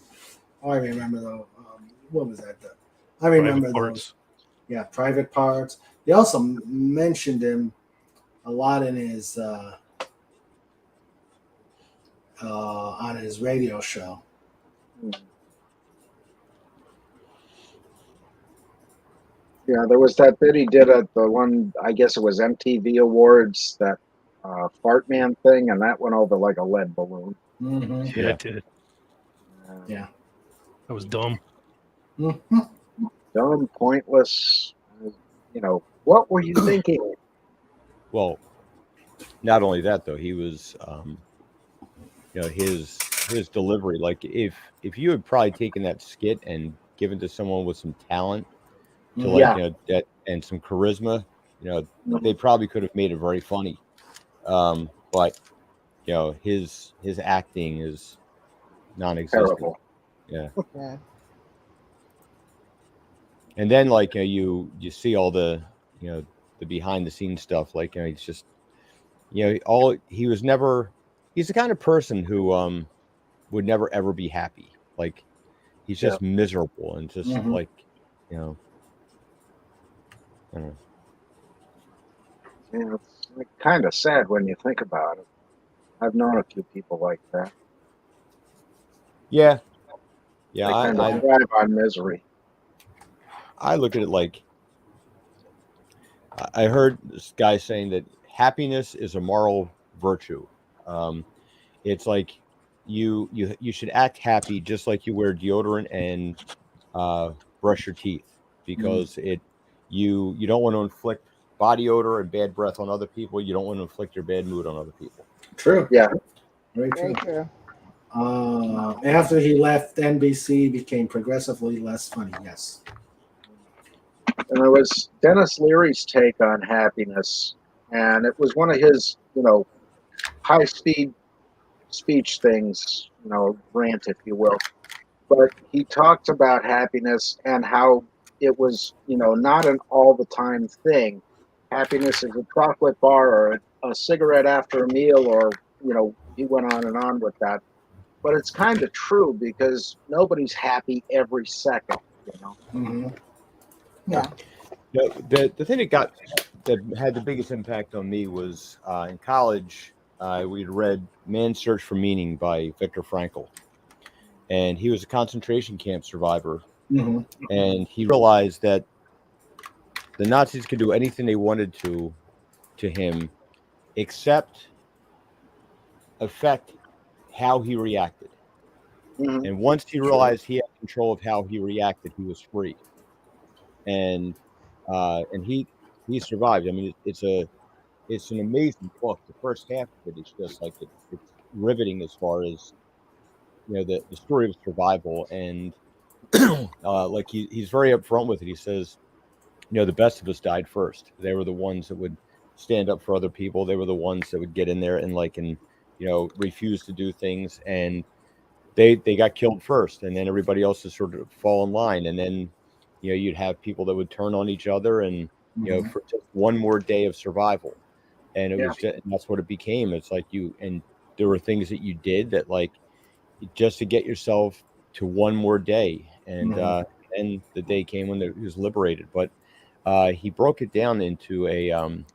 Oh, I remember though. What was that? I remember Private those. Parts. Yeah, Private Parts. They also mentioned him a lot in his on his radio show. Yeah, there was that bit he did at the one, I guess it was MTV Awards, that fart man thing, and that went over like a lead balloon. Mm-hmm. Yeah, it did. Yeah. That was dumb. Mm-hmm. Dumb, pointless. You know, what were you thinking? Well, not only that though, he was, you know, his delivery. Like if you had probably taken that skit and given to someone with some talent to like, Yeah. you know, that and some charisma, you know, they probably could have made it very funny. But you know, his acting is non-existent. Terrible. Yeah. Yeah. And then like you see all the, you know, the behind the scenes stuff. Like, you know, he's just, you know, he's the kind of person who would never ever be happy. Like he's just miserable and just like, you know, I don't know. Yeah, it's like, kind of sad when you think about it. I've known a few people like that. Yeah. They kind of I thrive on misery. I look at it like I heard this guy saying that happiness is a moral virtue. It's like you should act happy just like you wear deodorant and brush your teeth, because you don't want to inflict body odor and bad breath on other people. You don't want to inflict your bad mood on other people. True. Yeah. Very Very true. true. After he left NBC, he became progressively less funny. Yes. And there was Dennis Leary's take on happiness, and it was one of his, you know, high-speed speech things, you know, rant, if you will. But he talked about happiness and how it was, you know, not an all-the-time thing. Happiness is a chocolate bar or a cigarette after a meal, or, you know, he went on and on with that. But it's kind of true, because nobody's happy every second, you know. Mm-hmm. Yeah. The thing that had the biggest impact on me was in college. We'd read Man's Search for Meaning by Viktor Frankl, and he was a concentration camp survivor. Mm-hmm. And he realized that the Nazis could do anything they wanted to him, except affect how he reacted. Mm-hmm. And once he realized he had control of how he reacted, he was free. And he survived. I mean, it's an amazing book. The first half of it is just like it's riveting as far as, you know, the story of survival. And like he's very upfront with it. He says, you know, the best of us died first. They were the ones that would stand up for other people. They were the ones that would get in there and you know, refuse to do things, and they got killed first, and then everybody else would sort of fall in line, and then, you know, you'd have people that would turn on each other, and you know, for just one more day of survival. And it was just, and that's what it became. It's like and there were things that you did that, like, just to get yourself to one more day. And then the day came when he was liberated. But he broke it down into an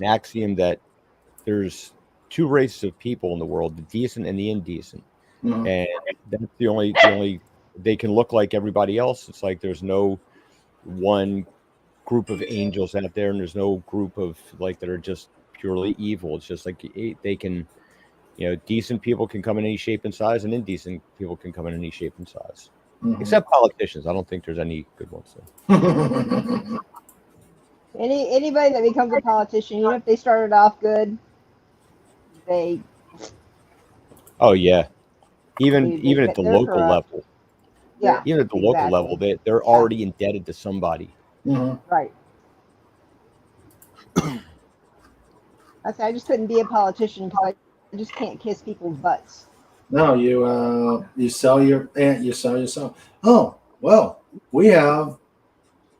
axiom that there's two races of people in the world: the decent and the indecent. And that's the only they can look like everybody else. It's like there's no one group of angels out there, and there's no group of like that are just purely evil. It's just like they can, you know, decent people can come in any shape and size, and indecent people can come in any shape and size, except politicians. I don't think there's any good ones there. Anybody that becomes a politician, even if they started off good, they. Oh yeah, even at the local corrupt. level. Yeah. Even at the local level, they're already indebted to somebody. Right. I just couldn't be a politician because I just can't kiss people's butts. No, you sell your aunt, you sell yourself. Oh, well, we have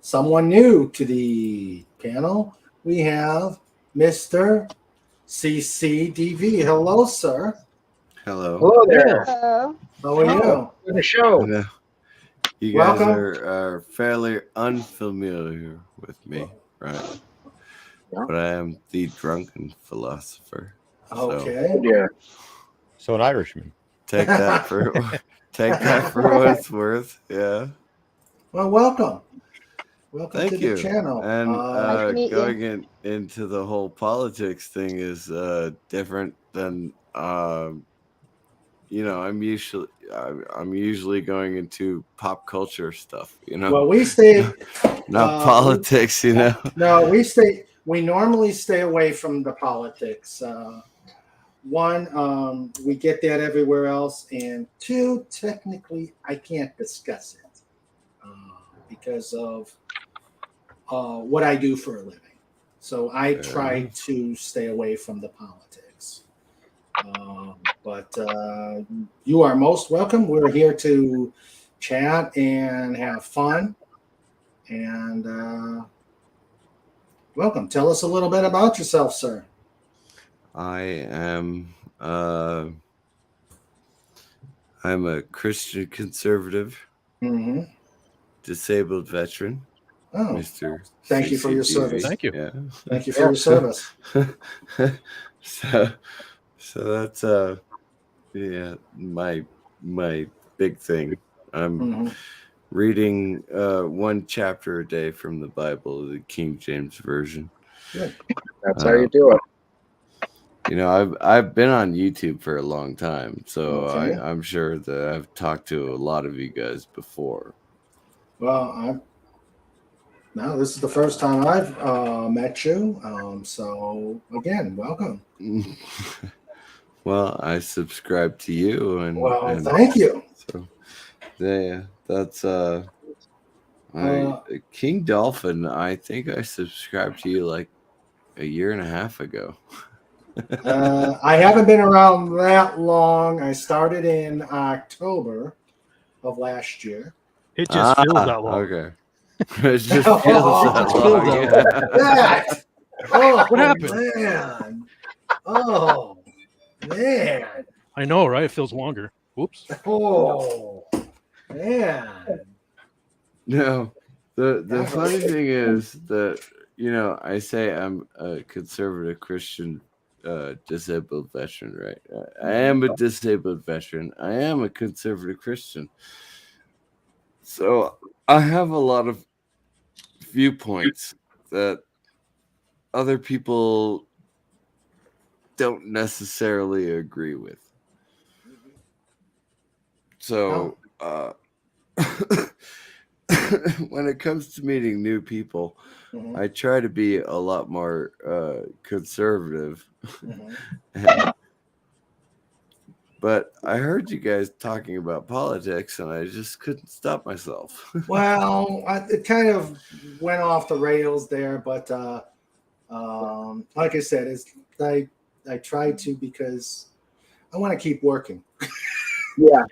someone new to the panel. We have Mr. CCDV. Hello, sir. Hello. Hello there. Hello. How are you? To the show. Hello. You guys Welcome. are fairly unfamiliar with me, right? But I am the drunken philosopher. Okay. Yeah. So an Irishman. Take that for what it's worth. Yeah. Well, welcome. Welcome Thank to you. the channel. And Nice to meet you. going into the whole politics thing is different than I'm usually going into pop culture stuff, well, we stay. not politics, No, we normally stay away from the politics. One, we get that everywhere else, and two, technically, I can't discuss it because of what I do for a living. So I try to stay away from the politics. But you are most welcome. We're here to chat and have fun. And welcome. Tell us a little bit about yourself, sir. I am I'm a Christian conservative, disabled veteran. Oh, Mr. Thank you for your CCTV. service. Thank you. Yeah. Thank you for your service. So that's my big thing. I'm reading one chapter a day from the Bible, the King James Version. Good. That's how you do it. I've been on YouTube for a long time, so Okay. I'm sure that I've talked to a lot of you guys before. Well, no, this is the first time I've met you. So again, welcome. Well, I subscribe to you, and thank you. So, yeah, that's King Dolphin. I think I subscribed to you like a year and a half ago. I haven't been around that long. I started in October of last year. It just feels that long. Okay. It just feels that long. That. Oh, What happened? Man. Oh, man. I know, right? It feels longer. Whoops. Oh, man. No, the funny thing is that I say I'm a conservative Christian disabled veteran, right? I am a disabled veteran. I am a conservative Christian. So I have a lot of viewpoints that other people don't necessarily agree with. So when it comes to meeting new people, I try to be a lot more conservative. But I heard you guys talking about politics, and I just couldn't stop myself. Well, it kind of went off the rails there, but like I said, I try to because I want to keep working. Yeah.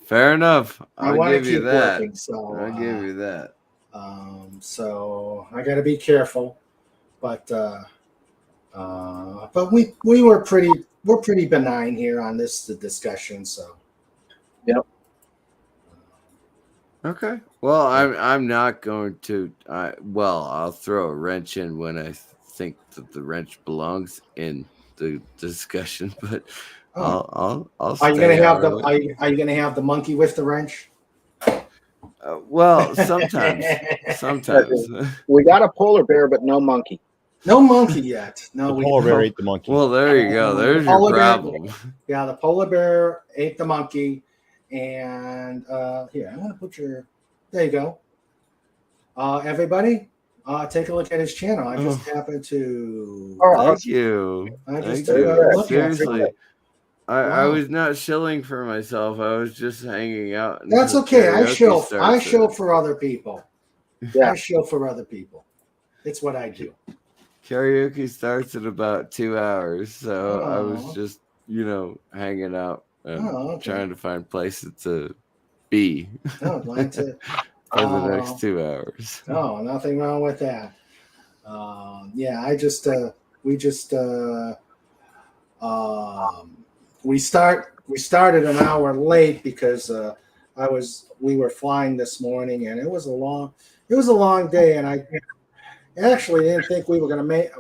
Fair enough. I want to give you keep that. working, so I'll give you that. So I got to be careful, but we're pretty benign here on this discussion. So. Yep. Okay. Well, I'm not going to. I'll throw a wrench in when I think that the wrench belongs in the discussion, but I'll. Are you gonna have the monkey with the wrench? Well, sometimes. We got a polar bear, but no monkey. No monkey yet. No, the polar bear ate the monkey. Well, there you go. There's your problem. Yeah, the polar bear ate the monkey, and here I'm gonna put your. There you go. Everybody, take a look at his channel. I just happened to. Thank you. Seriously. I was not shilling for myself. I was just hanging out. That's okay. I shill for other people. Yeah. I shill for other people. It's what I do. Karaoke starts in about 2 hours, so I was just, hanging out and trying to find places to be glad to. for the next 2 hours. Oh, nothing wrong with that. Yeah, we just We started an hour late because we were flying this morning, and it was a long day, and I actually didn't think we were gonna make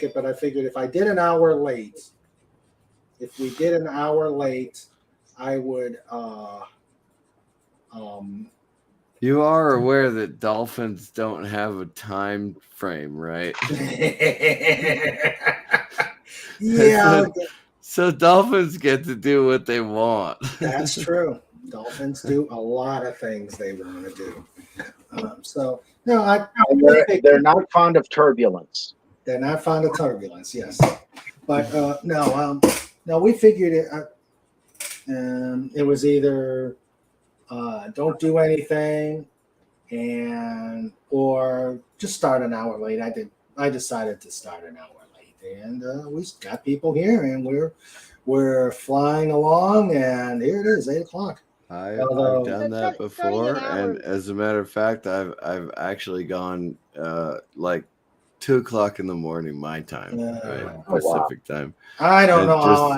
it, but I figured if we did an hour late, I would You are aware that dolphins don't have a time frame, right? Yeah. So dolphins get to do what they want. That's true. Dolphins do a lot of things they want to do. They're not fond of turbulence. They're not fond of turbulence, yes. But no, we figured it. It was either don't do anything, or just start an hour late. I decided to start an hour late, and we got people here, and we're flying along, and here it is, 8:00. I've done that before, and as a matter of fact, I've actually gone like 2:00 in the morning my time, right? Pacific time. I don't know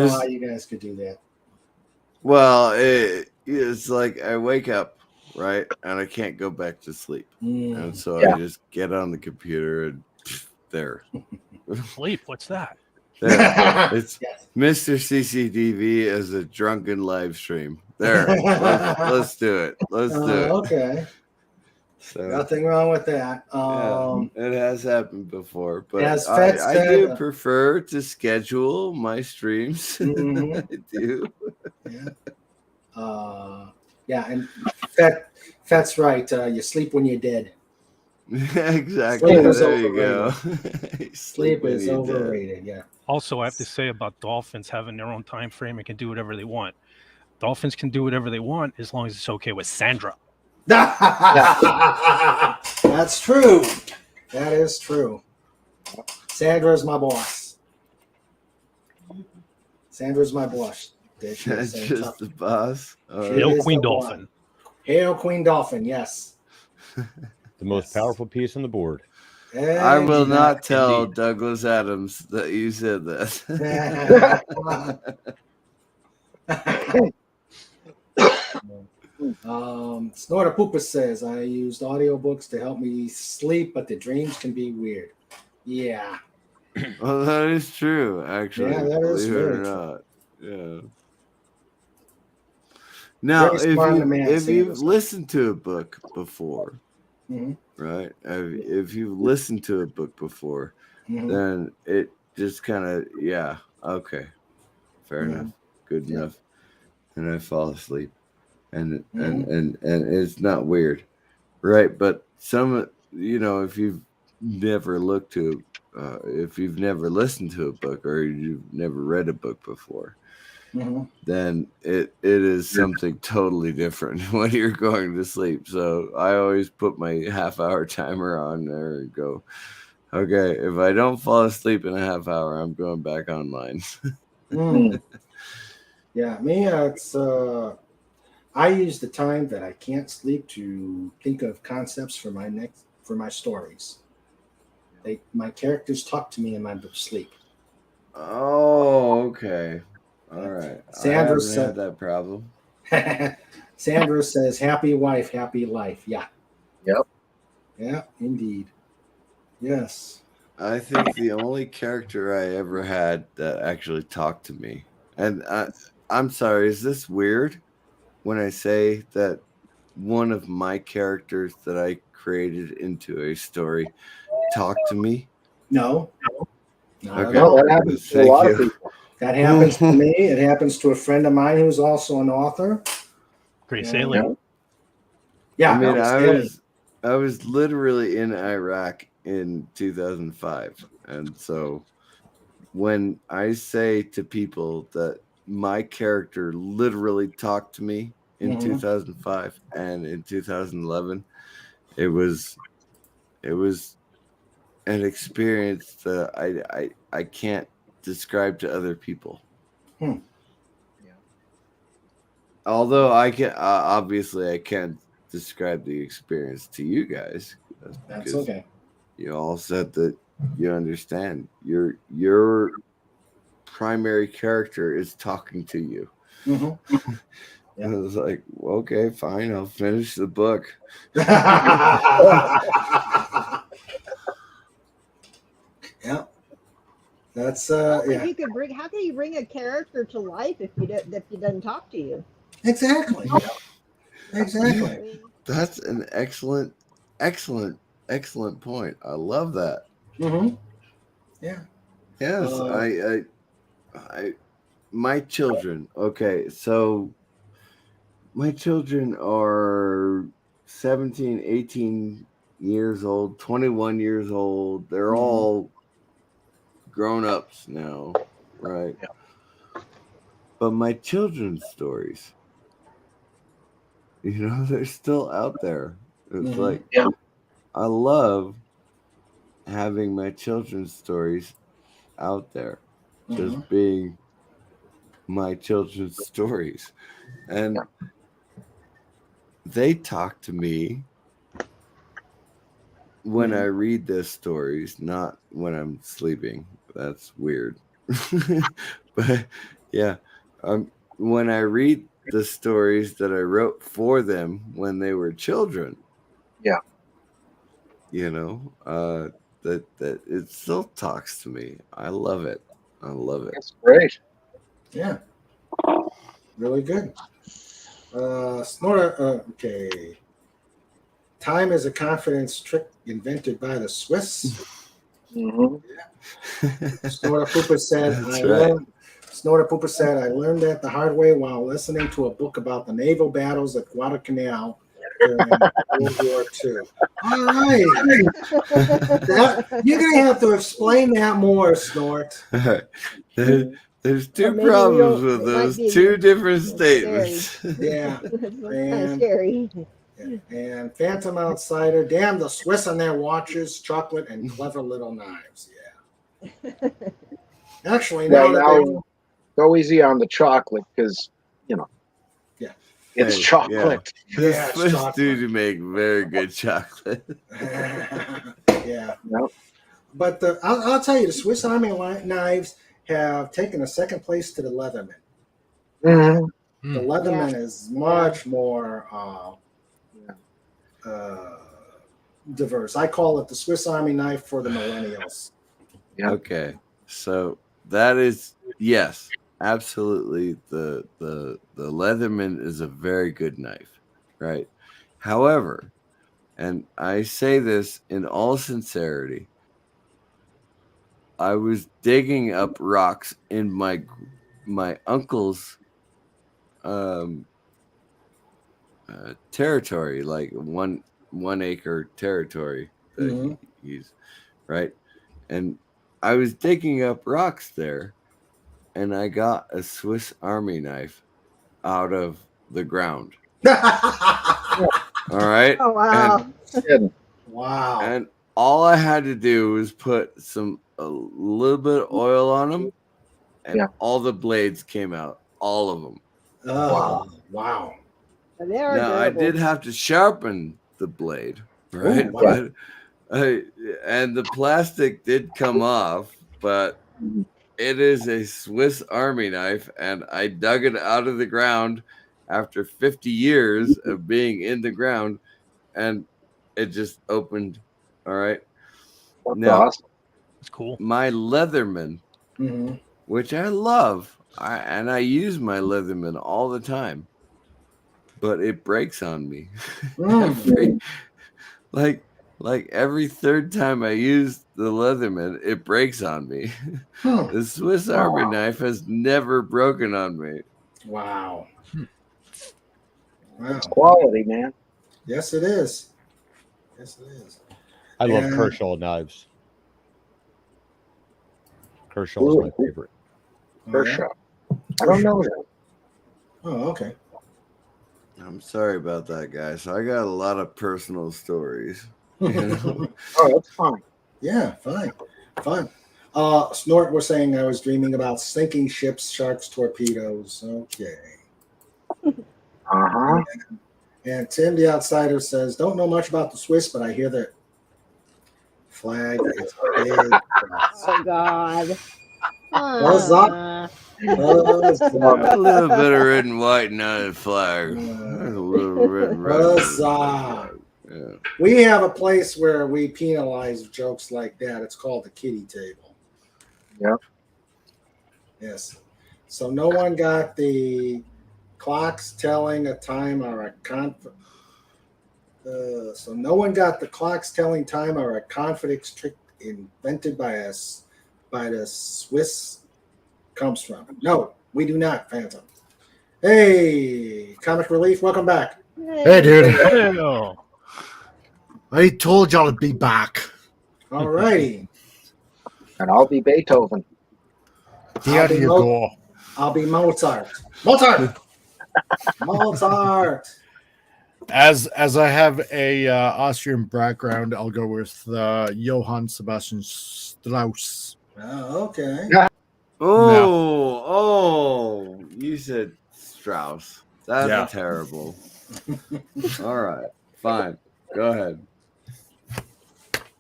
how you guys could do that. Well, it's like I wake up, right, and I can't go back to sleep, and so I just get on the computer and there. Sleep? What's that? There. It's Mr. CCTV as a drunken live stream. There. Let's do it. Let's do it. Okay. So, nothing wrong with that. It has happened before, but I do prefer to schedule my streams. I do. Yeah. And Fet's right. You sleep when you're dead. Exactly. There you go. Sleep is overrated. Yeah. Also, I have to say about dolphins having their own time frame and can do whatever they want. Dolphins can do whatever they want as long as it's okay with Sandra. That's true. That is true. Sandra's my boss. Sandra's my boss. That's just the boss. Hail Queen Dolphin. Hail Queen Dolphin. Yes. The most powerful piece on the board. I will not tell Douglas Adams that you said that. Snorter Poopa says, I used audiobooks to help me sleep, but the dreams can be weird. Yeah. Well, that is true, actually. Yeah, that is very true. Yeah. Now, if you've listened to a book before, right? If you've listened to a book before, then it just kind of, okay, fair enough, good enough, and I fall asleep, and it's not weird, right? But if you've never if you've never listened to a book or you've never read a book before, then it is something totally different when you're going to sleep. So I always put my half-hour timer on there and go, okay, if I don't fall asleep in a half hour, I'm going back online. Yeah, me, it's I use the time that I can't sleep to think of concepts for my stories. My characters talk to me in my sleep. Oh, okay. All right. Sandra had that problem. Sandra says, happy wife, happy life. Yeah. Yep. Yeah, indeed. Yes. I think the only character I ever had that actually talked to me, and I'm sorry, is this weird when I say that one of my characters that I created into a story talked to me? No. Okay. That happens to a lot of people. That happens to me. It happens to a friend of mine who's also an author. Great sailing. Yeah. I mean, I was literally in Iraq in 2005. And so when I say to people that my character literally talked to me in 2005 and in 2011, it was an experience that I can't describe to other people. Although I can obviously I can't describe the experience to you guys. That's okay. You all said that you understand. Your primary character is talking to you. Mm-hmm. Yeah. And I was like, okay, fine, I'll finish the book. Yeah. That's How yeah. can you bring a character to life if he doesn't talk to you? Exactly. Yeah. Exactly. That's an excellent point. I love that. Mm-hmm. Yeah. Yes, I my children. Okay, so my children are 17, 18 years old, 21 years old. They're all grown-ups now, right? Yeah. But my children's stories, they're still out there. It's like, Yeah. I love having my children's stories out there, just being my children's stories. And they talk to me when I read their stories, not when I'm sleeping. That's weird. But yeah, when I read the stories that I wrote for them when they were children, yeah, that it still talks to me. I love it. I love it. That's great. Yeah. Really good. Snorter. Okay. Time is a confidence trick invented by the Swiss. Mm-hmm. Yeah. Snorter Pooper said, That's right. Snorter Pooper said, I learned that the hard way while listening to a book about the naval battles at Guadalcanal during World War II. All right. You're going to have to explain that more, Snort. There's two problems with those two different statements. Yeah. That's scary. And Phantom Outsider, damn the Swiss on their watches, chocolate, and clever little knives. Yeah. Actually, now go easy on the chocolate because, yeah, it's chocolate. Yeah, the Swiss do make very good chocolate. Yeah. Yep. But I'll tell you, the Swiss Army knives have taken a second place to the Leatherman. Mm-hmm. The Leatherman is much more diverse. I call it the Swiss Army knife for the millennials. Yeah. Okay, so that is, yes, absolutely. The Leatherman is a very good knife, right? However, and I say this in all sincerity, I was digging up rocks in my uncle's territory, like one acre territory that he's right, and I was digging up rocks there, and I got a Swiss Army knife out of the ground. All right. Oh wow! Wow! And all I had to do was put a little bit of oil on them, and all the blades came out, all of them. Oh wow! They are now durable. I did have to sharpen the blade, right? Ooh, wow. And the plastic did come off, but it is a Swiss Army knife, and I dug it out of the ground after 50 years of being in the ground, and it just opened. All right. That's awesome. That's cool. My Leatherman, which I love, and I use my Leatherman all the time, but it breaks on me. Like every third time I use the Leatherman, it breaks on me. The Swiss Army knife has never broken on me. Wow. It's quality, man. Yes, it is. Yes, it is. I love Kershaw knives. Kershaw is my favorite. Kershaw. I don't know that. Oh, okay. I'm sorry about that, guys. I got a lot of personal stories. Oh, that's fine. Yeah, fine. Snort was saying I was dreaming about sinking ships, sharks, torpedoes. Okay. Uh-huh. And Tim the Outsider says, don't know much about the Swiss, but I hear that flag is big. Oh God. Buzz up. Buzz A up. little bit of red and white and on the flag. There's a little red and white. Buzz up. Yeah. We have a place where we penalize jokes like that. It's called the kitty table. Yep. Yes. So no one got the clocks telling a time or a so no one got the clocks telling time or a confidence trick invented by the Swiss comes from. No, we do not, Phantom. Hey, Comic Relief, welcome back. Hey, dude. Hey, I told y'all to be back. All righty. And I'll be Beethoven. There you go. I'll be Mozart. Mozart. Mozart. As I have a Austrian background, I'll go with Johann Sebastian Strauss. Oh, okay. Oh, you said Strauss. That's terrible. All right, fine. Go ahead.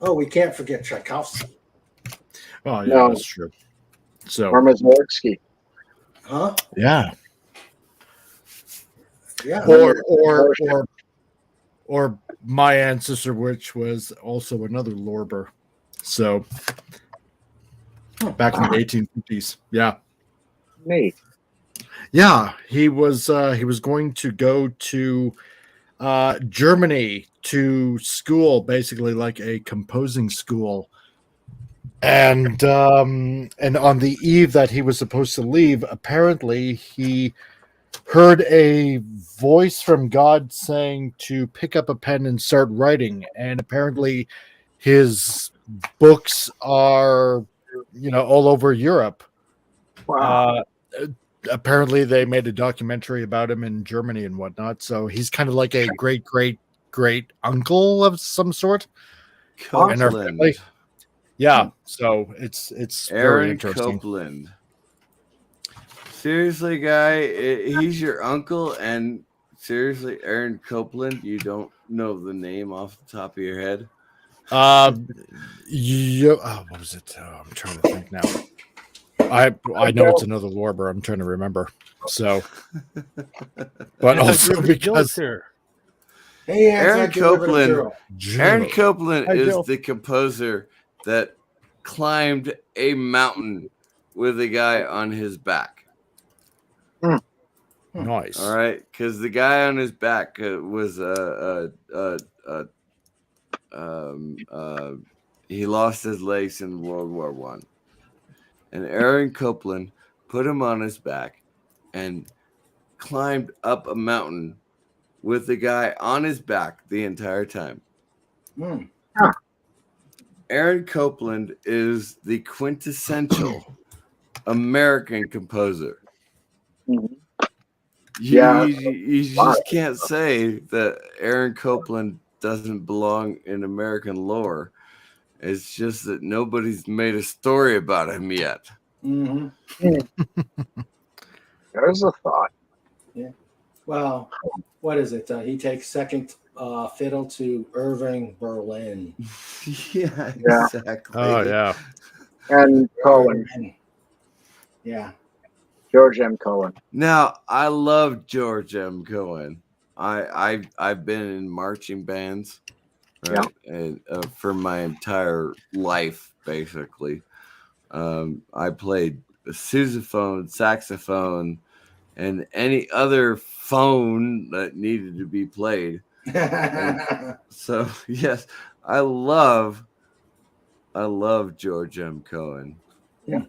Oh, we can't forget Tchaikovsky. Oh, yeah, No. that's true. So, Or Mussorgsky. Huh? yeah. Yeah. Or my ancestor, which was also another Lorber. So, back in the 1850s. Yeah. Me. Yeah, he was going to go to Germany to school, basically like a composing school. And on the eve that he was supposed to leave, apparently he heard a voice from God saying to pick up a pen and start writing. And apparently his books are, all over Europe. Wow. Apparently they made a documentary about him in Germany and whatnot. So he's kind of like a great uncle of some sort. In our family. Yeah, so it's very Aaron interesting. Copeland. Seriously, guy, he's your uncle, and seriously, Aaron Copeland, you don't know the name off the top of your head? What was it? I'm trying to think now. I know it's another Lorber. I'm trying to remember. So, but also because Hey, Aaron Copeland is Jill. the composer that climbed a mountain with a guy on his back. Nice. All right, because the guy on his back was he lost his legs in World War I, and Aaron Copeland put him on his back and climbed up a mountain with the guy on his back the entire time. Aaron Copeland is the quintessential American composer. You just can't say that Aaron Copeland doesn't belong in American lore. It's just that nobody's made a story about him yet. Mm-hmm. There's a thought. Yeah. Well, what is it? He takes second fiddle to Irving Berlin. Yeah, exactly. Oh, yeah. And Cohen. Yeah. George M. Cohen. Now, I love George M. Cohen. I've been in marching bands, right? Yeah. And for my entire life, basically. I played sousaphone, saxophone, and any other phone that needed to be played. So yes, I love George M. Cohen. Yeah.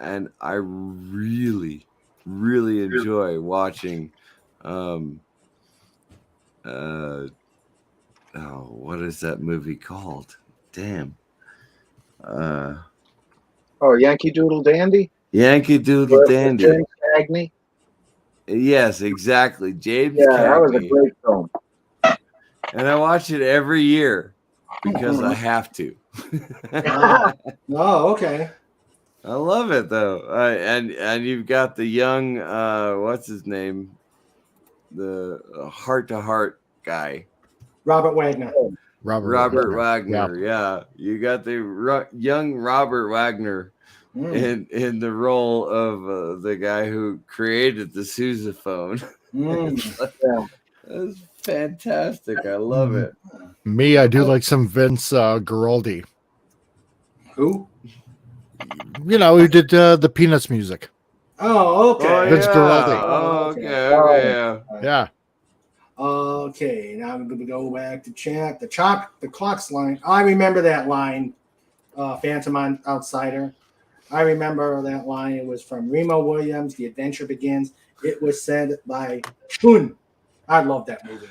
And I really, really enjoy watching what is that movie called? Damn. Yankee Doodle Dandy? Yankee Doodle Dandy. James Cagney? Yes, exactly. James Yeah, Cagney. that was a great film. And I watch it every year because I have to. Oh, okay. I love it though. And you've got the young what's his name? The Heart to Heart guy. Robert Wagner. Robert Wagner. Yeah. You got the young Robert Wagner in the role of the guy who created the sousaphone. That's fantastic. I love it. Me, I do like some Vince Guaraldi. Who? You know, who did the Peanuts music. Oh, okay. Oh, Vince yeah. Guaraldi. Oh, okay. Yeah. Okay, now I'm going to go back to chat. The clock's line. I remember that line, Phantom Outsider. I remember that line. It was from Remo Williams, The Adventure Begins. It was said by Hoon. I love that movie.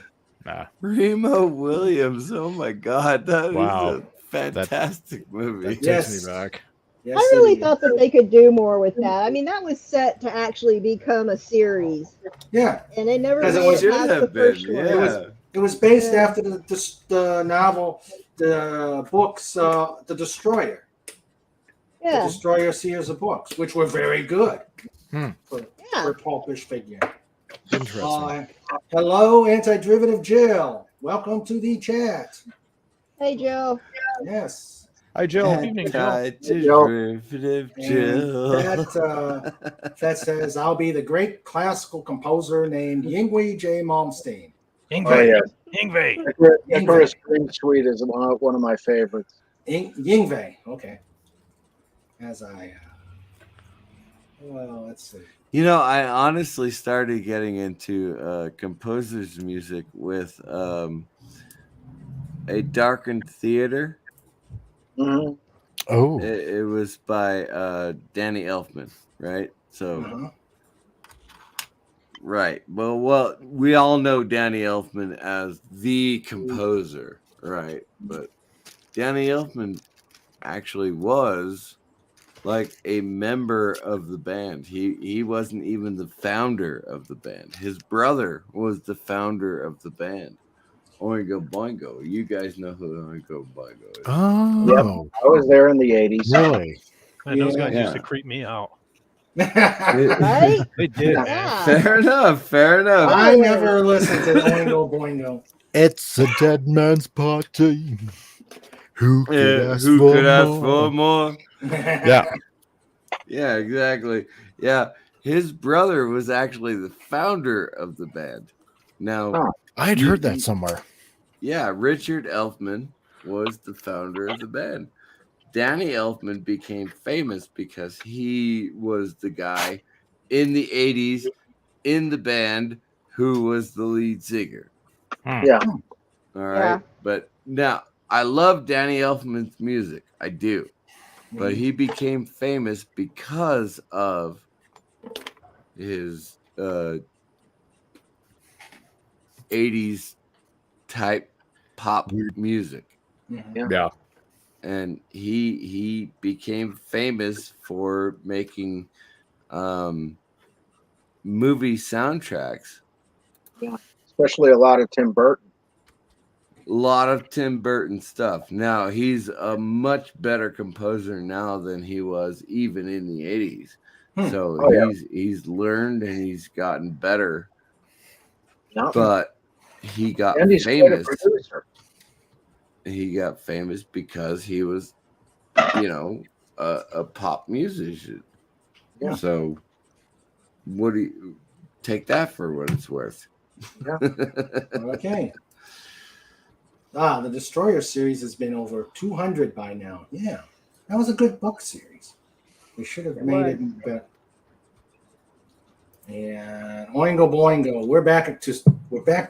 Remo Williams. Oh, my God. That is Wow. a fantastic movie. That takes me back. Yes, I really thought that they could do more with that. I mean, that was set to actually become a series. Yeah. And they never Because made it past the first one. It was based after the novel, the books, The Destroyer. Yeah. The Destroyer series of books, which were very good for pulpish figure. Interesting. Hello, Anti-Derivative Jill. Welcome to the chat. Hey, Joe. Yes. Hi, Jill. Anti-Derivative Jill. That says, I'll be the great classical composer named Yngwie J. Malmsteen. Yngwie. The first Green Suite is one of my favorites. Yngwie. Okay. Well, let's see. You know, I honestly started getting into composers' music with A Darkened Theater. Mm-hmm. Oh. It was by Danny Elfman, right? So, right. Well, we all know Danny Elfman as the composer, right? But Danny Elfman actually was like a member of the band. He wasn't even the founder of the band. His brother was the founder of the band. Oingo Boingo. You guys know who Oingo Boingo is. Oh. Yep. I was there in the 80s. Really? Man, those guys used to creep me out. Right? They did, man. Yeah. Fair enough. I never listened to Oingo Boingo. It's a dead man's party. Who could ask for more? Yeah. Yeah, exactly. Yeah. His brother was actually the founder of the band. Now, I had heard that somewhere. Yeah, Richard Elfman was the founder of the band. Danny Elfman became famous because he was the guy in the 80s in the band who was the lead singer. Yeah. All right. But now, I love Danny Elfman's music. I do. But he became famous because of his 80s type pop music. Yeah. And he became famous for making movie soundtracks. Yeah. Especially a lot of Tim Burton. A lot of Tim Burton stuff. Now he's a much better composer now than he was even in the 80s. So he's learned and he's gotten better. But he got famous. He got famous because he was, a pop musician. Yeah. So what do you take that for what it's worth? Yeah. Okay. The Destroyer series has been over 200 by now. Yeah. That was a good book series. They should have made it better. And Oingo Boingo, we're back to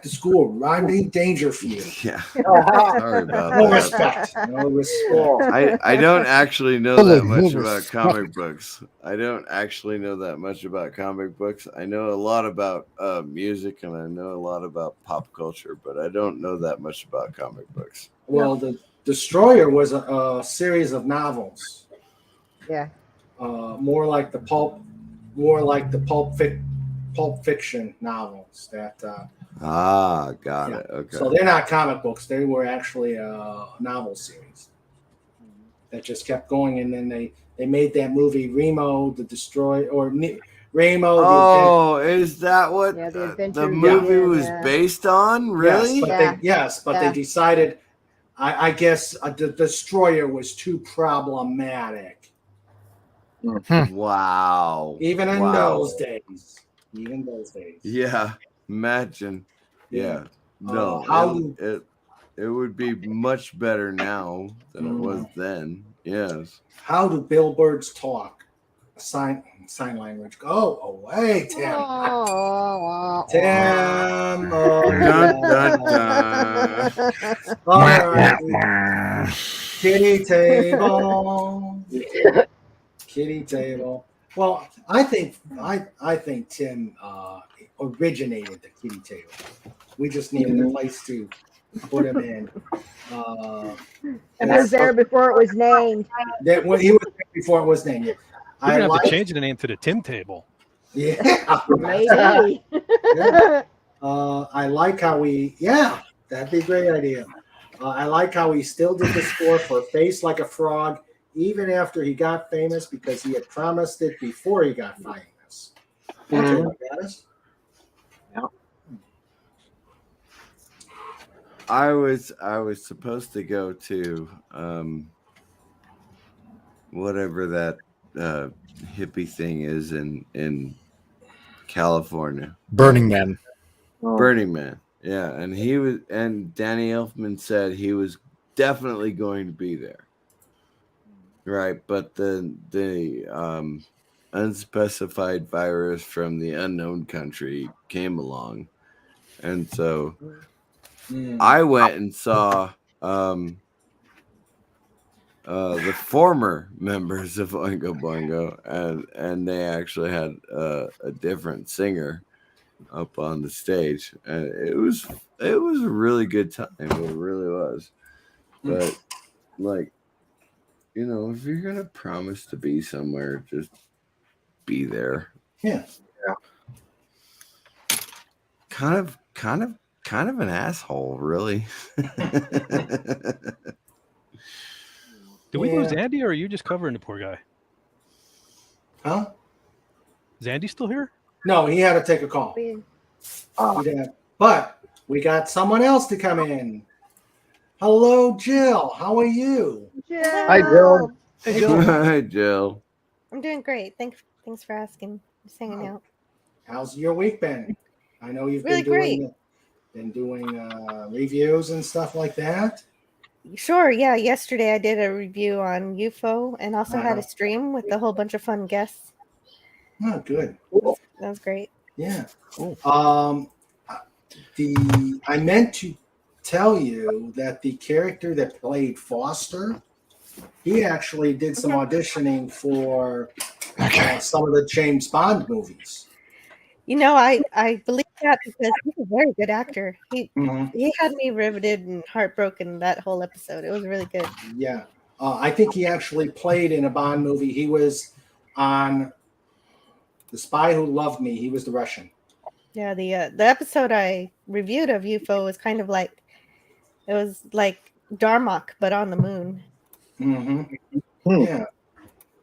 school. Rodney Dangerfield. Yeah. Sorry about that. No respect. I don't actually know that much about comic books. I know a lot about music and I know a lot about pop culture, but I don't know that much about comic books. Well, the Destroyer was a series of novels. Yeah. More like the pulp fiction novels that got it. Okay. So they're not comic books, they were actually a novel series that just kept going, and then they made that movie Remo the Destroyer, or Remo is that what the movie was based on? Really? Yes, but they decided I guess the destroyer was too problematic. Wow. Even in Wow. those days. Yeah. Imagine. Yeah. No. It would be much better now than it was then. Yes. How do billboards talk? Sign language. Go away, Tim. Tim. Dun, dun, dun. All right. Kitty table. Kitty table. Well, I think Tim originated the kitty table. We just needed a place to put him in. And was there before it was named. He was there before it was named. Yeah. We're gonna have to change the name to the Tim Table. Yeah, maybe. Yeah. I like how that'd be a great idea. I like how he still did the score for Face Like a Frog, even after he got famous, because he had promised it before he got famous. Okay, guys. I was supposed to go to whatever that hippie thing is in California. Burning Man. Burning Man. Yeah, and Danny Elfman said he was definitely going to be there. Right, but the unspecified virus from the unknown country came along, and so I went and saw the former members of Oingo Boingo, and they actually had a different singer up on the stage, and it was a really good time. It really was. But like, you know, if you're gonna promise to be somewhere, just be there. Yeah. Kind of an asshole, really. Did we lose Andy, or are you just covering the poor guy? Huh? Is Andy still here? No, he had to take a call. But we got someone else to come in. Hello, Jill. How are you? Jill. Hi, Jill. Hey, Jill. Hi, Jill. I'm doing great. Thanks for asking. Just hanging out. How's your week been? I know you've Really been doing reviews and stuff like that. Sure, yeah. Yesterday I did a review on UFO and also had a stream with a whole bunch of fun guests. Oh, good. That was great. Yeah. Cool. I meant to tell you that the character that played Foster, he actually did some auditioning for some of the James Bond movies. You know, I believe that because he's a very good actor. He had me riveted and heartbroken that whole episode. It was really good. Yeah. I think he actually played in a Bond movie. He was on The Spy Who Loved Me. He was the Russian. Yeah, the episode I reviewed of UFO was kind of like, it was like Darmok, but on the moon. Mm-hmm. Yeah.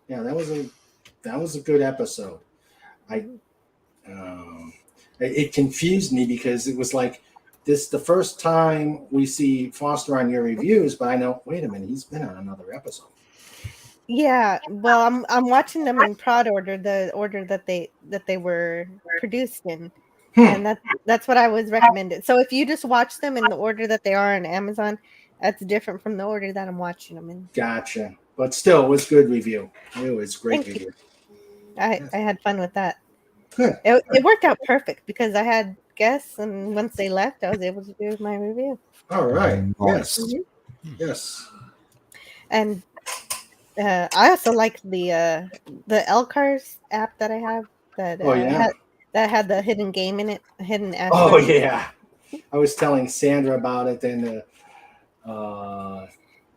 Yeah, that was a good episode. It confused me because it was like this the first time we see Foster on your reviews, but I know, wait a minute, he's been on another episode. Yeah, well, I'm watching them in prod order, the order that they were produced in, and that's what I was recommended. So if you just watch them in the order that they are on Amazon, that's different from the order that I'm watching them in. Gotcha, but still, it was good review. It was great review. I had fun with that. Good. It worked out perfect because I had guests, and once they left, I was able to do my review. All right. Yes. Mm-hmm. Yes. And I also like the Elcars app that I have that had the hidden game in it, hidden action. Oh yeah, I was telling Sandra about it, and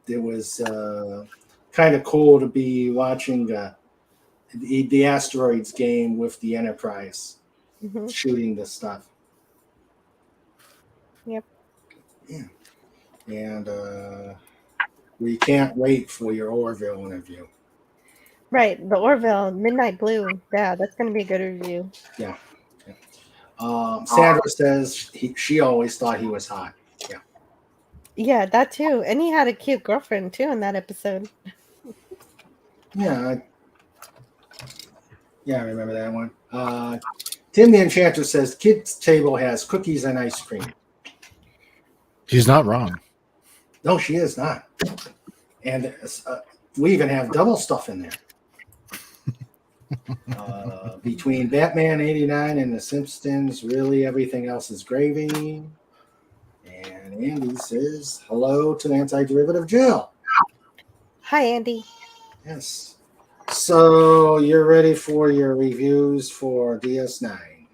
it was kind of cool to be watching the asteroids game with the Enterprise, shooting the stuff. Yep. Yeah, and we can't wait for your Orville interview. Right, the Orville Midnight Blue. Yeah, that's going to be a good review. Yeah. Sandra says she always thought he was hot. Yeah. Yeah, that too. And he had a cute girlfriend too in that episode. Yeah, I remember that one. Tim the Enchanter says kids' table has cookies and ice cream. She's not wrong. No, she is not. And we even have double stuff in there. Between Batman 89 and The Simpsons, really everything else is gravy. And Andy says hello to Anti-Derivative Jill. Hi, Andy. Yes. So you're ready for your reviews for DS9?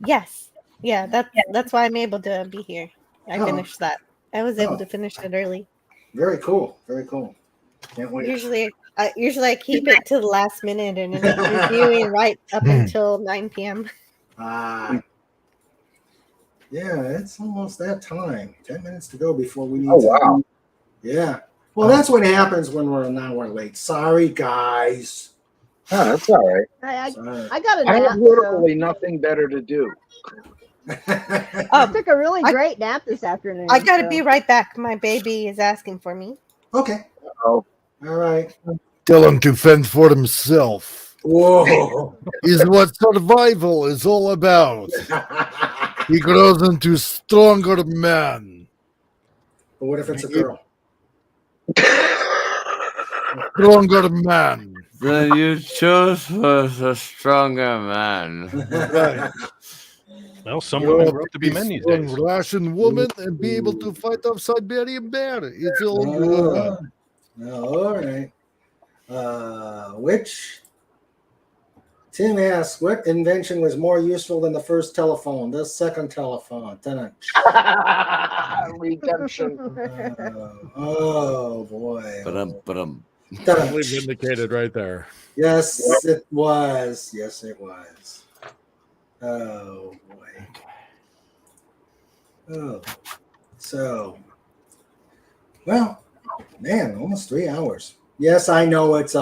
Yes. Yeah, that's why I'm able to be here. I finished that. I was able to finish it early. Very cool. Very cool. Can't wait. Usually I keep it to the last minute and then reviewing right up until 9 p.m. Yeah, it's almost that time. 10 minutes to go before we need to. Wow. Yeah. Well, that's what happens when we're an hour late. Sorry, guys. Oh, that's all right. I got a I nap. have literally nothing better to do. I took a really great nap this afternoon. I gotta be right back. My baby is asking for me. Okay. Oh. All right. Tell him to fend for himself. Whoa. Is what survival is all about. He grows into stronger man. But what if it's a girl? Stronger man. Then you chose was a stronger man. Right. Well, some women grow up to be men these days. Russian woman and be able to fight off Siberian bear. It's all good. All right. Tim asks, what invention was more useful than the first telephone? The second telephone. Redemption. Oh boy. Totally vindicated right there. Yes, it was. Yes, it was. Oh boy. Oh. So, well, man, almost 3 hours. Yes, I know it's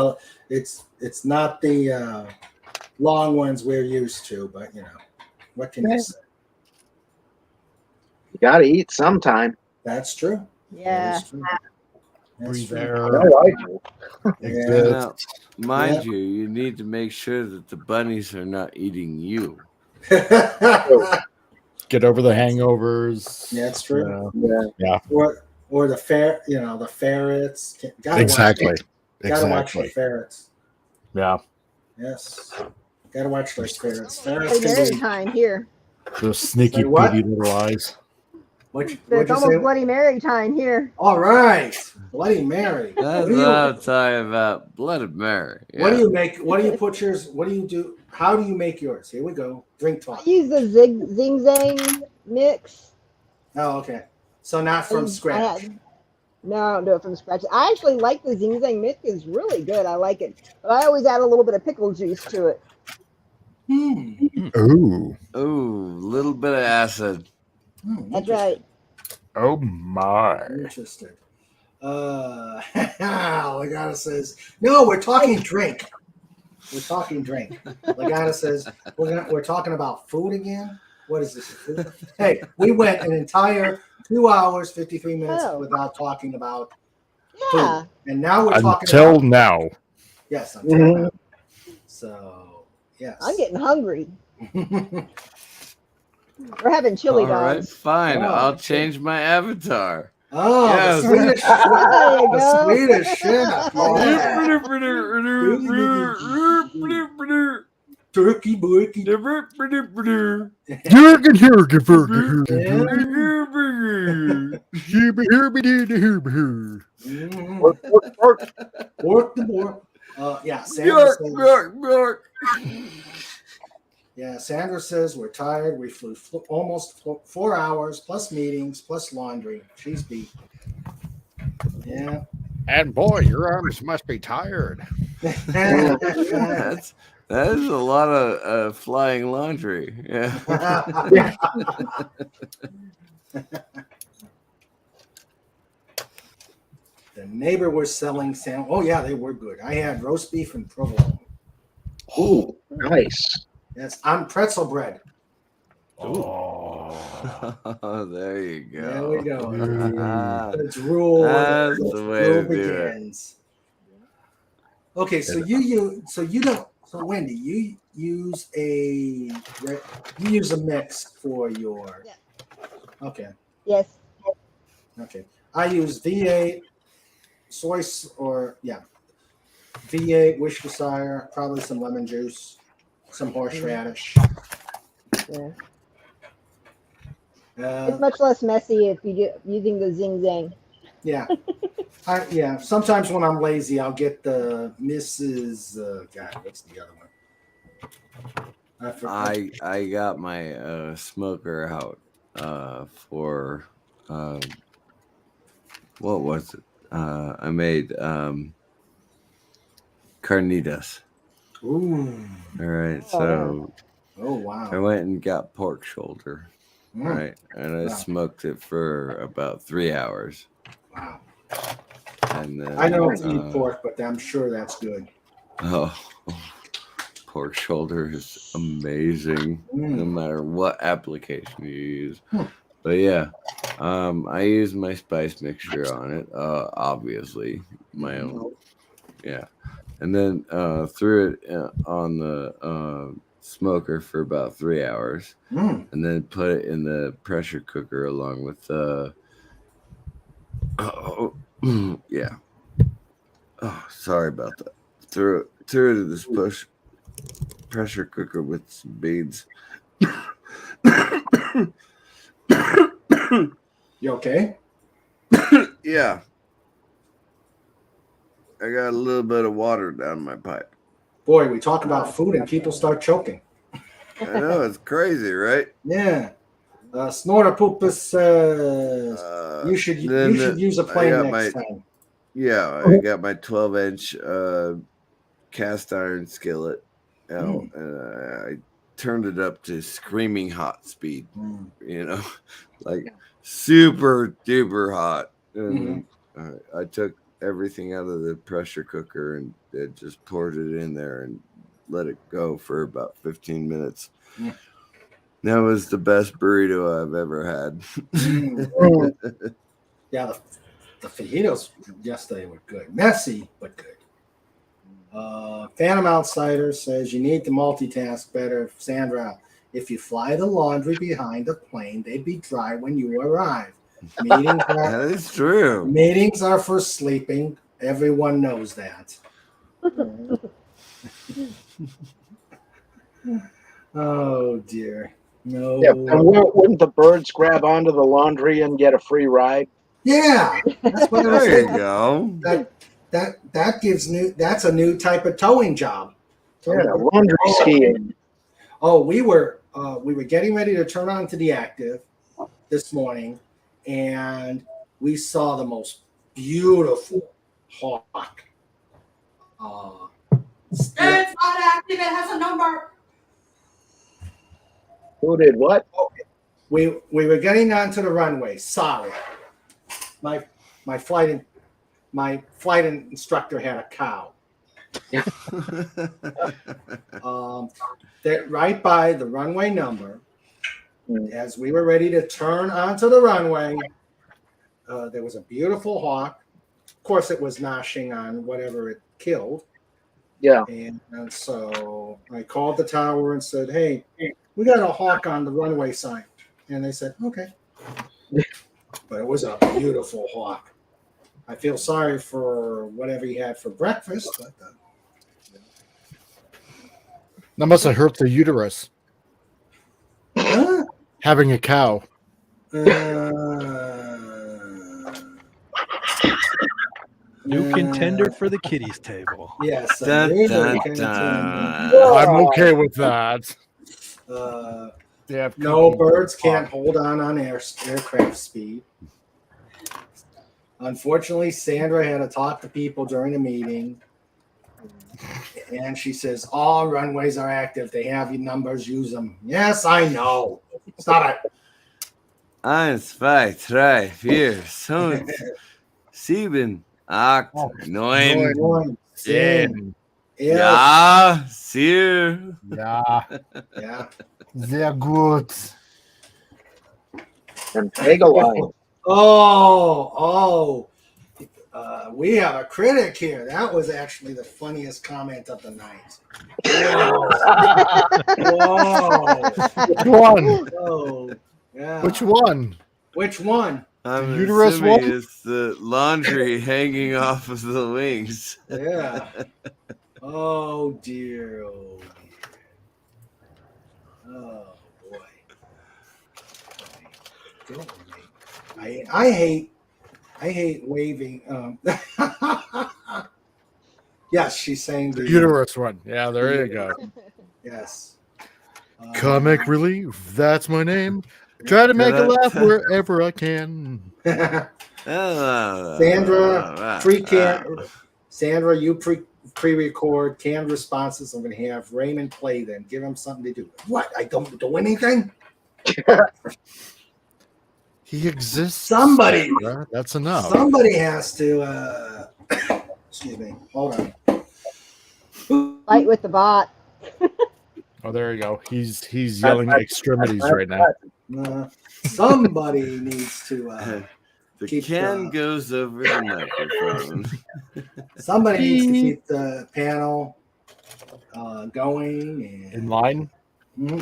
not the long ones we're used to, but you know, what can you say? You got to eat sometime. That's true. Yeah. That is true. Breathe true. air. No, I do. Now, mind you, you need to make sure that the bunnies are not eating you. Get over the hangovers. That's true. Yeah. Or the ferrets. Exactly. Gotta watch the ferrets. Yeah. Yes. Gotta watch those ferrets. Bloody Mary time here. Those sneaky, beady little eyes. It's almost Bloody Mary time here. All right. Bloody Mary. That's what I'm talking about. Bloody Mary. Yeah. What do you make? What do you put yours? What do you do? How do you make yours? Here we go. Drink talk. I use the Zing Zang mix. Oh, okay. So not from scratch. No, I don't do it from scratch. I actually like the Zing Zang mix. It's really good. I like it. But I always add a little bit of pickle juice to it. Ooh. Ooh, little bit of acid. That's right. Oh my. Interesting. Legata says, no, we're talking drink. We're talking drink. Legata says, we're talking about food again? What is this? Food? Hey, we went an entire 2 hours, 53 minutes without talking about food. And now we're talking until now. Yes, until now. So, yes. I'm getting hungry. We're having chili dogs. All right, fine. I'll change my avatar. Oh, yes. The Swedish chef. Turkey burkey. Work the board. Yeah, Sandra says, yeah, Sandra says we're tired. We flew almost 4 hours, plus meetings, plus laundry. She's beat. Yeah. And boy, your arms must be tired. That is a lot of flying laundry. Yeah. The neighbor was selling Oh, yeah, they were good. I had roast beef and provolone. Ooh, nice. Yes, on pretzel bread. Oh. Oh, there you go. There we go. The drool. That's The the way drool to do it. begins. Okay, so you don't. So Wendy, you use a mix for your. Yeah. Okay. Yes. Okay. I use V8 V8 Worcestershire, probably some lemon juice, some horseradish. Yeah. It's much less messy if you do using the Zing Zang. Yeah. Sometimes when I'm lazy, I'll get the Mrs. God, what's the other one? I got my smoker out for what was it? I made carnitas. Ooh. All right, so oh wow. I went and got pork shoulder. Right, and I smoked it for about 3 hours. Wow. And then, I don't eat pork, but I'm sure that's good. Oh, pork shoulder is amazing, no matter what application you use. But yeah, I use my spice mixture on it, obviously, my own. Yeah. And then threw it on the smoker for about 3 hours, and then put it in the pressure cooker along with yeah. Oh, sorry about that. Threw it in this pressure cooker with some beans. You okay? Yeah. I got a little bit of water down my pipe. Boy, we talk about food and people start choking. I know, it's crazy, right? Yeah. Snortopupus says you should use a plane next time. Yeah, I got my 12-inch cast iron skillet out, and I turned it up to screaming hot speed. You know, like super duper hot. And I took everything out of the pressure cooker and it just poured it in there and let it go for about 15 minutes. That was the best burrito I've ever had. Yeah, the fajitas yesterday were good. Messy, but good. Phantom Outsider says you need to multitask better. Sandra, if you fly the laundry behind a plane, they'd be dry when you arrive. That is true. Meetings are for sleeping. Everyone knows that. Oh, dear. No. Yeah, and wouldn't the birds grab onto the laundry and get a free ride? Yeah, that's what I was There you thinking. go. That's a new type of towing job. Yeah, laundry skiing. Oh, we were getting ready to turn on to the active this morning, and we saw the most beautiful hawk. It's not active. It has a number. Who did what? Okay. We were getting onto the runway. Sorry, my flight instructor had a cow. That right by the runway number, as we were ready to turn onto the runway, there was a beautiful hawk. Of course, it was gnashing on whatever it killed. Yeah. And so I called the tower and said, "Hey, we got a hawk on the runway sign." And they said, "Okay." But it was a beautiful hawk. I feel sorry for whatever he had for breakfast, but that must have hurt the uterus. Having a cow. New contender for the kiddies table. Yes. Dun, dun, I'm okay with that. No, birds can't hold on aircraft speed. Unfortunately, Sandra had to talk to people during the meeting. And she says, all runways are active. They have your numbers. Use them. Yes, I know. Stop it. 1, 2, 3, 4, 5, 7, 8, 9, 10. Ja, sehr. Ja. Ja. Sehr gut. And Peg-a-line. We have a critic here. That was actually the funniest comment of the night. Whoa. Which one? Oh, yeah. Which one? Which one? I'm uterus assuming one? it's the laundry hanging off of the wings. Yeah. Oh dear. Oh dear. Oh boy. I hate waving. Yes, she's saying the Uterus one. Yeah, there you go. Yes. Comic relief. That's my name. Try to make a laugh wherever I can. Sandra, you pre-record canned responses. I'm going to have Raymond play them. Give him something to do. What? I don't do anything? He exists. Somebody. Sarah. That's enough. Somebody has to. Excuse me. Hold on. Fight with the bot. Oh, there you go. He's yelling extremities right now. Somebody needs to. The can goes over the microphone. Somebody needs to keep the panel going and in line.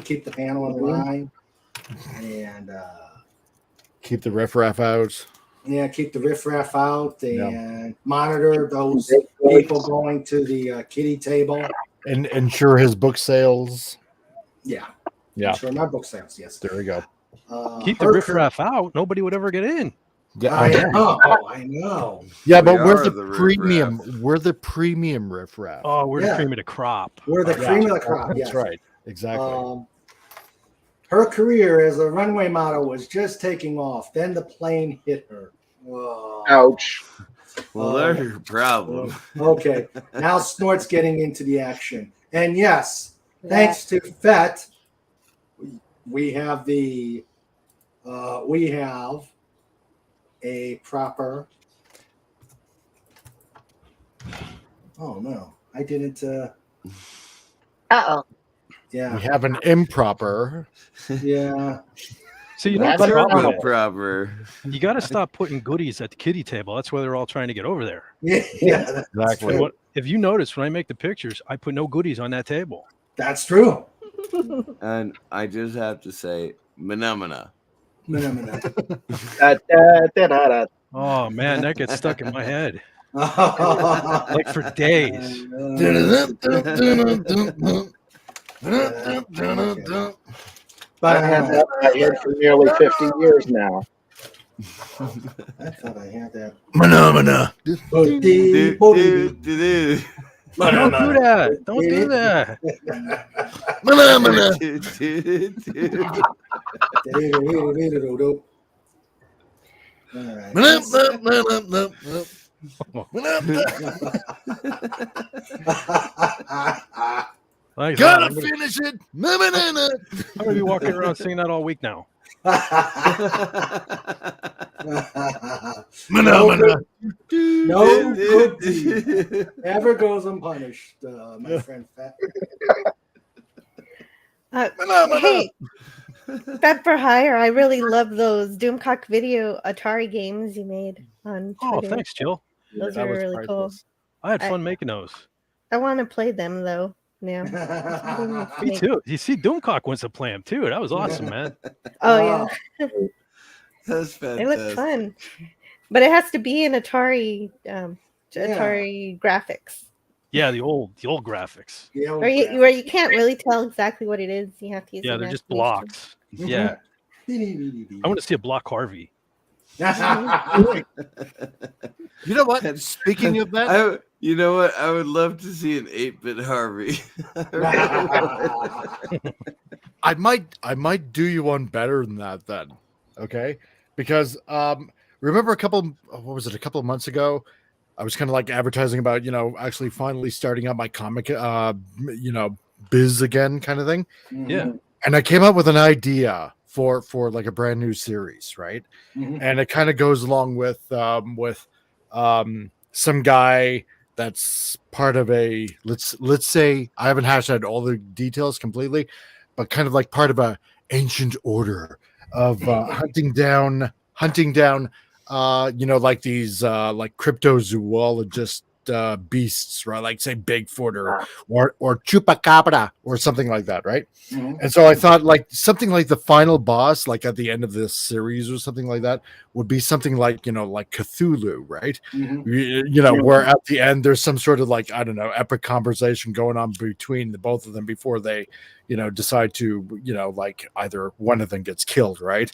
Keep the panel in line and keep the riffraff out. Yeah, keep the riffraff out and monitor those people going to the kitty table. And ensure his book sales. Yeah. Ensure my book sales. Yes. There we go. Keep the riffraff out. Nobody would ever get in. Yeah, I know. Yeah, but we're the premium. We're the premium riffraff. Oh, we're the cream of the crop. We're the cream of the crop. That's right. Exactly. Her career as a runway model was just taking off. Then the plane hit her. Whoa. Ouch. Well, there's your problem. Okay. Now Snort's getting into the action. And yes, thanks to FET, we have a proper. Oh no, I didn't. Uh-oh. Yeah. We have an improper. Yeah. So you know the problem. Proper. You got to stop putting goodies at the kiddie table. That's why they're all trying to get over there. Yeah, exactly. If you notice, when I make the pictures, I put no goodies on that table. That's true. And I just have to say, Menomina. Oh man, that gets stuck in my head. Like for days. But I had that in my head for nearly 50 years now. I thought I had that. Phenomena. Don't do that. Don't do that. Gotta finish it. I'm gonna be walking around singing that all week now. No good deed ever goes unpunished, my friend Fat. Hey, Fat for Hire, I really love those Doomcock Video Atari games you made on Twitter. Oh, thanks, Jill. Those are really cool. I had fun making those. I want to play them though. Now. Me too. You see, Doomcock wants to play them too. That was awesome, man. Oh yeah. That's fantastic. They look fun, but it has to be in Atari graphics. Yeah, the old graphics. Where you can't really tell exactly what it is. You have to use. Yeah, they're just blocks. Yeah. I want to see a block Harvey. You know what? Speaking of that, you know what? I would love to see an 8-bit Harvey. I might do you one better than that then. Okay, because remember a couple of months ago, I was kind of like advertising about actually finally starting out my comic biz again kind of thing. Yeah, and I came up with an idea for like a brand new series, right? Mm-hmm. And it kind of goes along with some guy that's part of a let's say, I haven't hashed out all the details completely, but kind of like part of a ancient order of hunting down, like these like cryptozoologist beasts, right? Like say Bigfoot or chupacabra or something like that, right? Mhm. And so I thought like something like the final boss, like at the end of this series or something like that, would be something like like Cthulhu, right? Mhm. Where at the end there's some sort of like, I don't know, epic conversation going on between the both of them before they decide to like either one of them gets killed, right?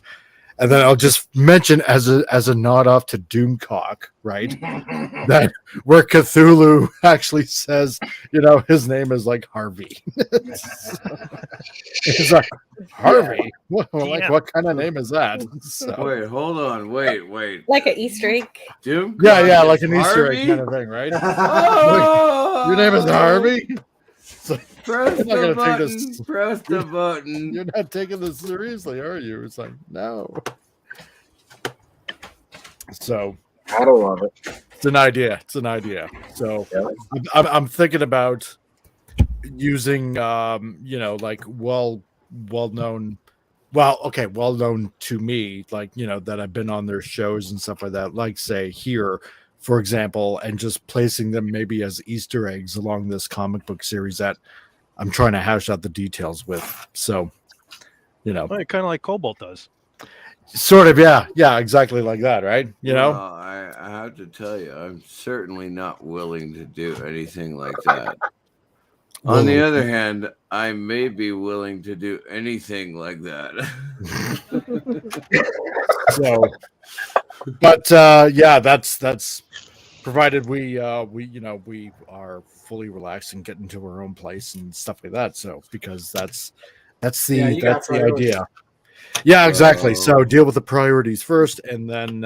And then I'll just mention as a nod off to Doomcock, right? That where Cthulhu actually says, his name is like Harvey. It's like Harvey. What kind of name is that? So, Wait, hold on. Wait. Like an Easter egg. Doom? yeah, like an Easter Harvey? egg kind of thing, right? Oh! Your name is Harvey? Press You're not the gonna take button. this- Press the button. You're not taking this seriously, are you? It's like, no. So I don't love it. it's an idea. So I'm thinking about using like well known to me, like that I've been on their shows and stuff like that, like say here, for example, and just placing them maybe as Easter eggs along this comic book series that I'm trying to hash out the details with. So Well, kind of like Cobalt does. Sort of, yeah, exactly like that, right? Well, I have to tell you, I'm certainly not willing to do anything like that. On the other hand, I may be willing to do anything like that. So, but that's provided we are fully relaxed and get into our own place and stuff like that. So because that's the idea. Yeah, exactly. So deal with the priorities first, and then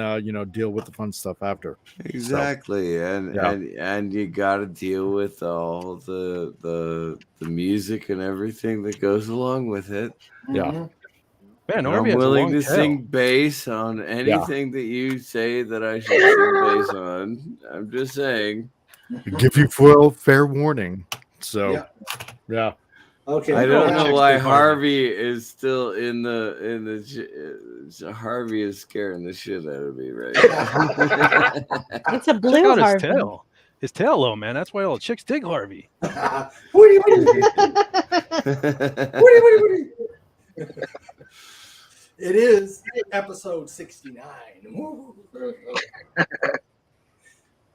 deal with the fun stuff after. Exactly, and you got to deal with all the music and everything that goes along with it. Yeah. Man, I'm Orby has a willing long to tail. sing bass on anything that you say that I should sing bass on. I'm just saying. Give you full fair warning. So, yeah. Okay. I don't know why Harvey is still in the Harvey is scaring the shit out of me right now. It's a blue Check out Harvey. his tail. His tail low, man. That's why all the chicks dig Harvey. Woody. It is episode 69.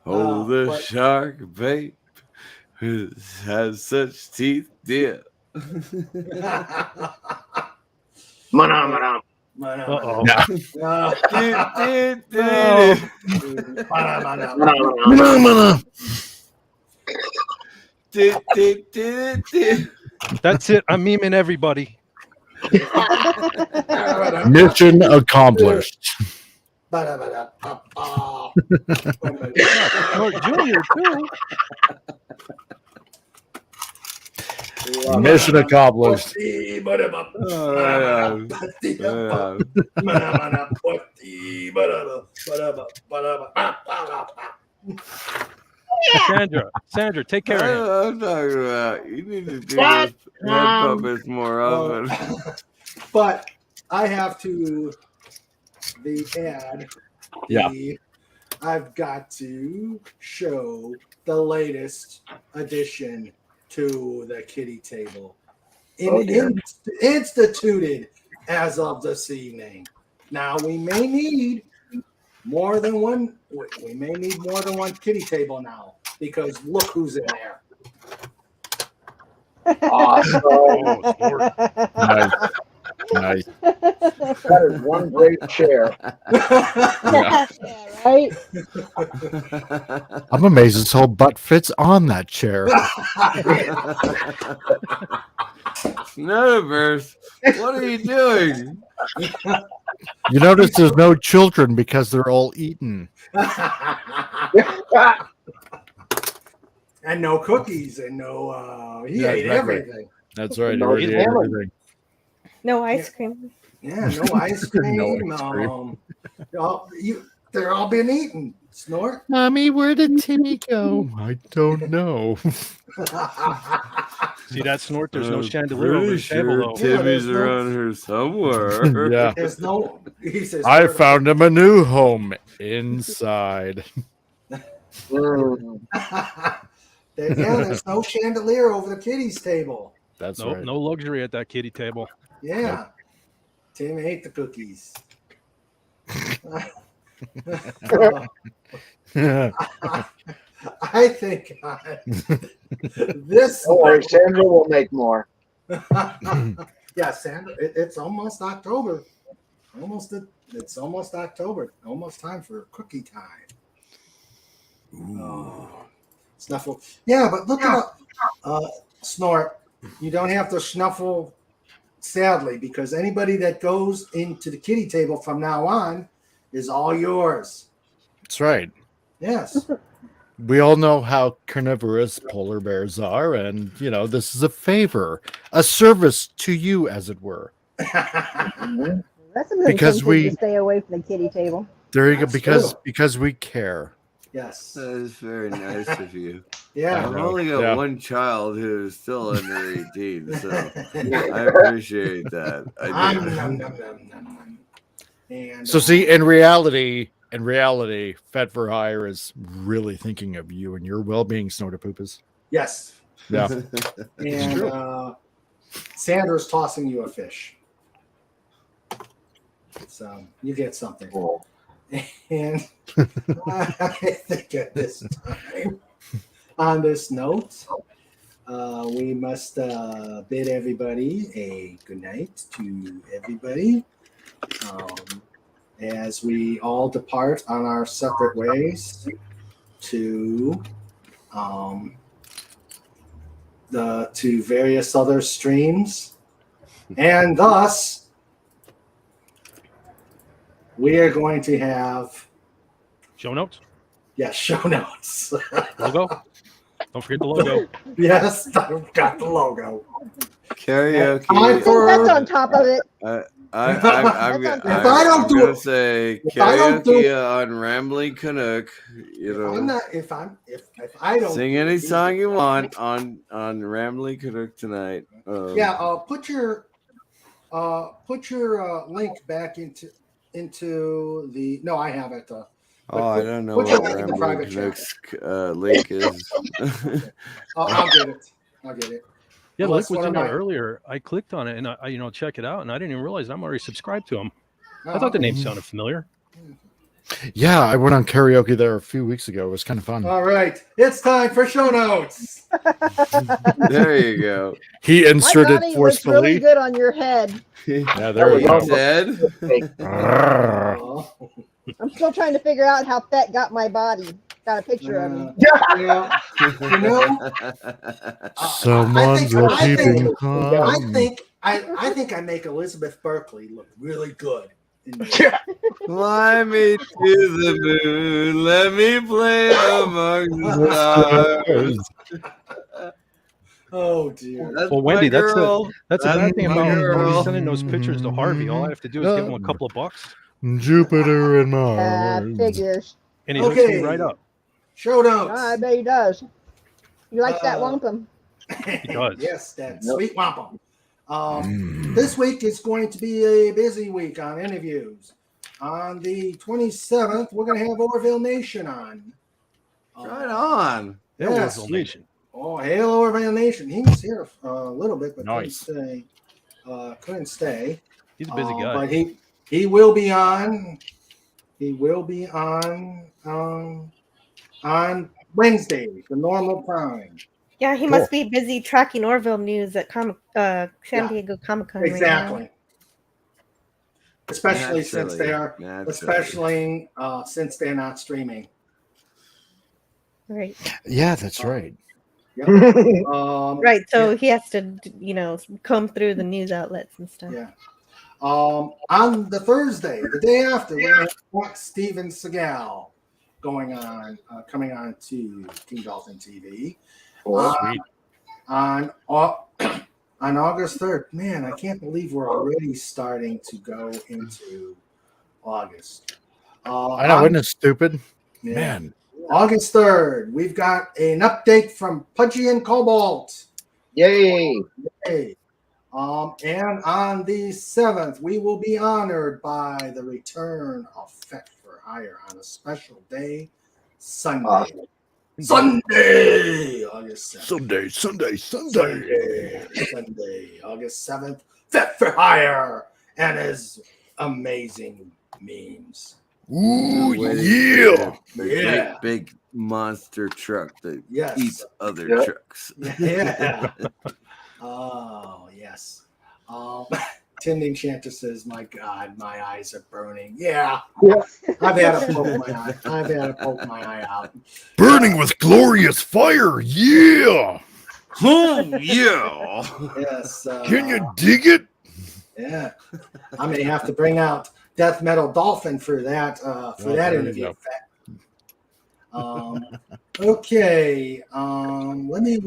Oh, the shark, babe, has such teeth, dear. Mana. Uh-oh. That's it. I'm memeing everybody. Mission accomplished. Junior too. Mission accomplished. Sandra, take care of him. I'm talking about you need to do this head puppets more often. But I have to add. I've got to show the latest addition to the kitty table, instituted as of this evening. Now we may need more than one. We may need more than one kitty table now because look who's in there. Awesome. Nice. That is one great chair. Yeah, right? I'm amazed this whole butt fits on that chair. Snowverse, what are you doing? You notice there's no children because they're all eaten. And no cookies and no he ate exactly. everything. That's right. No, He ate everything. No ice cream. Yeah, no ice cream. No ice cream. They're all been eaten. Snort. Mommy, where did Timmy go? I don't know. See that, Snort? There's no chandelier over the table, though. Timmy's around here somewhere. Yeah. There's no. He says, I found him a new home inside. There's no chandelier over the kiddies' table. That's no, right. No luxury at that kiddie table. Yeah. Tim ate the cookies. I think this. Don't worry, Sandra will make more. Yeah, Sandra. It's almost October. It's almost October. Almost time for cookie time. Snuffle. Yeah, but look at Snort. You don't have to snuffle, sadly, because anybody that goes into the kitty table from now on is all yours. That's right. Yes. We all know how carnivorous polar bears are, and this is a favor, a service to you, as it were. That's a Because to stay away from the kitty table. There you go. Because we care. Yes. That is very nice of you. Yeah. I've only got one child who is still under 18, so I appreciate that. I do. And, So see, in reality, Fat for Hire is really thinking of you and your well-being, Snorter Poopas. Yes. Yeah. And Sandra's tossing you a fish. So you get something. And I think at this time, on this note, we must bid everybody a good night to everybody. As we all depart on our separate ways to various other streams, and thus we are going to have show notes. Yes, show notes. Logo. Don't forget the logo. Yes, I've got the logo. Karaoke. That's on top of it. I'm gonna say karaoke on Rambling Canuck. If I don't sing any song you want on Rambling Canuck tonight. Put your link back into the. No, I have it. I don't know what Rambling Canuck's link is. I'll get it. Yeah, the link was in there earlier. I clicked on it and I check it out, and I didn't even realize I'm already subscribed to him. I thought the name sounded familiar. Yeah, I went on karaoke there a few weeks ago. It was kind of fun. All right, it's time for show notes. There you go. He inserted My forcefully. Looks really good on your head. Yeah, there you go. Dead. I'm still trying to figure out how Fett got my body. Got a picture of him. Yeah. Someone's repeating. I think I make Elizabeth Berkley look really good. Fly me to the moon, let me play among the stars. Oh dear. Well, Wendy, that's the bad thing about sending those pictures to Harvey. All I have to do is give him a couple of bucks. Jupiter and Mars. Figures. And he hooks me right up. Show notes. I bet he does. He likes that wampum. He does. Yes, that sweet wampum. This week is going to be a busy week on interviews. On the 27th, we're going to have Orville Nation on. Right on. Yes. Orville Nation. Oh, hail Orville Nation. He was here a little bit, but nice. Couldn't stay. He's a busy guy. But he will be on. He will be on Wednesday, the normal time. Yeah, he must be busy tracking Orville news at San Diego Comic Con. Exactly. Right now. Especially since they're not streaming. Right. Yeah, that's right. Yeah. Right. So he has to, comb through the news outlets and stuff. Yeah. On the Thursday, the day after, we're going to watch Steven Seagal coming on to King Dolphin TV. On August 3rd. Man, I can't believe we're already starting to go into August. I know, isn't it stupid? Yeah. Man. August 3rd, we've got an update from Pudgy and Cobalt. Yay! Yay. And on the 7th, we will be honored by the return of Fet for Hire on a special day, Sunday. Awesome. Sunday, August 7th. Sunday, August 7th, Fet for Hire and his amazing memes. Ooh, The Yeah. big monster truck that Yes. eats other Yep. trucks. Yeah. Oh, yes. Tin Enchanter says, my God, my eyes are burning. Yeah. I've had to poke my eye out. burning with glorious fire. Yeah. Oh yeah. Yes. Can you dig it? Yeah. I may have to bring out Death Metal Dolphin for that there you interview. go. Okay. Let me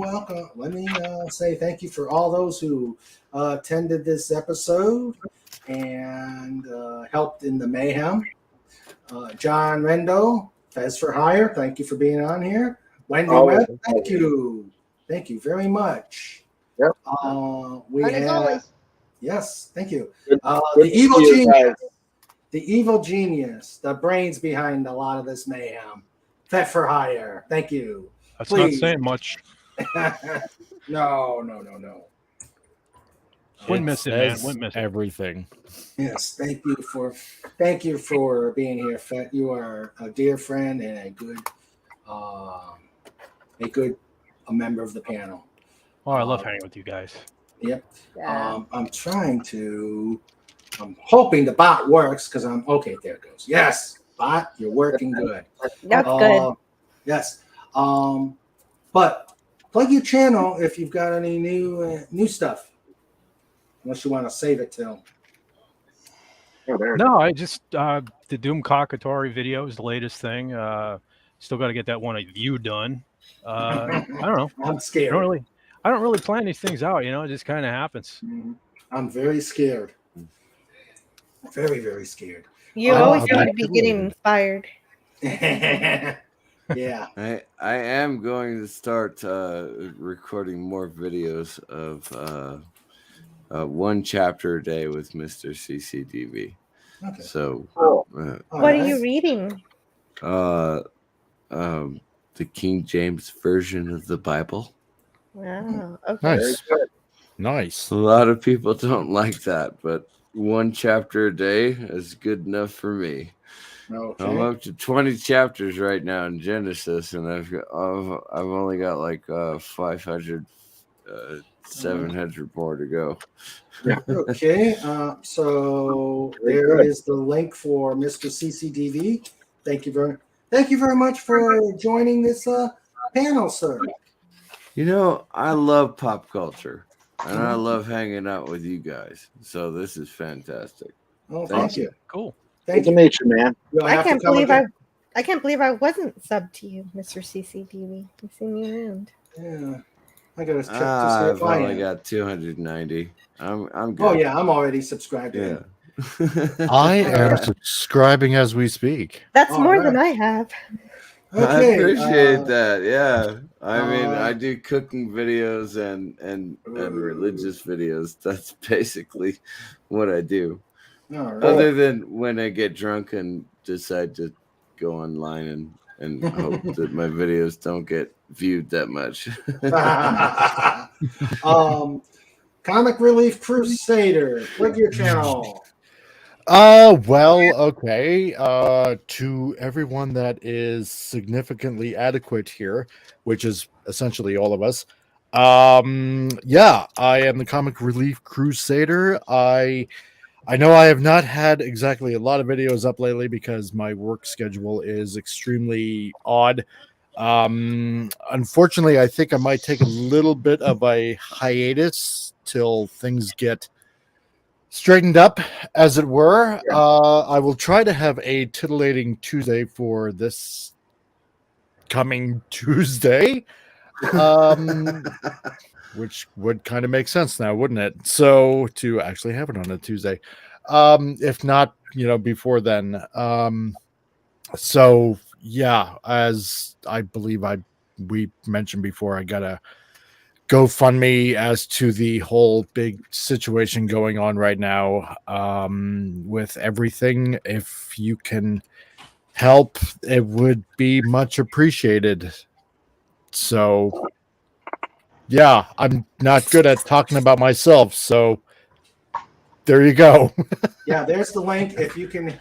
say thank you for all those who attended this episode and helped in the mayhem. John Rendo, Fez for Hire, thank you for being on here. Wendy Always. Webb, thank you. Thank you very much. Yep. We Fun as have, always. yes, thank you. Good The to evil see you genius. guys. The evil genius, the brains behind a lot of this mayhem. Fet for Hire, thank you. That's Please. not saying much. No. Wouldn't miss it, man. Says Wouldn't miss it. everything. Yes, thank you for being here, Fet. You are a dear friend and a member of the panel. Oh, I love hanging with you guys. Yep. Yeah. I'm hoping the bot works because okay. There it goes. Yes, bot, you're working good. That's good. Yes. But plug your channel if you've got any new stuff. Unless you want to save it till. No, I just the Doom Kakatori video is the latest thing. Still got to get that one of you done. I don't know. I'm scared. I don't really plan these things out. It just kind of happens. I'm very scared. Very, very scared. You always seem to be getting inspired. Yeah. I am going to start recording more videos of one chapter a day with Mr. CCDV. Okay. So, What are you reading? the King James version of the Bible. Wow. Okay. Nice. A lot of people don't like that, but one chapter a day is good enough for me. Okay. I'm up to 20 chapters right now in Genesis, and I've only got like 500, 700 more to go. Okay. So there is the link for Mr. CCDV. Thank you very much for joining this panel, sir. I love pop culture, and I love hanging out with you guys. So this is fantastic. Oh, thank you. Cool. Thank Good to meet you, man. I can't believe I wasn't subbed to you, Mr. CCTV. You see me around. Yeah. I gotta check to see I've if I only am. got 290. I'm good. Oh yeah, I'm already subscribed to him. I am subscribing as we speak. That's All more right. than I have. I Okay, appreciate that. Yeah. I mean, I do cooking videos and religious videos. That's basically what I do. All right. Other than when I get drunk and decide to go online and hope that my videos don't get viewed that much. Comic Relief Crusader, plug your channel. Well, okay. To everyone that is significantly adequate here, which is essentially all of us. Yeah, I am the Comic Relief Crusader. I know I have not had exactly a lot of videos up lately because my work schedule is extremely odd. Unfortunately, I think I might take a little bit of a hiatus till things get straightened up, as it were. I will try to have a titillating Tuesday for this coming Tuesday, which would kind of make sense now, wouldn't it? So to actually have it on a Tuesday, if not, before then. So yeah, as I believe we mentioned before, I got a GoFundMe as to the whole big situation going on right now with everything. If you can help, it would be much appreciated. So yeah, I'm not good at talking about myself, so there you go. Yeah, there's the link. If you can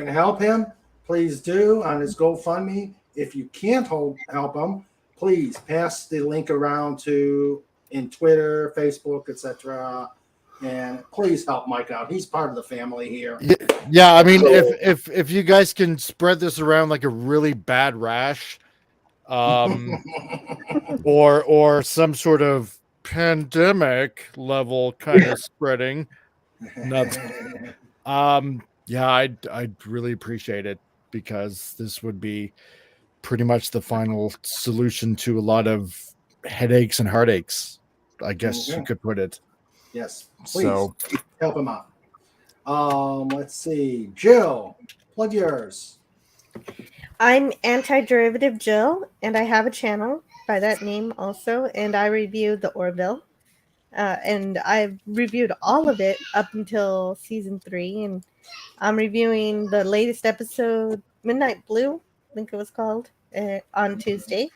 help him, please do on his GoFundMe. If you can't help him, please pass the link around in Twitter, Facebook, etc. And please help Mike out. He's part of the family here. Yeah, I mean, if you guys can spread this around like a really bad rash, or some sort of pandemic level kind of spreading, yeah, I'd really appreciate it, because this would be pretty much the final solution to a lot of headaches and heartaches, I guess you could put it. Yes, please help him out. Let's see, Jill, plug yours. I'm Anti-Derivative Jill, and I have a channel by that name also, and I review the Orville. And I've reviewed all of it up until season 3, and I'm reviewing the latest episode, Midnight Blue, I think it was called, on Tuesday.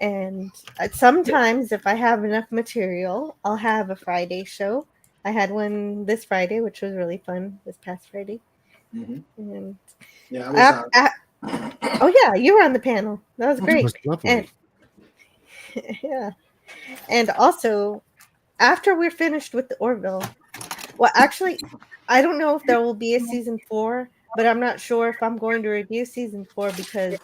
And sometimes, if I have enough material, I'll have a Friday show. I had one this Friday, which was really fun, this past Friday. And yeah, I was oh yeah, you were on the panel. That was great. That was lovely. And yeah, and also after we're finished with the Orville, well, actually, I don't know if there will be a season 4, but I'm not sure if I'm going to review season 4, because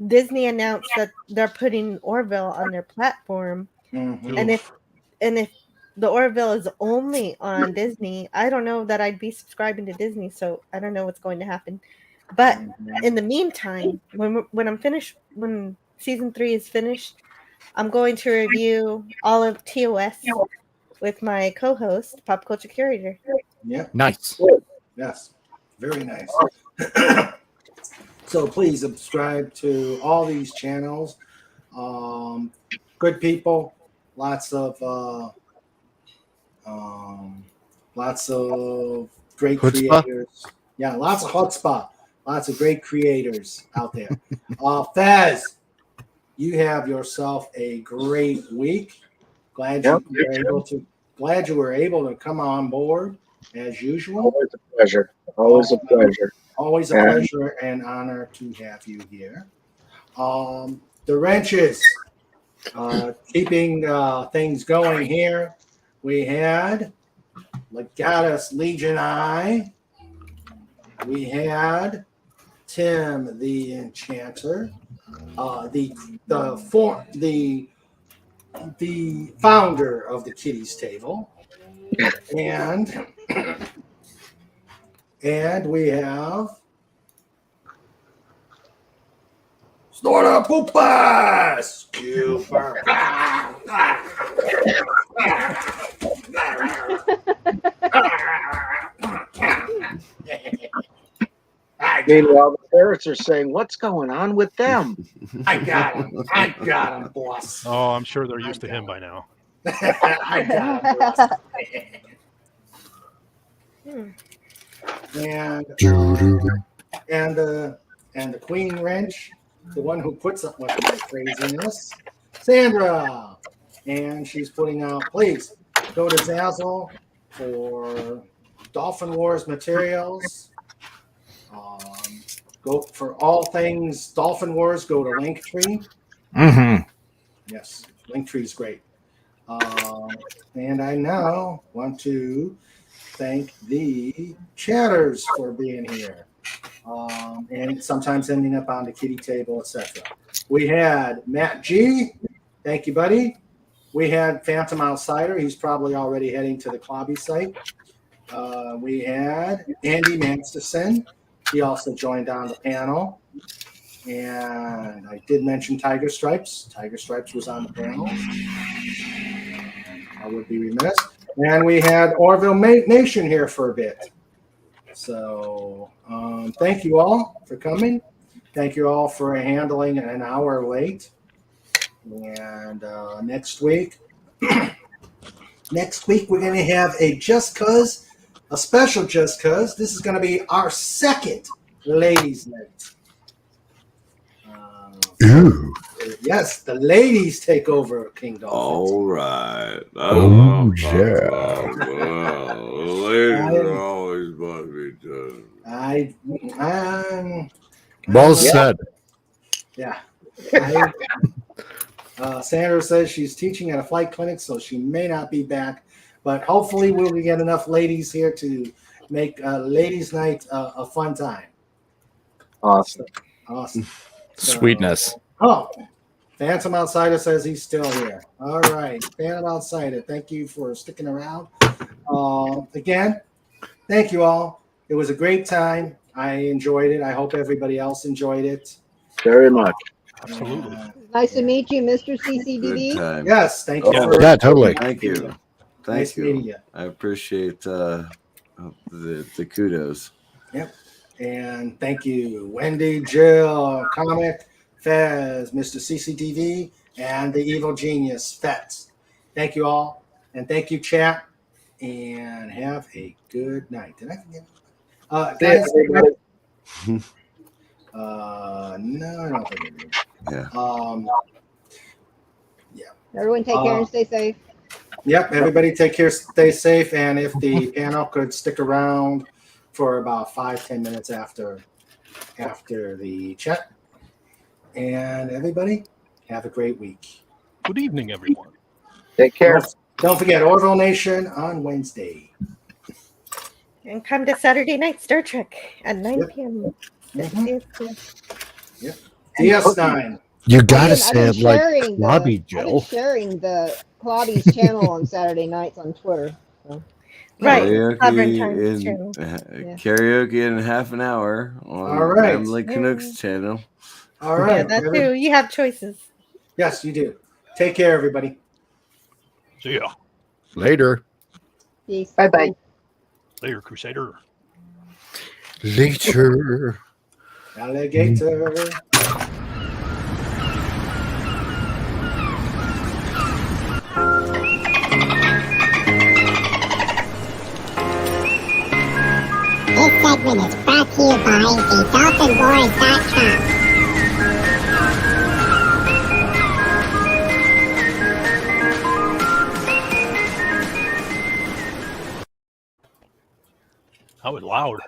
Disney announced that they're putting Orville on their platform, and if the Orville is only on Disney, I don't know that I'd be subscribing to Disney, so I don't know what's going to happen. But in the meantime, when I'm finished, when season 3 is finished, I'm going to review all of TOS with my co-host, Pop Culture Curator. Yeah, nice. Yes, very nice. So please subscribe to all these channels. Good people, lots of great Chutzpah? creators. Yeah, lots of chutzpah, lots of great creators out there. Faz, you have yourself a great week. Glad you were able to come on board as usual. Always a pleasure. Always a pleasure. Always a pleasure and honor to have you here. The wrenches, keeping things going here. We had Legatus Legion I. We had Tim the Enchanter, the founder of the Kiddies Table, and we have Snorta Poopas! Cooper. Meanwhile, the parrots are saying, "What's going on with them?" I got him, boss. Oh, I'm sure they're used to him by now. I got him, boss. And the Queen Wrench, the one who puts up with my craziness, Sandra, and she's putting out. Please go to Zazzle for Dolphin Wars materials. Go for all things Dolphin Wars. Go to Linktree. Yes, Linktree is great. And I now want to thank the chatters for being here. And sometimes ending up on the kitty table, etc. We had Matt G. Thank you, buddy. We had Phantom Outsider. He's probably already heading to the Clobby site. We had Andy Masterson. He also joined on the panel. And I did mention Tiger Stripes. Tiger Stripes was on the panel. I would be remiss. And we had Orville Nation here for a bit. So thank you all for coming. Thank you all for handling an hour late. And next week we're going to have a special Just Cuz. This is going to be our second ladies' night. Ooh. Yes, the ladies take over King Dolphin. All right. Oh, yeah. Ladies are always supposed to be done. Well said. Yeah. Sandra says she's teaching at a flight clinic, so she may not be back. But hopefully we'll get enough ladies here to make ladies' night a fun time. Awesome. Awesome. Sweetness. Oh, Phantom Outsider says he's still here. All right. Phantom Outsider, thank you for sticking around. Again, thank you all. It was a great time. I enjoyed it. I hope everybody else enjoyed it. Very much. Absolutely. Nice to meet you, Mr. CCDD. Yes, thank you. Yeah, totally. Thank you. Nice meeting you. I appreciate the kudos. Yep. And thank you, Wendy, Jill, Comic, Fez, Mr. CCTV, and the Evil Genius, Fetz. Thank you all. And thank you, chat. And have a good night. Did I forget? Guys, no, I don't think I did. Yeah. Everyone take care and stay safe. Yep, everybody take care, stay safe, and if the panel could stick around for about 5-10 minutes after the chat. And everybody, have a great week. Good evening, everyone. Take care. Don't forget Orville Nation on Wednesday. And come to Saturday Night Star Trek at 9 p.m. Yep. DS9. You gotta say it like Lobby, I've Jill. been sharing the Claudi's channel on Saturday nights on Twitter. So. Right. Karaoke in half an hour on All right. Family Canucks channel. All right. Yeah, that too. You have choices. Yes, you do. Take care, everybody. See ya. Later. Peace. Bye-bye. Later, Crusader. Later. Alligator. This segment is brought to you by thedolphinboys.com. That was loud.